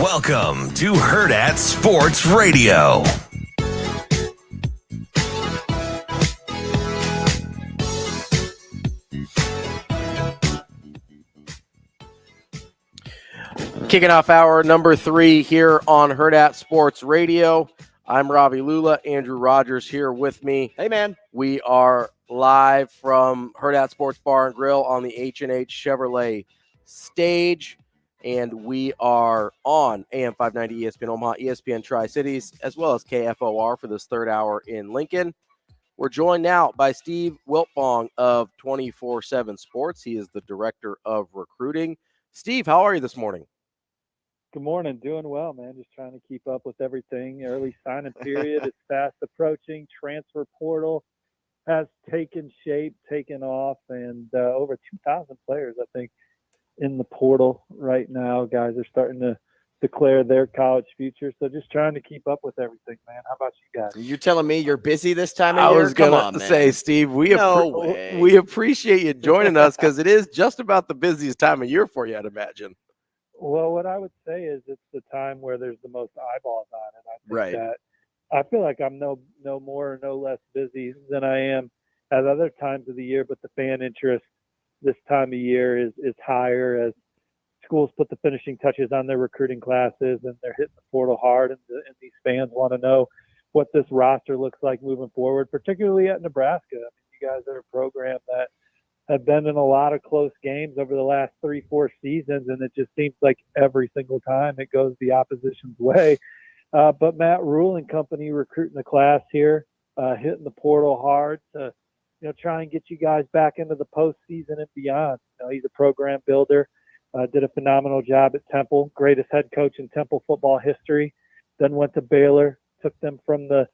Speaker 1: Welcome to Hurrdat Sports Radio.
Speaker 2: Kicking off hour number 3 here on Hurrdat Sports Radio. I'm Ravi Lulla. Andrew Rogers here with me.
Speaker 8: Hey, man.
Speaker 2: We are live from Hurrdat Sports Bar and Grill on the H&H Chevrolet stage. And we are on AM 590 ESPN Omaha, ESPN Tri-Cities, as well as KFOR for this third hour in Lincoln. We're joined now by Steve Wiltfong of 24/7 Sports. He is the director of recruiting. Steve, how are you this morning?
Speaker 15: Good morning. Doing well, man. Just trying to keep up with everything. Early signing period is fast approaching. Transfer portal has taken shape, taken off, and over 2,000 players, I think, in the portal right now. Guys are starting to declare their college future. So just trying to keep up with everything, man. How about you guys?
Speaker 8: You're telling me you're busy this time of year?
Speaker 2: I was going to say, Steve, we appreciate you joining us because it is just about the busiest time of year for you, I'd imagine.
Speaker 15: Well, what I would say is it's the time where there's the most eyeballs on it. I think that I feel like I'm no more or no less busy than I am at other times of the year, but the fan interest this time of year is higher as schools put the finishing touches on their recruiting classes and they're hitting the portal hard, and these fans want to know what this roster looks like moving forward, particularly at Nebraska. I mean, you guys are a program that have been in a lot of close games over the last 3-4 seasons, and it just seems like every single time it goes the opposition's way. But Matt Rule and company recruiting the class here, hitting the portal hard to, try and get you guys back into the postseason and beyond. He's a program builder, did a phenomenal job at Temple, greatest head coach in Temple football history, then went to Baylor, took them from the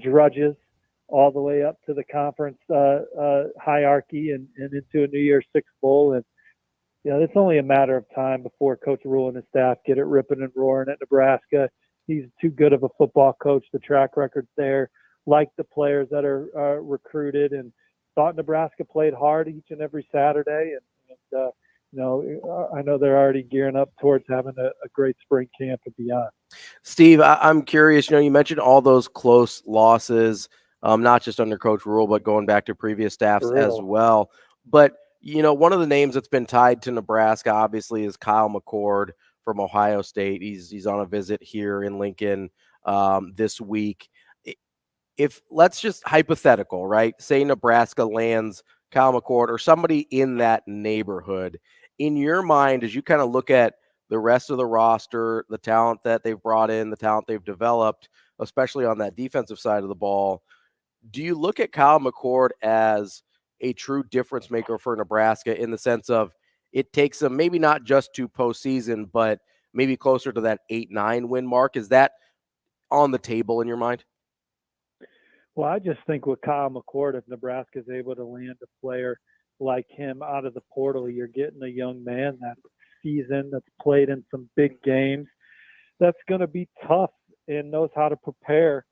Speaker 15: drudges all the way up to the conference hierarchy and into a New Year's Six Bowl. And, it's only a matter of time before Coach Rule and his staff get it ripping and roaring at Nebraska. He's too good of a football coach. The track record's there, like the players that are recruited, and thought Nebraska played hard each and every Saturday. And I know they're already gearing up towards having a great spring camp and beyond.
Speaker 2: Steve, I'm curious, you mentioned all those close losses, not just under Coach Rule, but going back to previous staffs as well. But, one of the names that's been tied to Nebraska, obviously, is Kyle McCord from Ohio State. He's on a visit here in Lincoln this week. If let's just hypothetical, right? Say Nebraska lands Kyle McCord or somebody in that neighborhood. In your mind, as you kind of look at the rest of the roster, the talent that they've brought in, the talent they've developed, especially on that defensive side of the ball, do you look at Kyle McCord as a true difference maker for Nebraska in the sense of it takes them maybe not just to postseason, but maybe closer to that 8-9 win mark? Is that on the table in your mind?
Speaker 15: Well, I just think with Kyle McCord, if Nebraska is able to land a player like him out of the portal, you're getting a young man that's seasoned, that's played in some big games, that's going to be tough and knows how to prepare,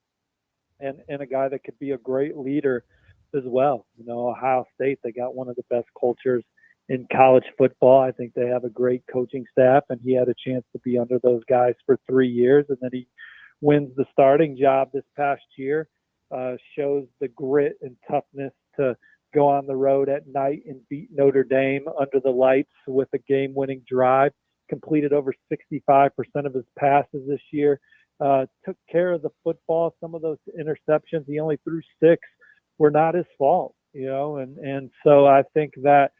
Speaker 15: and a guy that could be a great leader as well. Ohio State, they got one of the best cultures in college football. I think they have a great coaching staff, and he had a chance to be under those guys for 3 years, and then he wins the starting job this past year. Shows the grit and toughness to go on the road at night and beat Notre Dame under the lights with a game-winning drive, completed over 65% of his passes this year, took care of the football. Some of those interceptions, he only threw 6, were not his fault, and so I think that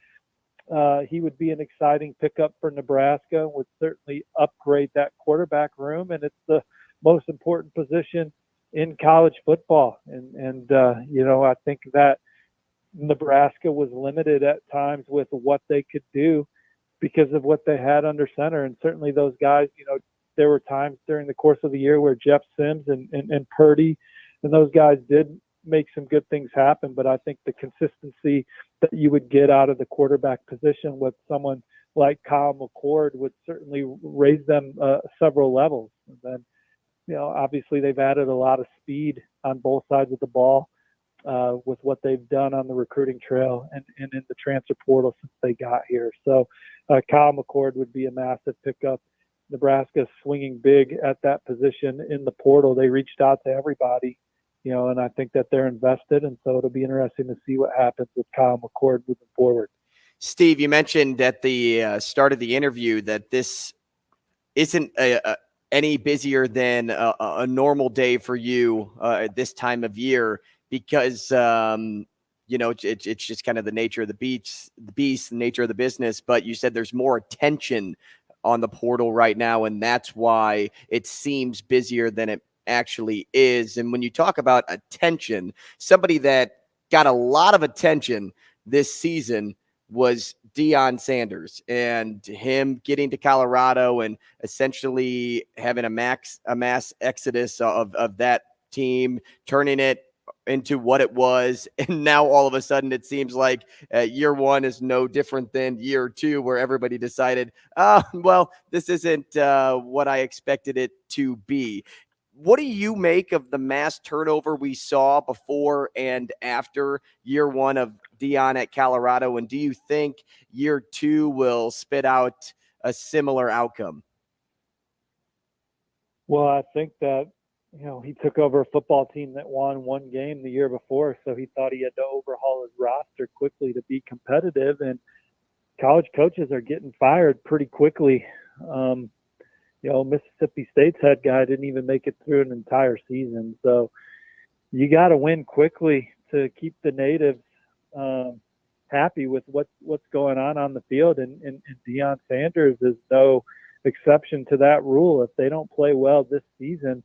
Speaker 15: he would be an exciting pickup for Nebraska, would certainly upgrade that quarterback room, and it's the most important position in college football. And I think that Nebraska was limited at times with what they could do because of what they had under center. And certainly those guys, there were times during the course of the year where Jeff Sims and Purdy and those guys did make some good things happen. But I think the consistency that you would get out of the quarterback position with someone like Kyle McCord would certainly raise them several levels. And then, obviously they've added a lot of speed on both sides of the ball with what they've done on the recruiting trail and in the transfer portal since they got here. So Kyle McCord would be a massive pickup. Nebraska's swinging big at that position in the portal. They reached out to everybody, and I think that they're invested. And so it'll be interesting to see what happens with Kyle McCord moving forward.
Speaker 8: Steve, you mentioned at the start of the interview that this isn't any busier than a normal day for you at this time of year because, it's just kind of the nature of the beast, the nature of the business. But you said there's more attention on the portal right now, and that's why it seems busier than it actually is. And when you talk about attention, somebody that got a lot of attention this season was Deion Sanders, and him getting to Colorado and essentially having a mass exodus of that team, turning it into what it was. And now all of a sudden it seems like year one is no different than year two, where everybody decided, well, this isn't what I expected it to be. What do you make of the mass turnover we saw before and after year one of Deion at Colorado? And do you think year two will spit out a similar outcome?
Speaker 15: Well, I think that, he took over a football team that won one game the year before, so he thought he had to overhaul his roster quickly to be competitive. And college coaches are getting fired pretty quickly. Mississippi State's head guy didn't even make it through an entire season. So you got to win quickly to keep the natives happy with what's going on the field, and Deion Sanders is no exception to that rule. If they don't play well this season,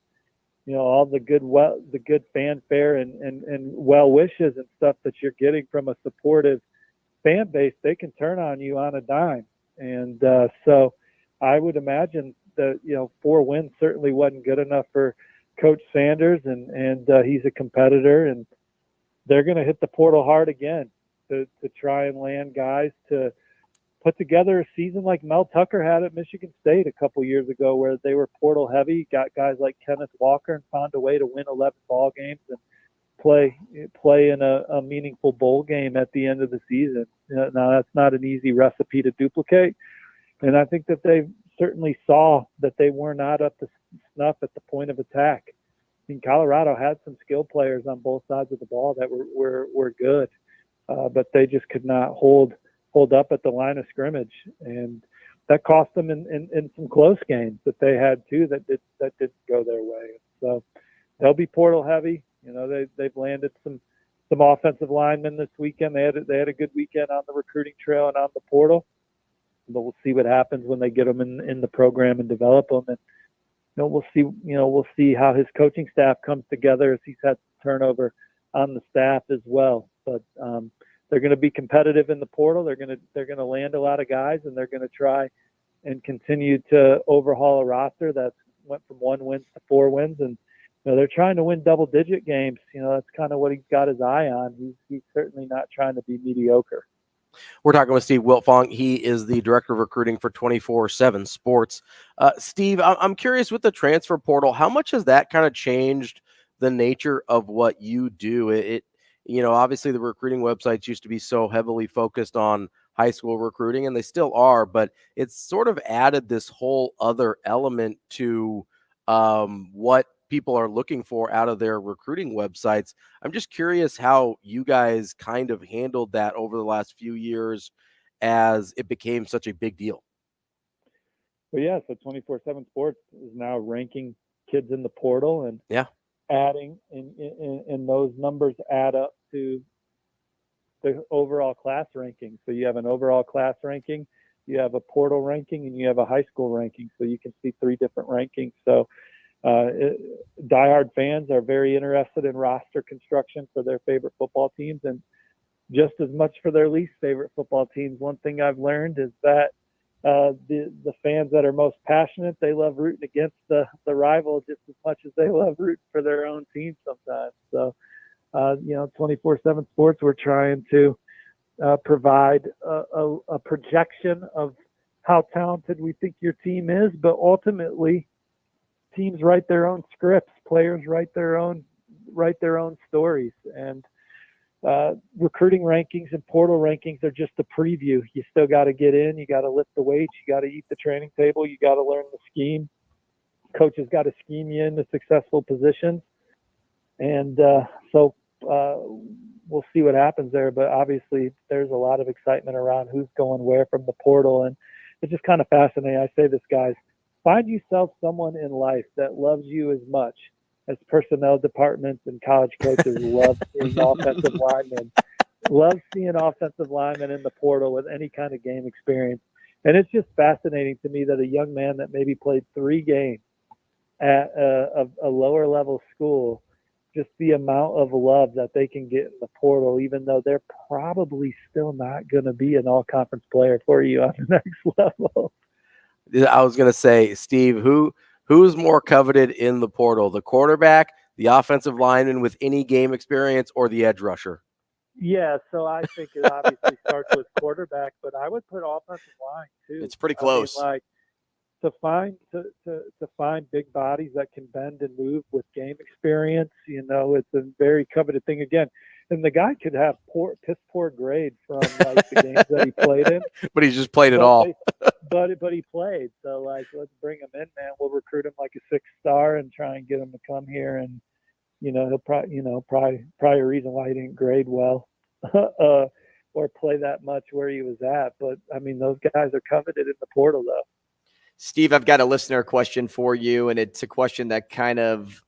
Speaker 15: all the good fanfare and well wishes and stuff that you're getting from a supportive fan base, they can turn on you on a dime. And so I would imagine that 4 wins certainly wasn't good enough for Coach Sanders, and he's a competitor, and they're going to hit the portal hard again to try and land guys to put together a season like Mel Tucker had at Michigan State a couple years ago, where they were portal heavy, got guys like Kenneth Walker, and found a way to win 11 ball games and play in a meaningful bowl game at the end of the season. Now, that's not an easy recipe to duplicate, and I think that they certainly saw that they were not up to snuff at the point of attack. I mean, Colorado had some skilled players on both sides of the ball that were good, but they just could not hold up at the line of scrimmage, and that cost them in some close games that they had too that didn't go their way. So they'll be portal heavy. They've landed some offensive linemen this weekend. They had a good weekend on the recruiting trail and on the portal, but we'll see what happens when they get them in the program and develop them. And we'll see how his coaching staff comes together, as he's had turnover on the staff as well. But they're going to be competitive in the portal. They're going to land a lot of guys, and they're going to try and continue to overhaul a roster that went from 1 win to 4 wins. And they're trying to win double-digit games. That's kind of what he's got his eye on. He's certainly not trying to be mediocre.
Speaker 2: We're talking with Steve Wiltfong. He is the director of recruiting for 24/7 Sports. Steve, I'm curious, with the transfer portal, how much has that kind of changed the nature of what you do? Obviously the recruiting websites used to be so heavily focused on high school recruiting, and they still are, but it's sort of added this whole other element to what people are looking for out of their recruiting websites. I'm just curious how you guys kind of handled that over the last few years as it became such a big deal.
Speaker 15: Well, yeah, so 24/7 Sports is now ranking kids in the portal, and adding and those numbers add up to the overall class ranking. So you have an overall class ranking, you have a portal ranking, and you have a high school ranking. So you can see 3 different rankings. So diehard fans are very interested in roster construction for their favorite football teams, and just as much for their least favorite football teams. One thing I've learned is that the fans that are most passionate, they love rooting against the rival just as much as they love rooting for their own team sometimes. So, 24/7 Sports, we're trying to provide a projection of how talented we think your team is, but ultimately teams write their own scripts, players write their own stories, and recruiting rankings and portal rankings are just a preview. You still got to get in, you got to lift the weights, you got to eat the training table, you got to learn the scheme. Coaches got to scheme you into successful positions, and so we'll see what happens there. But obviously there's a lot of excitement around who's going where from the portal, and it's just kind of fascinating. I say this, guys, find yourself someone in life that loves you as much as personnel departments and college coaches love seeing offensive linemen in the portal with any kind of game experience. And it's just fascinating to me that a young man that maybe played 3 games at a lower level school, just the amount of love that they can get in the portal, even though they're probably still not going to be an all-conference player for you on the next level.
Speaker 2: I was going to say, Steve, who's more coveted in the portal, the quarterback, the offensive lineman with any game experience, or the edge rusher?
Speaker 15: Yeah, so I think it obviously starts with quarterback, but I would put offensive line too.
Speaker 2: It's pretty close.
Speaker 15: To find big bodies that can bend and move with game experience, it's a very coveted thing again. And the guy could have piss poor grade from the games that he played in,
Speaker 2: but he just played it all.
Speaker 15: But he played. So let's bring him in, man. We'll recruit him like a 6-star and try and get him to come here. And he'll probably a reason why he didn't grade well or play that much where he was at. But I mean, those guys are coveted in the portal, though.
Speaker 8: Steve, I've got a listener question for you, and it's a question that kind of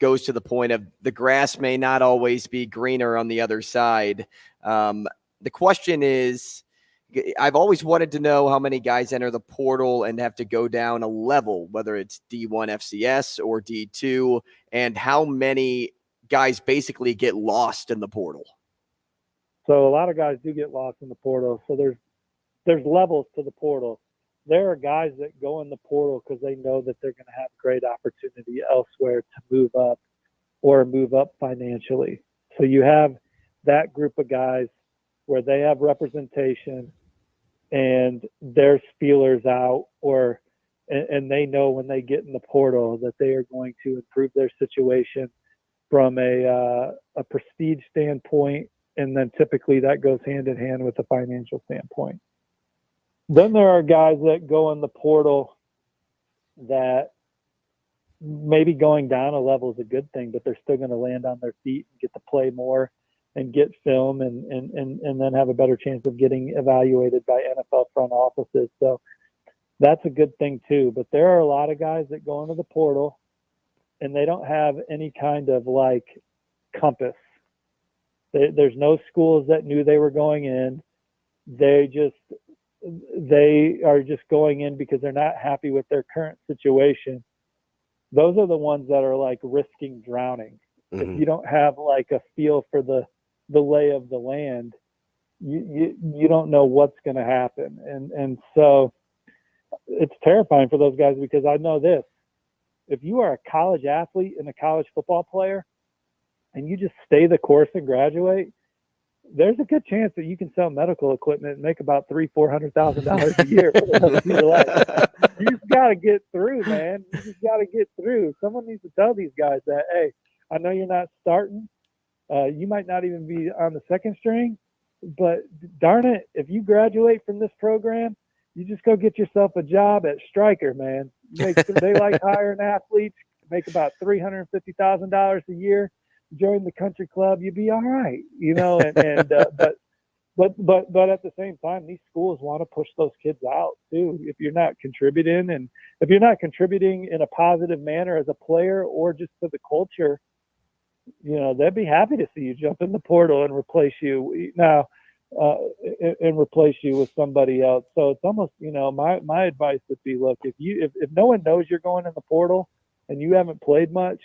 Speaker 8: goes to the point of the grass may not always be greener on the other side. The question is, I've always wanted to know how many guys enter the portal and have to go down a level, whether it's D1 FCS or D2, and how many guys basically get lost in the portal.
Speaker 15: So a lot of guys do get lost in the portal. So there's levels to the portal. There are guys that go in the portal because they know that they're going to have great opportunity elsewhere to move up or move up financially. So you have that group of guys where they have representation and there's feelers out, and they know when they get in the portal that they are going to improve their situation from a prestige standpoint, and then typically that goes hand in hand with a financial standpoint. Then there are guys that go in the portal that maybe going down a level is a good thing, but they're still going to land on their feet and get to play more and get film and then have a better chance of getting evaluated by NFL front offices. So that's a good thing too. But there are a lot of guys that go into the portal and they don't have any kind of like compass. There's no schools that knew they were going in. They are just going in because they're not happy with their current situation. Those are the ones that are like risking drowning. If you don't have like a feel for the lay of the land, you don't know what's going to happen. And so it's terrifying for those guys, because I know this: if you are a college athlete and a college football player and you just stay the course and graduate, there's a good chance that you can sell medical equipment and make about $300,000-$400,000 a year for the rest of your life. You just got to get through, man. You just got to get through. Someone needs to tell these guys that, hey, I know you're not starting. You might not even be on the second string, but darn it, if you graduate from this program, you just go get yourself a job at Stryker, man. They like hiring athletes, make about $350,000 a year. Join the country club, you'd be all right, you know. But at the same time, these schools want to push those kids out too. If you're not contributing, and if you're not contributing in a positive manner as a player or just to the culture, you know, they'd be happy to see you jump in the portal and replace you with somebody else. So it's almost, you know, my advice would be, look, if no one knows you're going in the portal and you haven't played much,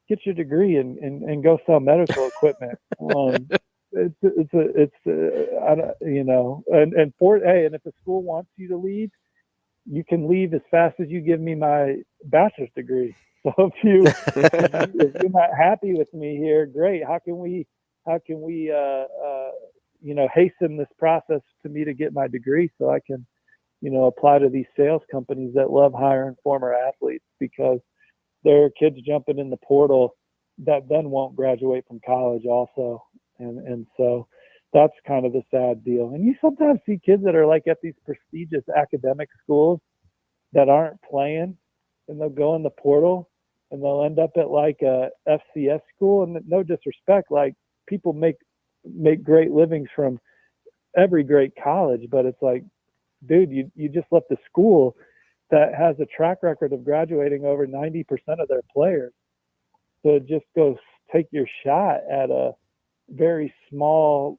Speaker 15: get your degree and go sell medical equipment. And if the school wants you to leave, you can leave as fast as you give me my bachelor's degree. So if you're not happy with me here, great. How can we hasten this process to me to get my degree so I can, you know, apply to these sales companies that love hiring former athletes, because there are kids jumping in the portal that then won't graduate from college also. And so that's kind of the sad deal. And you sometimes see kids that are like at these prestigious academic schools that aren't playing, and they'll go in the portal and they'll end up at like a FCS school. And no disrespect, like, people make great livings from every great college, but it's like, dude, you just left a school that has a track record of graduating over 90% of their players. So just go take your shot at a very small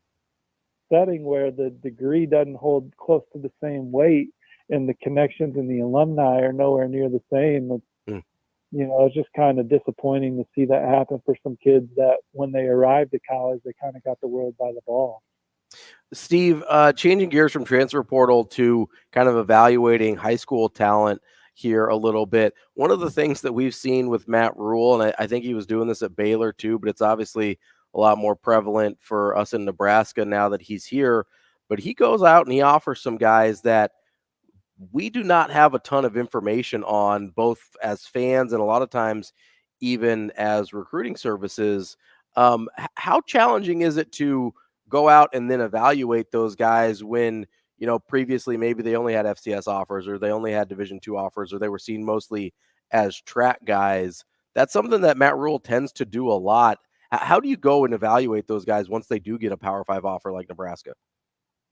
Speaker 15: setting where the degree doesn't hold close to the same weight, and the connections and the alumni are nowhere near the same. You know, it's just kind of disappointing to see that happen for some kids that when they arrived at college, they kind of got the world by the ball.
Speaker 2: Steve, changing gears from transfer portal to kind of evaluating high school talent here a little bit. One of the things that we've seen with Matt Rule, and I think he was doing this at Baylor too, but it's obviously a lot more prevalent for us in Nebraska now that he's here, but he goes out and he offers some guys that we do not have a ton of information on, both as fans and a lot of times even as recruiting services. How challenging is it to go out and then evaluate those guys when, you know, previously maybe they only had FCS offers, or they only had Division II offers, or they were seen mostly as track guys? That's something that Matt Rule tends to do a lot. How do you go and evaluate those guys once they do get a Power 5 offer like Nebraska?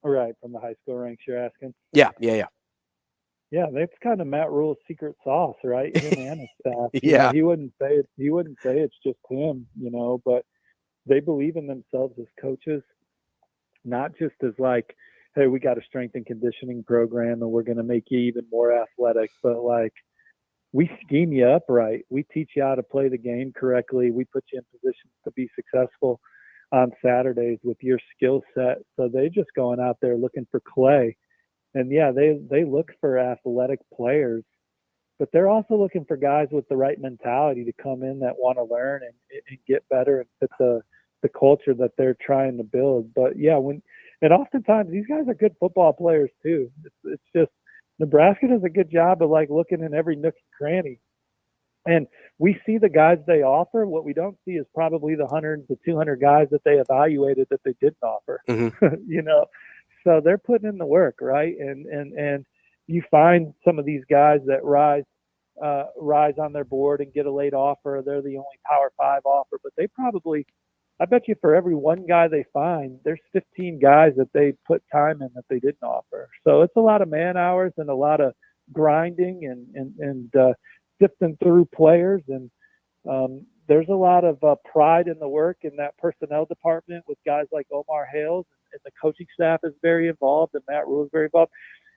Speaker 15: Right, from the high school ranks, you're asking?
Speaker 2: Yeah.
Speaker 15: Yeah, that's kind of Matt Rule's secret sauce, right? Him and his staff.
Speaker 2: Yeah.
Speaker 15: You know, he wouldn't say it's just him, you know, but they believe in themselves as coaches. not just as like, hey, we got a strength and conditioning program and we're going to make you even more athletic, but like, we scheme you up right. We teach you how to play the game correctly. We put you in positions to be successful on Saturdays with your skill set. So they just going out there looking for clay. And yeah, they look for athletic players, but they're also looking for guys with the right mentality to come in that want to learn and get better and fit the culture that they're trying to build. But yeah, and oftentimes these guys are good football players too. It's just Nebraska does a good job of like looking in every nook and cranny. And we see the guys they offer. What we don't see is probably the 100 to 200 guys that they evaluated that they didn't offer, you know? So they're putting in the work, right? And you find some of these guys that rise on their board and get a late offer. They're the only Power 5 offer, but they probably, I bet you for every one guy they find, there's 15 guys that they put time in that they didn't offer. So it's a lot of man hours and a lot of grinding and sifting through players. And there's a lot of pride in the work in that personnel department with guys like Omar Hales, and the coaching staff is very involved, and Matt Rule is very involved.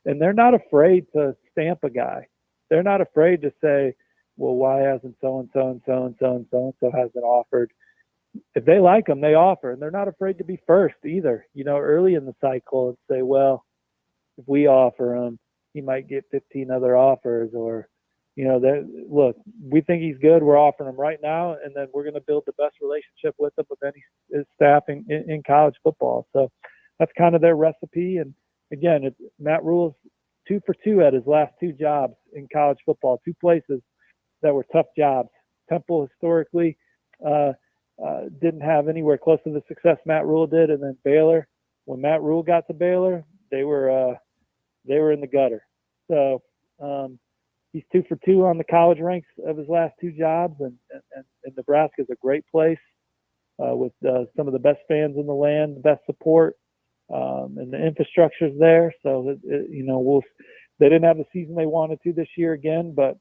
Speaker 15: And they're not afraid to stamp a guy. They're not afraid to say, well, why hasn't so-and-so and so-and-so and so-and-so hasn't offered? If they like them, they offer, and they're not afraid to be first either, you know, early in the cycle and say, well, if we offer him, he might get 15 other offers, or, you know, look, we think he's good. We're offering him right now, and then we're going to build the best relationship with him with his staff in college football. So that's kind of their recipe. And again, Matt Rule's 2 for 2 at his last 2 jobs in college football, 2 places that were tough jobs. Temple historically didn't have anywhere close to the success Matt Rule did, and then Baylor. When Matt Rule got to Baylor, they were in the gutter. So he's 2 for 2 on the college ranks of his last 2 jobs, and Nebraska is a great place with some of the best fans in the land, the best support, and the infrastructure's there. So they didn't have the season they wanted to this year again, but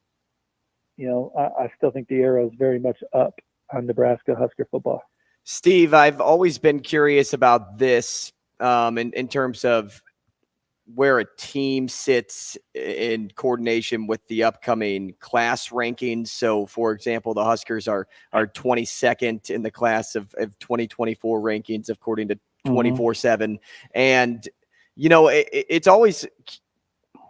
Speaker 15: you know, I still think the arrow is very much up on Nebraska Husker football.
Speaker 8: Steve, I've always been curious about this in terms of where a team sits in coordination with the upcoming class rankings. So, for example, the Huskers are 22nd in the class of 2024 rankings, according to 24/7. And, you know, it's always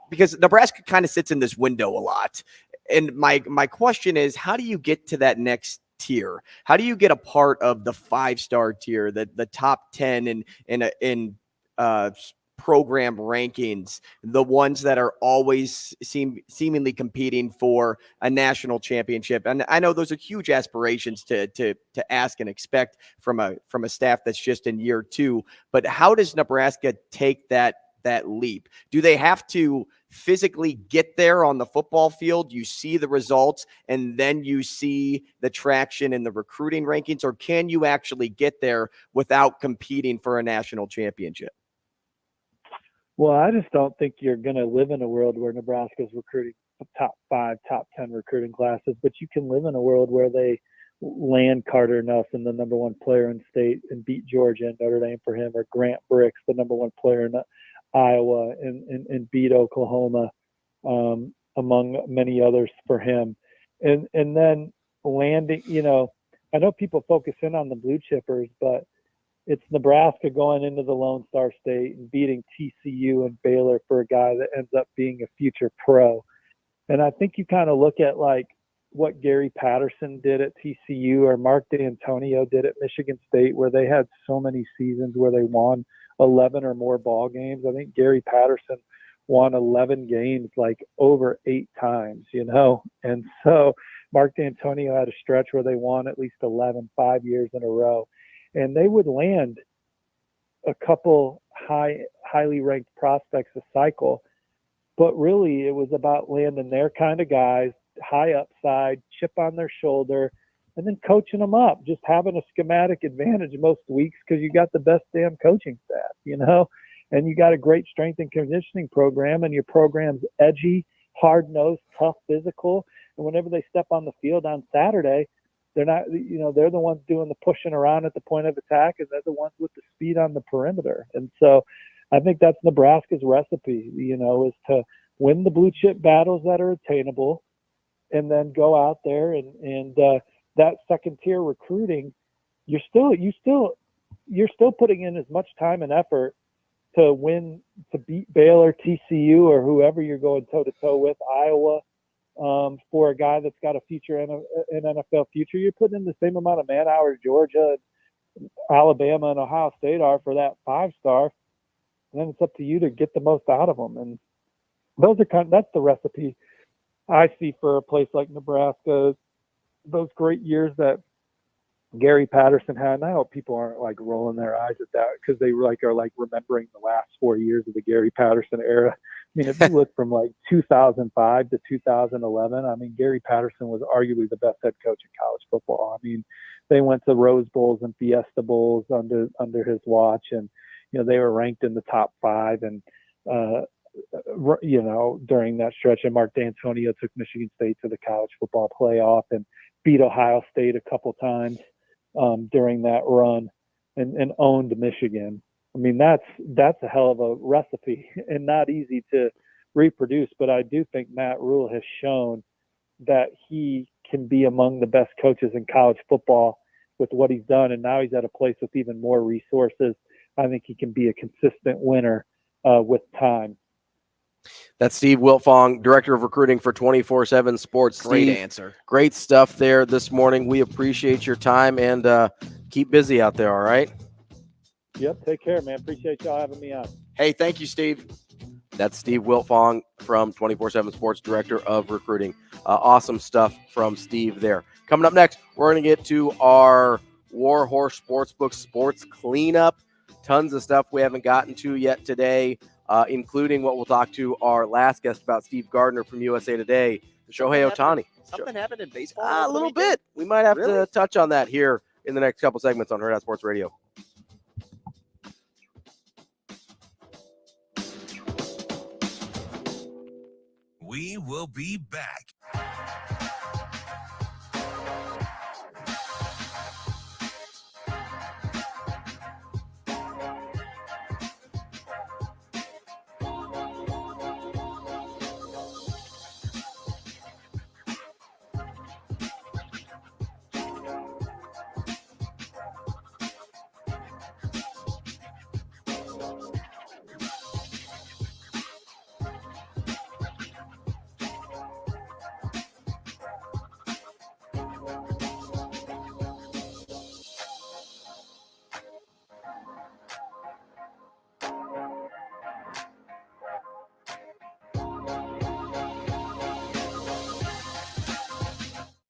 Speaker 8: because Nebraska kind of sits in this window a lot. And my question is, how do you get to that next tier? How do you get a part of the 5-star tier, the top 10 in program rankings, the ones that are always seemingly competing for a national championship? And I know those are huge aspirations to ask and expect from a staff that's just in year 2, but how does Nebraska take that leap? Do they have to physically get there on the football field? You see the results and then you see the traction in the recruiting rankings, or can you actually get there without competing for a national championship?
Speaker 15: Well, I just don't think you're going to live in a world where Nebraska's recruiting top 5, top 10 recruiting classes, but you can live in a world where they land Carter Nelson, the number 1 player in state, and beat Georgia and Notre Dame for him, or Grant Bricks, the number 1 player in Iowa, and beat Oklahoma, among many others for him. And then landing, you know, I know people focus in on the blue chippers, but it's Nebraska going into the Lone Star State and beating TCU and Baylor for a guy that ends up being a future pro. And I think you kind of look at like what Gary Patterson did at TCU or Mark D'Antonio did at Michigan State, where they had so many seasons where they won 11 or more ball games. I think Gary Patterson won 11 games like over 8 times, you know? And so Mark D'Antonio had a stretch where they won at least 11, 5 years in a row. And they would land a couple highly ranked prospects a cycle. But really, it was about landing their kind of guys, high upside, chip on their shoulder, and then coaching them up, just having a schematic advantage most weeks because you got the best damn coaching staff, you know, and you got a great strength and conditioning program, and your program's edgy, hard-nosed, tough, physical. And whenever they step on the field on Saturday, they're not, they're the ones doing the pushing around at the point of attack, and they're the ones with the speed on the perimeter. And so I think that's Nebraska's recipe, is to win the blue chip battles that are attainable, and then go out there and that second tier recruiting, you're still putting in as much time and effort to beat Baylor, TCU, or whoever you're going toe to toe with, Iowa, for a guy that's got a future in an NFL future. You're putting in the same amount of man hours Georgia, Alabama, and Ohio State are for that 5-star. And then it's up to you to get the most out of them. And that's the recipe I see for a place like Nebraska. Those great years that Gary Patterson had. And I hope people aren't like rolling their eyes at that, because they are remembering the last 4 years of the Gary Patterson era. I mean, if you look from 2005 to 2011, I mean, Gary Patterson was arguably the best head coach in college football. I mean, they went to Rose Bowls and Fiesta Bowls under his watch, and they were ranked in the top 5, and during that stretch. And Mark D'Antonio took Michigan State to the college football playoff and beat Ohio State a couple times during that run, and owned Michigan. I mean, that's a hell of a recipe and not easy to reproduce. But I do think Matt Rule has shown that he can be among the best coaches in college football with what he's done. And now he's at a place with even more resources. I think he can be a consistent winner with time.
Speaker 2: That's Steve Wiltfong, Director of Recruiting for 24/7 Sports.
Speaker 8: Great
Speaker 2: Steve,
Speaker 8: answer.
Speaker 2: Great stuff there this morning. We appreciate your time, and keep busy out there, all right?
Speaker 15: Yep, take care, man. Appreciate y'all having me on.
Speaker 2: Hey, thank you, Steve. That's Steve Wiltfong from 24/7 Sports, Director of Recruiting. Awesome stuff from Steve there. Coming up next, we're going to get to our Warhorse Sportsbook Sports Cleanup. Tons of stuff we haven't gotten to yet today, including what we'll talk to our last guest about, Steve Gardner from USA Today, Shohei Ohtani.
Speaker 8: Something happened in baseball?
Speaker 2: A little bit. We might have to touch on that here in the next couple segments on Hurrdat Sports Radio.
Speaker 1: We will be back.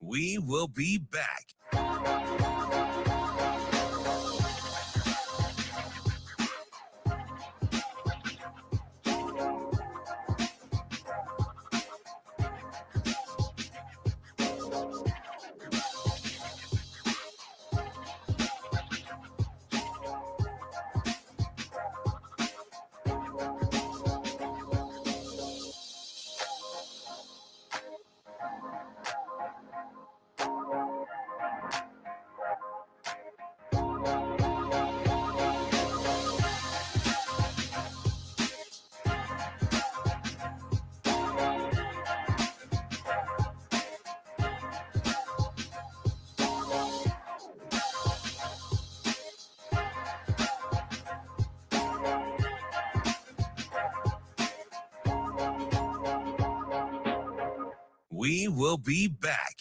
Speaker 1: We will be back. We will be back.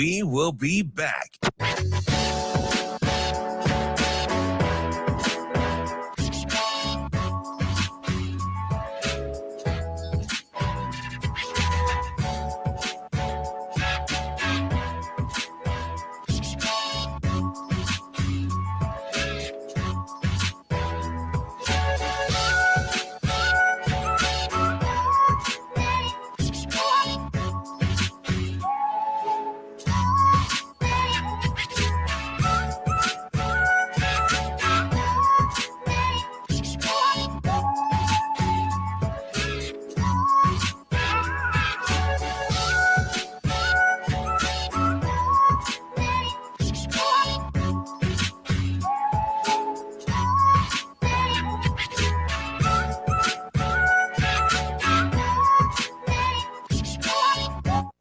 Speaker 1: We will be back.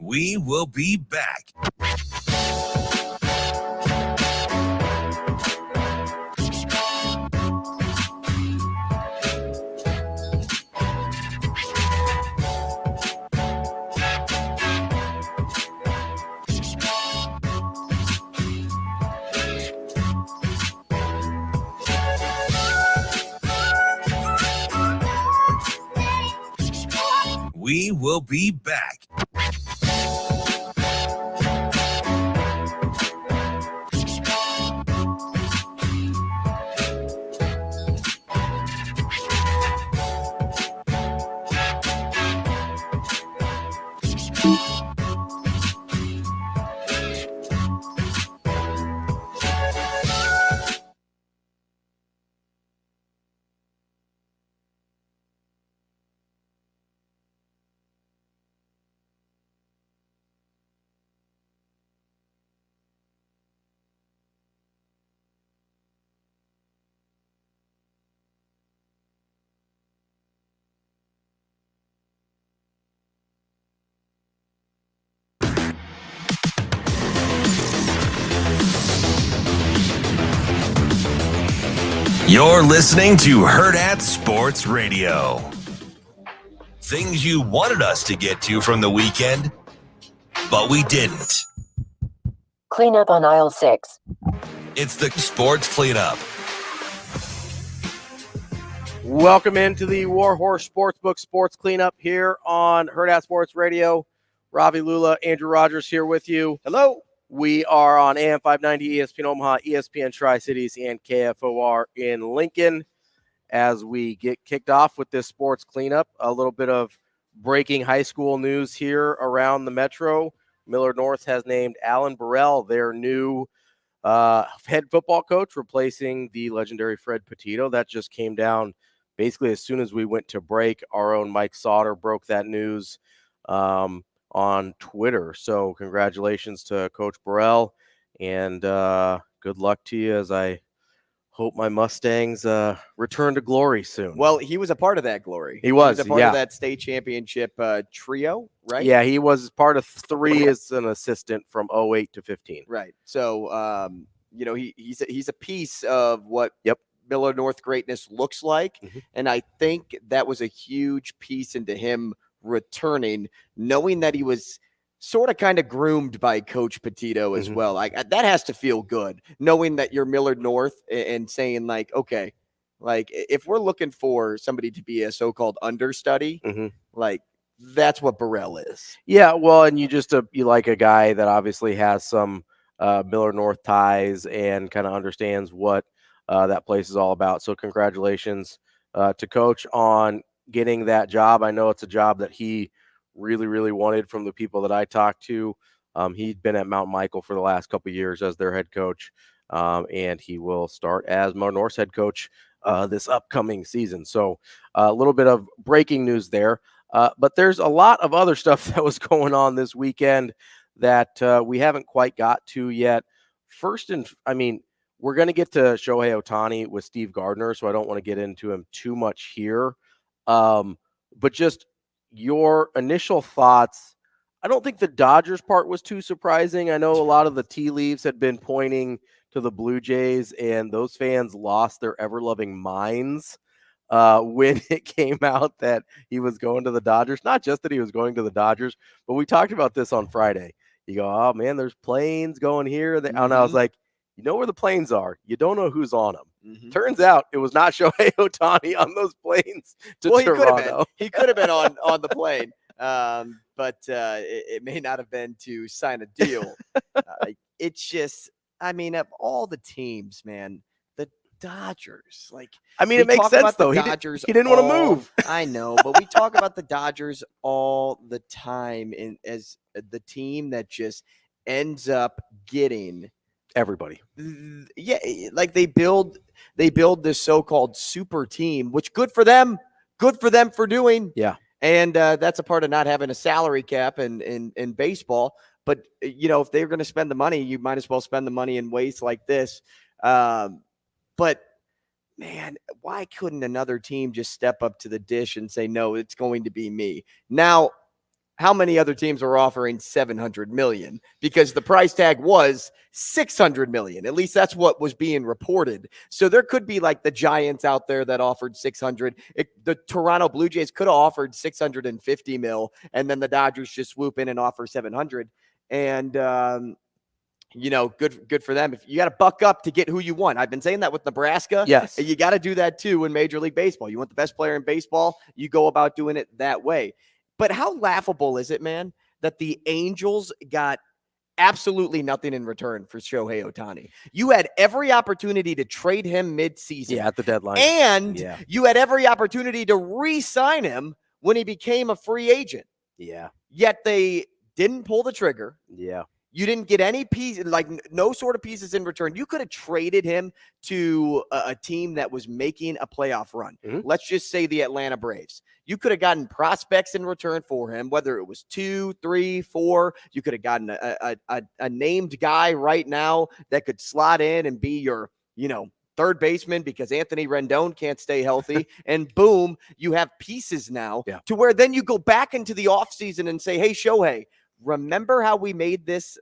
Speaker 1: We will be back. We will be back. You're listening to Hurrdat Sports Radio. Things you wanted us to get to from the weekend, but we didn't.
Speaker 16: Cleanup on aisle 6.
Speaker 1: It's the Sports Cleanup.
Speaker 2: Welcome into the Warhorse Sportsbook Sports Cleanup here on Hurrdat Sports Radio. Ravi Lulla, Andrew Rogers here with you.
Speaker 8: Hello.
Speaker 2: We are on AM 590, ESPN Omaha, ESPN Tri-Cities, and KFOR in Lincoln. As we get kicked off with this sports cleanup, a little bit of breaking high school news here around the metro. Millard North has named Alan Burrell their new head football coach, replacing the legendary Fred Petito. That just came down basically as soon as we went to break. Our own Mike Sauter broke that news on Twitter. So congratulations to Coach Burrell, and good luck to you, as I hope my Mustangs return to glory soon.
Speaker 8: Well, he was a part of that glory.
Speaker 2: He was
Speaker 8: a part of that state championship trio, right?
Speaker 2: Yeah, he was part of 3 as an assistant from 08 to 15.
Speaker 8: Right. So, he's a piece of what Millard North greatness looks like, and I think that was a huge piece into him returning, knowing that he was sort of kind of groomed by Coach Petito as well. Like, that has to feel good, knowing that you're Millard North and saying, like, okay, like, if we're looking for somebody to be a so-called understudy, like, that's what Burrell is.
Speaker 2: Yeah, well, and you like a guy that obviously has some Millard North ties and kind of understands what that place is all about. So congratulations to Coach on getting that job. I know it's a job that he really, really wanted from the people that I talked to. He'd been at Mount Michael for the last couple of years as their head coach, and he will start as Millard North's head coach this upcoming season. So a little bit of breaking news there. But there's a lot of other stuff that was going on this weekend that we haven't quite got to yet. First, we're going to get to Shohei Ohtani with Steve Gardner, so I don't want to get into him too much here. But just your initial thoughts. I don't think the Dodgers part was too surprising. I know a lot of the tea leaves had been pointing to the Blue Jays, and those fans lost their ever-loving minds when it came out that he was going to the Dodgers. Not just that he was going to the Dodgers, but we talked about this on Friday. You go, oh man, there's planes going here. And I was like, you know where the planes are. You don't know who's on them. Turns out it was not Shohei Ohtani on those planes to Toronto.
Speaker 8: He could have been on the plane, but it may not have been to sign a deal. It's just, I mean, of all the teams, man, the Dodgers, like,
Speaker 2: I mean, it makes sense though. He didn't want to move.
Speaker 8: I know, but we talk about the Dodgers all the time as the team that just ends up getting
Speaker 2: everybody.
Speaker 8: Yeah, like they build this so-called super team, which good for them for doing.
Speaker 2: Yeah.
Speaker 8: And that's a part of not having a salary cap in baseball. But, if they're going to spend the money, you might as well spend the money in ways like this. But, man, why couldn't another team just step up to the dish and say, no, it's going to be me? Now, how many other teams are offering $700 million? Because the price tag was $600 million. At least that's what was being reported. So there could be like the Giants out there that offered $600. The Toronto Blue Jays could have offered $650 million, and then the Dodgers just swoop in and offer $700. And good for them. If you got to buck up to get who you want. I've been saying that with Nebraska.
Speaker 2: Yes,
Speaker 8: you got to do that too in Major League Baseball. You want the best player in baseball, you go about doing it that way. But how laughable is it, man, that the Angels got absolutely nothing in return for Shohei Ohtani? You had every opportunity to trade him mid-season.
Speaker 2: Yeah, at the deadline.
Speaker 8: And you had every opportunity to re-sign him when he became a free agent.
Speaker 2: Yeah.
Speaker 8: Yet they didn't pull the trigger.
Speaker 2: Yeah.
Speaker 8: You didn't get any piece, like no sort of pieces in return. You could have traded him to a team that was making a playoff run. Let's just say the Atlanta Braves. You could have gotten prospects in return for him, whether it was 2, 3, 4. You could have gotten a named guy right now that could slot in and be your, third baseman because Anthony Rendon can't stay healthy. And boom, you have pieces now to where then you go back into the offseason and say, hey, Shohei, remember how we made this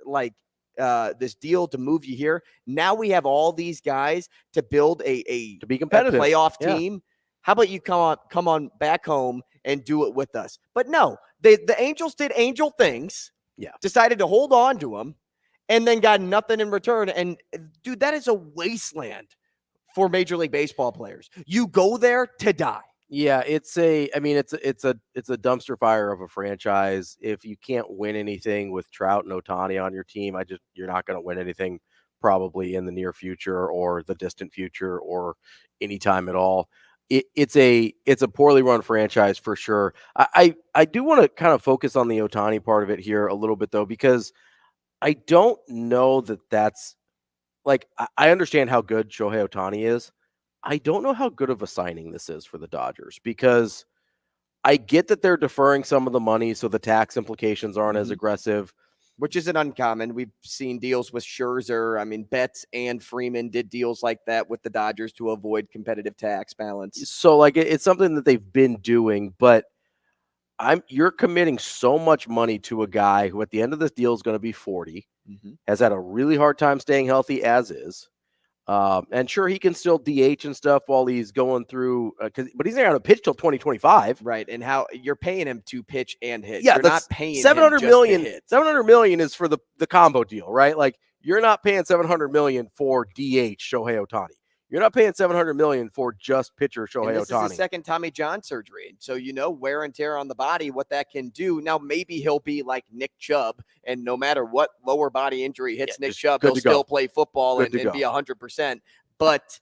Speaker 8: this deal to move you here? Now we have all these guys to build to
Speaker 2: be competitive
Speaker 8: playoff team. How about you come on back home and do it with us? But no, the Angels did angel things.
Speaker 2: Yeah,
Speaker 8: decided to hold on to him, and then got nothing in return. And dude, that is a wasteland for Major League Baseball players. You go there to die.
Speaker 2: Yeah, it's a dumpster fire of a franchise. If you can't win anything with Trout and Ohtani on your team, you're not going to win anything probably in the near future or the distant future or anytime at all. It's a poorly run franchise for sure. I do want to kind of focus on the Ohtani part of it here a little bit though, because I don't know that's like, I understand how good Shohei Ohtani is. I don't know how good of a signing this is for the Dodgers, because I get that they're deferring some of the money so the tax implications aren't as aggressive,
Speaker 8: which isn't uncommon. We've seen deals with Scherzer. I mean, Betts and Freeman did deals like that with the Dodgers to avoid competitive tax balance.
Speaker 2: So like it's something that they've been doing, but you're committing so much money to a guy who at the end of this deal is going to be 40, has had a really hard time staying healthy as is. And sure, he can still DH and stuff while he's going through, but he's not going to pitch till 2025,
Speaker 8: right? And how you're paying him to pitch and hit?
Speaker 2: Yeah,
Speaker 8: you're not paying
Speaker 2: $700 million.
Speaker 8: him just
Speaker 2: $700 million is for the combo deal, right? Like you're not paying $700 million for DH Shohei Ohtani. You're not paying $700 million for just pitcher Shohei
Speaker 8: Ohtani. This
Speaker 2: Ohtani.
Speaker 8: is the second Tommy John surgery, so wear and tear on the body, what that can do. Now maybe he'll be like Nick Chubb, and no matter what lower body injury hits Nick Chubb, he'll still play football and be 100%. But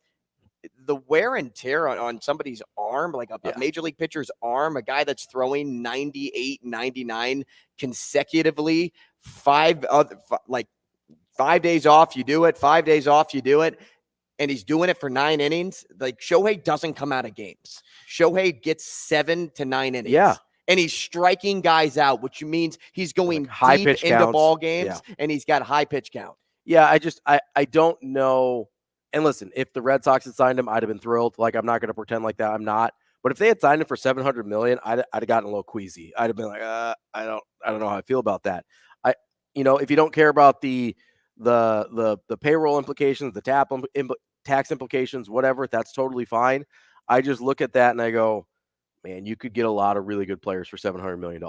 Speaker 8: the wear and tear on somebody's arm, like a major league pitcher's arm, a guy that's throwing 98, 99 consecutively, 5 days off, you do it, 5 days off, you do it. And he's doing it for 9 innings. Like Shohei doesn't come out of games. Shohei gets 7 to 9 innings.
Speaker 2: Yeah.
Speaker 8: And he's striking guys out, which means he's going
Speaker 2: like high
Speaker 8: deep
Speaker 2: pitch
Speaker 8: into
Speaker 2: counts.
Speaker 8: Ball games, and he's got a high pitch count.
Speaker 2: Yeah, I don't know. And listen, if the Red Sox had signed him, I'd have been thrilled. Like, I'm not going to pretend like that. I'm not. But if they had signed him for $700 million, I'd have gotten a little queasy. I'd have been like, I don't know how I feel about that. If you don't care about the payroll implications, the tax implications, whatever, that's totally fine. I just look at that and I go, man, you could get a lot of really good players for $700 million.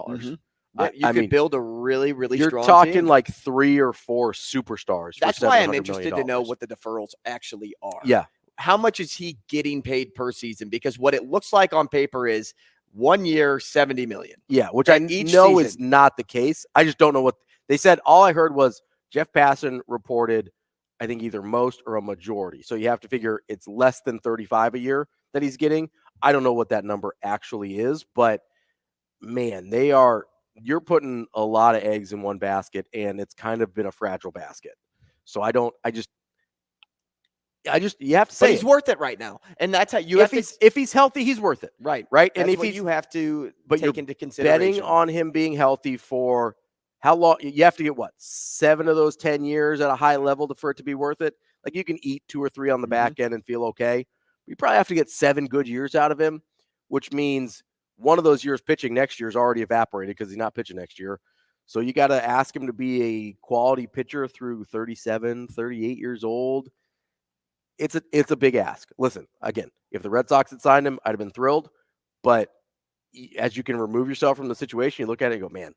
Speaker 8: You could build a really, really
Speaker 2: you're
Speaker 8: strong
Speaker 2: talking
Speaker 8: team.
Speaker 2: like 3 or 4 superstars.
Speaker 8: That's
Speaker 2: for
Speaker 8: why I'm
Speaker 2: $700
Speaker 8: interested to
Speaker 2: million.
Speaker 8: know what the deferrals actually are.
Speaker 2: Yeah.
Speaker 8: How much is he getting paid per season? Because what it looks like on paper is 1 year, $70 million.
Speaker 2: Yeah, which I know is not the case. I just don't know what they said. All I heard was Jeff Passan reported, I think, either most or a majority. So you have to figure it's less than 35 a year that he's getting. I don't know what that number actually is, but man, you're putting a lot of eggs in one basket, and it's kind of been a fragile basket. So you have to say
Speaker 8: he's worth it right now. And that's how
Speaker 2: if he's healthy, he's worth it.
Speaker 8: Right.
Speaker 2: Right.
Speaker 8: That's
Speaker 2: and if
Speaker 8: what you have to take into consideration.
Speaker 2: Betting on him being healthy for how long? You have to get 7 of those 10 years at a high level for it to be worth it. Like you can eat 2 or 3 on the back end and feel okay. You probably have to get 7 good years out of him, which means one of those years pitching next year is already evaporated because he's not pitching next year. So you got to ask him to be a quality pitcher through 37, 38 years old. It's a big ask. Listen, again, if the Red Sox had signed him, I'd have been thrilled. But as you can remove yourself from the situation, you look at it and go, man,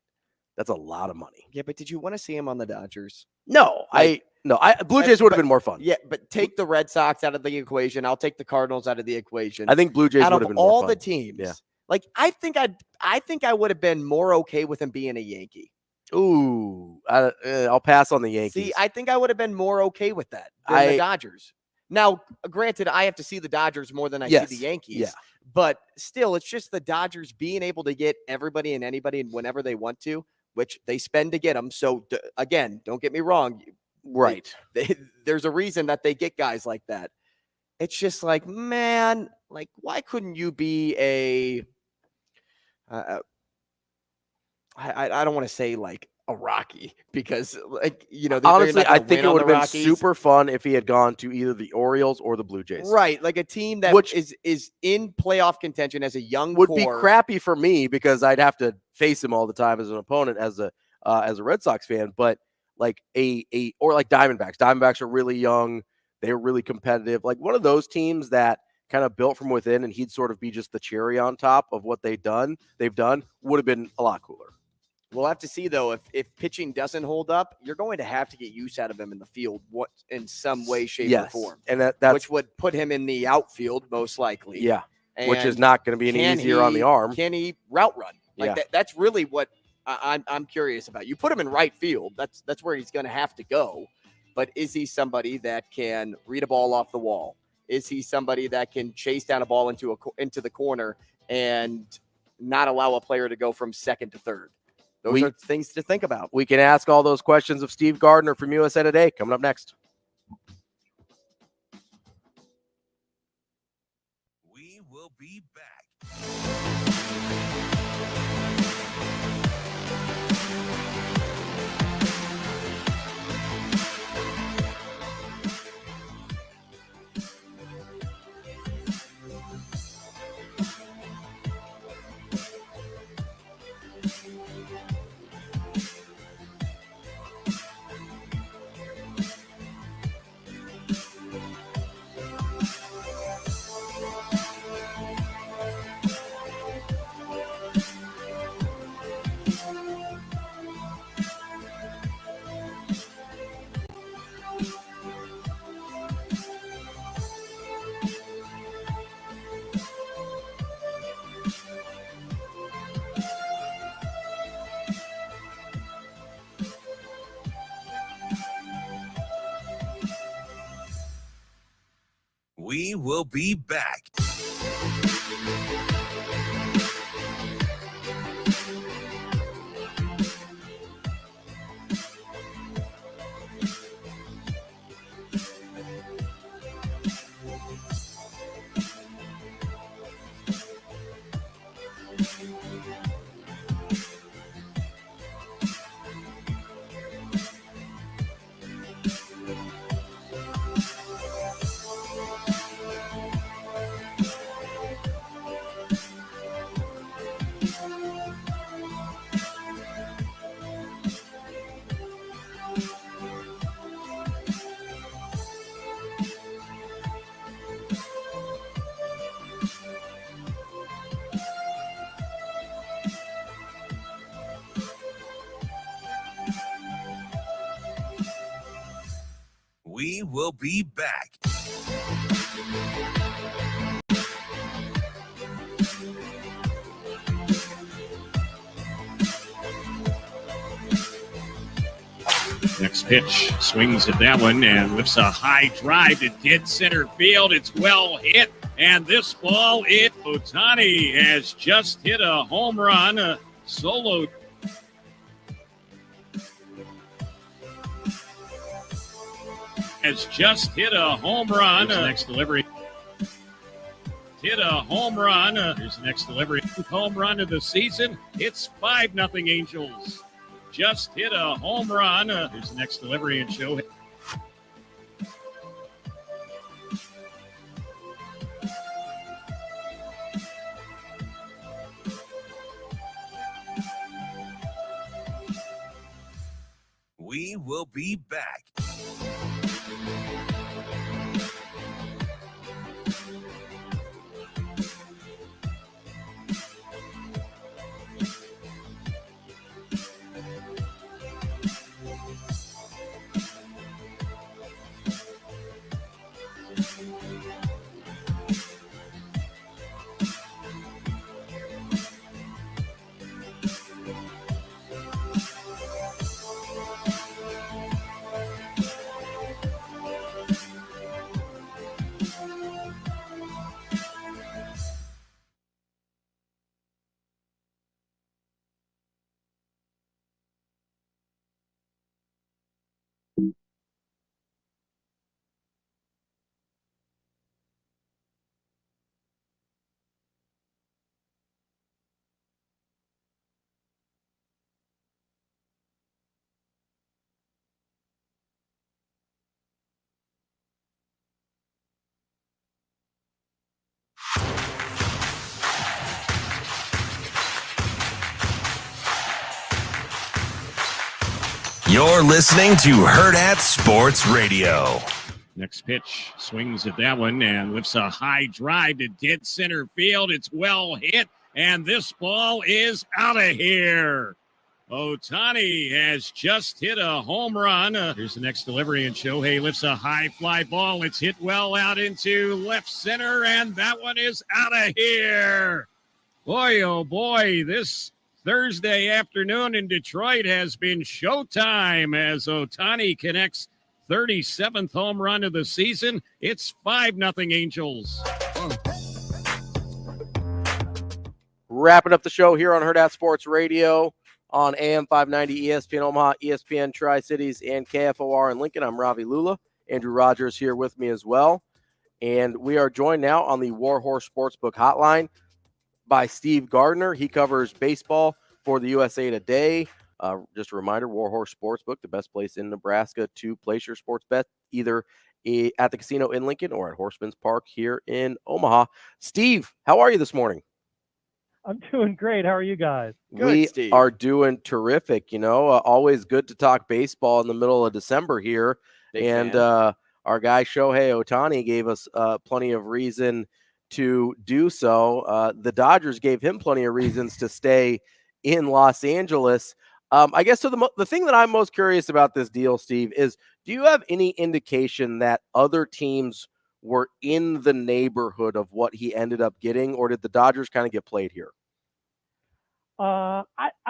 Speaker 2: that's a lot of money.
Speaker 8: Yeah, but did you want to see him on the Dodgers?
Speaker 2: No, Blue Jays would have been more fun.
Speaker 8: Yeah, but take the Red Sox out of the equation. I'll take the Cardinals out of the equation.
Speaker 2: I think Blue Jays would have been more fun.
Speaker 8: Out of all the teams,
Speaker 2: yeah.
Speaker 8: Like I think I would have been more okay with him being a Yankee.
Speaker 2: Ooh, I'll pass on the Yankees.
Speaker 8: See, I think I would have been more okay with that than the Dodgers. Now, granted, I have to see the Dodgers more than I see the Yankees.
Speaker 2: Yeah.
Speaker 8: But still, it's just the Dodgers being able to get everybody and anybody whenever they want to, which they spend to get them. So, again, don't get me wrong.
Speaker 2: Right.
Speaker 8: There's a reason that they get guys like that. It's just like, man, like, why couldn't you be a I don't want to say like a Rocky because
Speaker 2: honestly, I think it would have been super fun if he had gone to either the Orioles or the Blue Jays.
Speaker 8: Right, like a team that is in playoff contention as a young
Speaker 2: would
Speaker 8: core.
Speaker 2: Be crappy for me because I'd have to face him all the time as an opponent as a Red Sox fan. But like or like Diamondbacks. Diamondbacks are really young. They're really competitive. Like one of those teams that kind of built from within, and he'd sort of be just the cherry on top of what they've done would have been a lot cooler.
Speaker 8: We'll have to see, though, if pitching doesn't hold up, you're going to have to get use out of him in the field in some way, shape, or form.
Speaker 2: And that's
Speaker 8: which would put him in the outfield most likely.
Speaker 2: Yeah,
Speaker 8: and
Speaker 2: which is not going to be any easier on the arm.
Speaker 8: Can he route run? Like that's really what I'm curious about. You put him in right field, that's where he's going to have to go. But is he somebody that can read a ball off the wall? Is he somebody that can chase down a ball into the corner and not allow a player to go from second to third? Those are things to think about.
Speaker 2: We can ask all those questions of Steve Gardner from USA Today coming up next.
Speaker 1: We will be back. We will be back. We will be back.
Speaker 17: Next pitch, swings at that one and lifts a high drive to dead center field. It's well hit, and this ball, Ohtani has just hit a home run, a solo. Has just hit a home run. Next delivery. Hit a home run. Here's the next delivery. Home run of the season. It's 5-0 Angels. Just hit a home run. Here's the next delivery and show.
Speaker 1: We will be back. You're listening to Hurrdat Sports Radio.
Speaker 17: Next pitch, swings at that one and lifts a high drive to dead center field. It's well hit, and this ball is out of here. Ohtani has just hit a home run. Here's the next delivery, and Shohei lifts a high fly ball. It's hit well out into left center, and that one is out of here. Boy, oh boy, this Thursday afternoon in Detroit has been showtime as Ohtani connects 37th home run of the season. It's 5-0 Angels.
Speaker 2: Wrapping up the show here on Hurrdat Sports Radio on AM 590 ESPN Omaha, ESPN Tri-Cities, and KFOR in Lincoln. I'm Ravi Lulla. Andrew Rogers here with me as well. And we are joined now on the Warhorse Sportsbook Hotline by Steve Gardner. He covers baseball for the USA Today. Just a reminder, Warhorse Sportsbook, the best place in Nebraska to place your sports bet, either at the casino in Lincoln or at Horseman's Park here in Omaha. Steve, how are you this morning?
Speaker 15: I'm doing great. How are you guys?
Speaker 2: We are doing terrific. You know, always good to talk baseball in the middle of December here. And our guy Shohei Ohtani gave us plenty of reason to do so. The Dodgers gave him plenty of reasons to stay in Los Angeles. I guess so the thing that I'm most curious about this deal, Steve, is do you have any indication that other teams were in the neighborhood of what he ended up getting, or did the Dodgers kind of get played here?
Speaker 15: I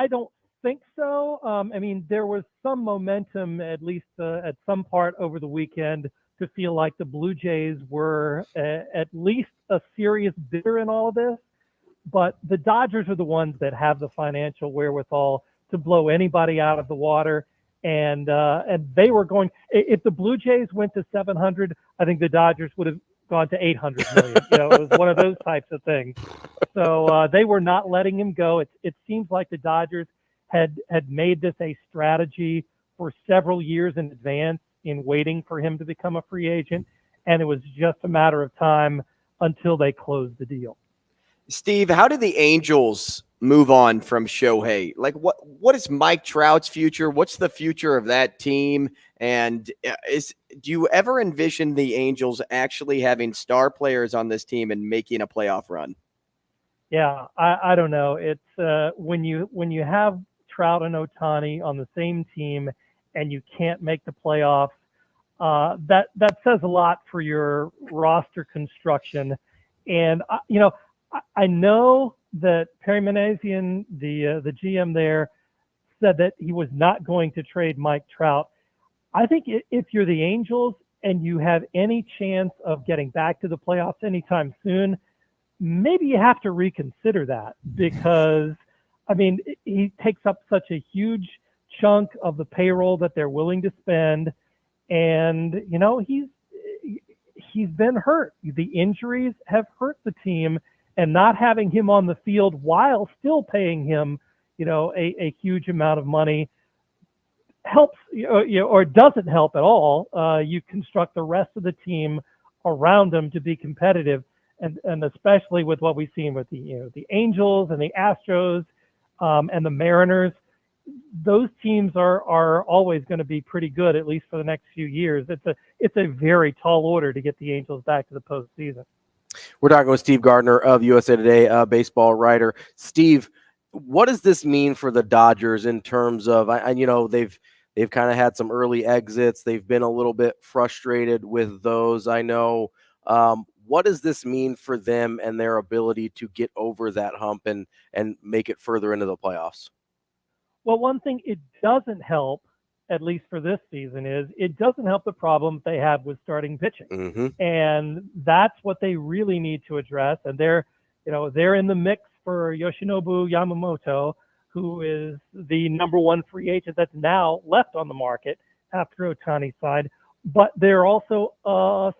Speaker 15: don't think so. I mean, there was some momentum, at least at some part over the weekend, to feel like the Blue Jays were at least a serious bidder in all of this. But the Dodgers are the ones that have the financial wherewithal to blow anybody out of the water. And they were going, if the Blue Jays went to 700, I think the Dodgers would have gone to 800 million. You know, it was one of those types of things. So they were not letting him go. It seems like the Dodgers had made this a strategy for several years in advance in waiting for him to become a free agent. And it was just a matter of time until they closed the deal.
Speaker 8: Steve, how did the Angels move on from Shohei? Like, what is Mike Trout's future? What's the future of that team? And do you ever envision the Angels actually having star players on this team and making a playoff run?
Speaker 15: Yeah, I don't know. It's when you have Trout and Ohtani on the same team and you can't make the playoffs,
Speaker 18: that says a lot for your roster construction. And I know that Perry Manassian, the GM there, said that he was not going to trade Mike Trout. I think if you're the Angels and you have any chance of getting back to the playoffs anytime soon, maybe you have to reconsider that, because, I mean, he takes up such a huge chunk of the payroll that they're willing to spend. And, he's been hurt. The injuries have hurt the team, and not having him on the field while still paying him, a huge amount of money helps, or doesn't help at all. You construct the rest of the team around him to be competitive. And especially with what we've seen with the Angels and the Astros and the Mariners, those teams are always going to be pretty good, at least for the next few years. It's a very tall order to get the Angels back to the postseason.
Speaker 2: We're talking with Steve Gardner of USA Today, baseball writer. Steve, what does this mean for the Dodgers in terms of, they've kind of had some early exits. They've been a little bit frustrated with those, I know. What does this mean for them and their ability to get over that hump and make it further into the playoffs?
Speaker 18: Well, one thing it doesn't help, at least for this season, is it doesn't help the problem they have with starting pitching.
Speaker 2: Mm-hmm.
Speaker 18: And that's what they really need to address. And they're in the mix for Yoshinobu Yamamoto, who is the number one free agent that's now left on the market after Ohtani's side. But there are also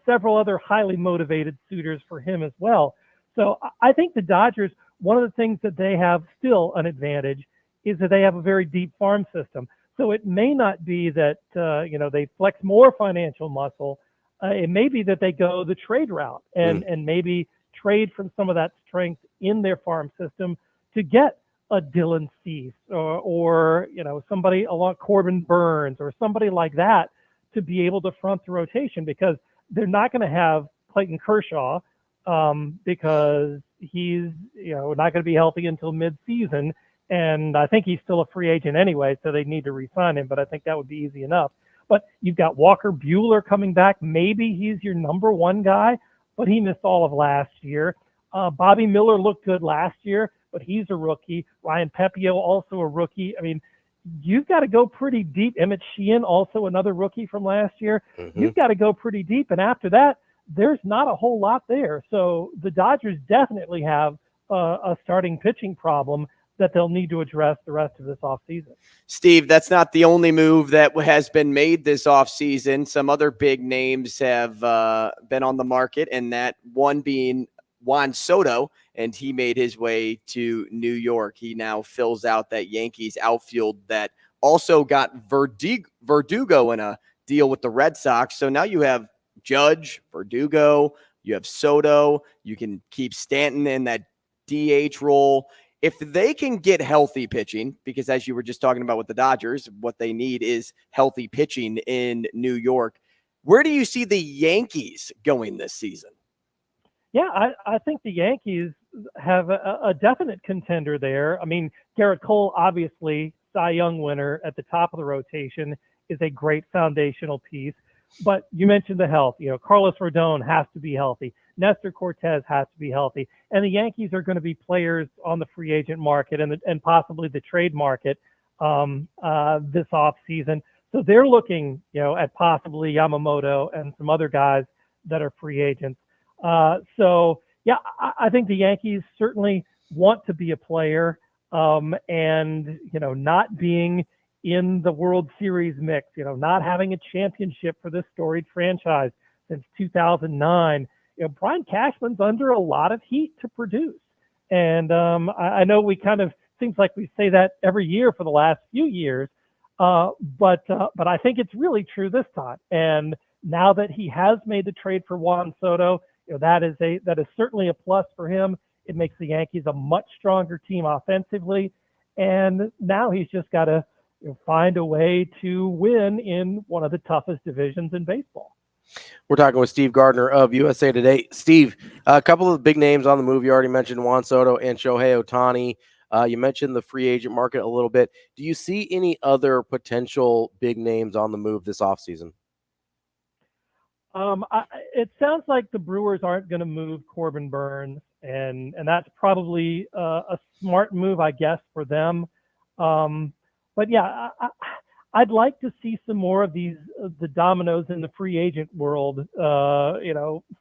Speaker 18: several other highly motivated suitors for him as well. So I think the Dodgers, one of the things that they have still an advantage is that they have a very deep farm system. So it may not be that, they flex more financial muscle. It may be that they go the trade route and maybe trade from some of that strength in their farm system to get a Dylan Cease or somebody along Corbin Burns or somebody like that to be able to front the rotation, because they're not going to have Clayton Kershaw because he's not going to be healthy until mid-season. And I think he's still a free agent anyway, so they need to re-sign him, but I think that would be easy enough. But you've got Walker Buehler coming back. Maybe he's your number one guy, but he missed all of last year. Bobby Miller looked good last year, but he's a rookie. Ryan Pepio, also a rookie. I mean, you've got to go pretty deep. Emmett Sheehan, also another rookie from last year.
Speaker 2: Mm-hmm.
Speaker 18: You've got to go pretty deep. And after that, there's not a whole lot there. So the Dodgers definitely have a starting pitching problem that they'll need to address the rest of this offseason.
Speaker 8: Steve, that's not the only move that has been made this offseason. Some other big names have been on the market, and that one being Juan Soto, and he made his way to New York. He now fills out that Yankees outfield that also got Verdugo in a deal with the Red Sox. So now you have Judge, Verdugo, you have Soto, you can keep Stanton in that DH role. If they can get healthy pitching, because as you were just talking about with the Dodgers, what they need is healthy pitching in New York. Where do you see the Yankees going this season?
Speaker 18: Yeah, I think the Yankees have a definite contender there. I mean, Garrett Cole, obviously, Cy Young winner at the top of the rotation, is a great foundational piece. But you mentioned the health. Carlos Rodon has to be healthy. Nestor Cortez has to be healthy. And the Yankees are going to be players on the free agent market and possibly the trade market this offseason. So they're looking, at possibly Yamamoto and some other guys that are free agents. I think the Yankees certainly want to be a player, and, not being in the World Series mix, not having a championship for this storied franchise since 2009. Brian Cashman's under a lot of heat to produce. And I know we kind of, seems like we say that every year for the last few years, but I think it's really true this time. And now that he has made the trade for Juan Soto, that is certainly a plus for him. It makes the Yankees a much stronger team offensively. And now he's just got to find a way to win in one of the toughest divisions in baseball.
Speaker 2: We're talking with Steve Gardner of USA Today. Steve, a couple of the big names on the move. You already mentioned Juan Soto and Shohei Ohtani. You mentioned the free agent market a little bit. Do you see any other potential big names on the move this offseason?
Speaker 18: It sounds like the Brewers aren't going to move Corbin Burns, and that's probably a smart move, I guess, for them. But yeah, I'd like to see some more of these the dominoes in the free agent world,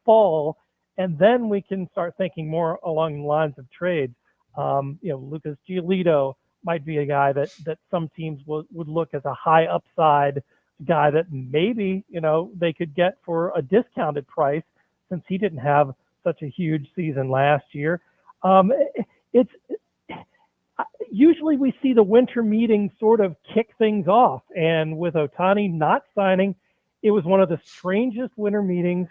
Speaker 18: fall, and then we can start thinking more along the lines of trades. Lucas Giolito might be a guy that some teams would look as a high upside guy that maybe, they could get for a discounted price since he didn't have such a huge season last year. It's usually we see the winter meetings sort of kick things off. And with Ohtani not signing, it was one of the strangest winter meetings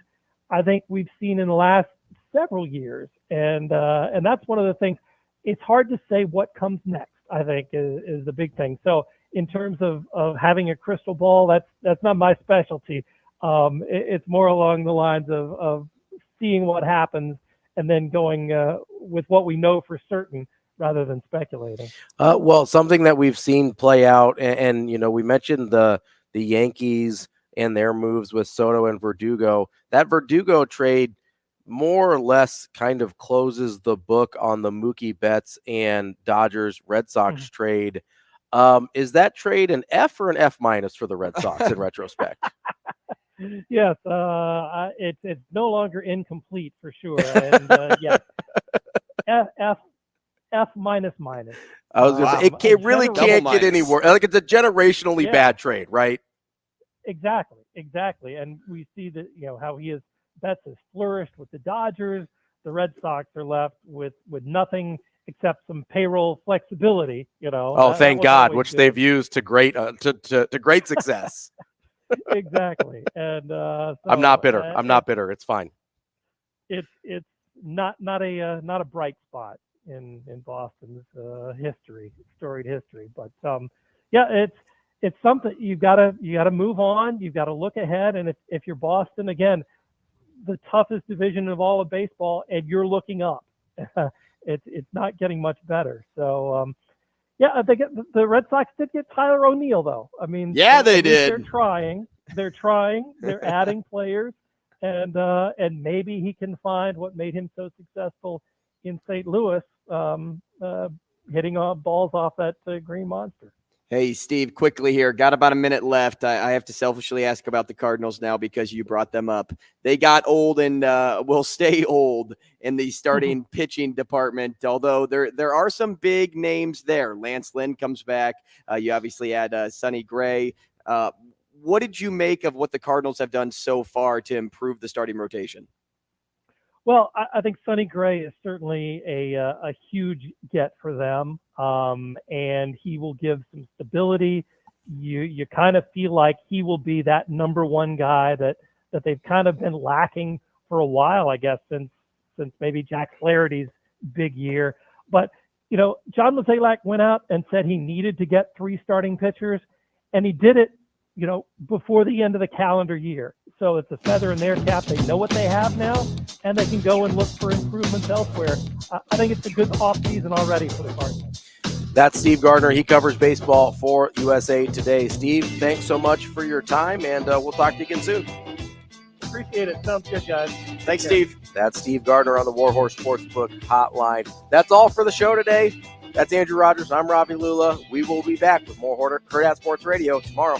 Speaker 18: I think we've seen in the last several years. And that's one of the things. It's hard to say what comes next, I think, is the big thing. So in terms of having a crystal ball, that's not my specialty. It's more along the lines of seeing what happens and then going with what we know for certain rather than speculating.
Speaker 2: Well, something that we've seen play out, and we mentioned the Yankees and their moves with Soto and Verdugo. That Verdugo trade more or less kind of closes the book on the Mookie Betts and Dodgers Red Sox trade. Is that trade an F or an F minus for the Red Sox in retrospect?
Speaker 18: Yes, it's no longer incomplete for sure. And yes, F minus.
Speaker 2: I was gonna say, it really can't get any worse. Like, it's a generationally bad trade, right?
Speaker 18: Exactly. And we see that how Betts has flourished with the Dodgers. The Red Sox are left with nothing except some payroll flexibility.
Speaker 2: Thank God, which they've used to great success.
Speaker 18: Exactly. And
Speaker 2: I'm not bitter. I'm not bitter. It's fine.
Speaker 18: It's not a bright spot in Boston's storied history. But it's something you gotta move on. You've got to look ahead. And if you're Boston, again, the toughest division of all of baseball, and you're looking up, it's not getting much better. So I think the Red Sox did get Tyler O'Neill, though. I mean,
Speaker 8: they did.
Speaker 18: They're trying. They're adding players, and maybe he can find what made him so successful in St. Louis, hitting balls off that green monster.
Speaker 8: Hey, Steve, quickly here. Got about a minute left. I have to selfishly ask about the Cardinals now because you brought them up. They got old and will stay old in the starting pitching department, although there are some big names there. Lance Lynn comes back. You obviously had Sonny Gray. What did you make of what the Cardinals have done so far to improve the starting rotation?
Speaker 18: Well, I think Sonny Gray is certainly a huge get for them, and he will give some stability. You kind of feel like he will be that number one guy that they've kind of been lacking for a while, I guess, since maybe Jack Flaherty's big year. But, John Mozeliak went out and said he needed to get 3 starting pitchers, and he did it, before the end of the calendar year. So it's a feather in their cap. They know what they have now, and they can go and look for improvements elsewhere. I think it's a good offseason already for the Cardinals.
Speaker 2: That's Steve Gardner. He covers baseball for USA Today. Steve, thanks so much for your time, and we'll talk to you again soon.
Speaker 18: Appreciate it. Sounds good, guys.
Speaker 2: Thanks, Steve. That's Steve Gardner on the Warhorse Sportsbook Hotline. That's all for the show today. That's Andrew Rogers. I'm Ravi Lulla. We will be back with more Hurrdat Sports Radio tomorrow.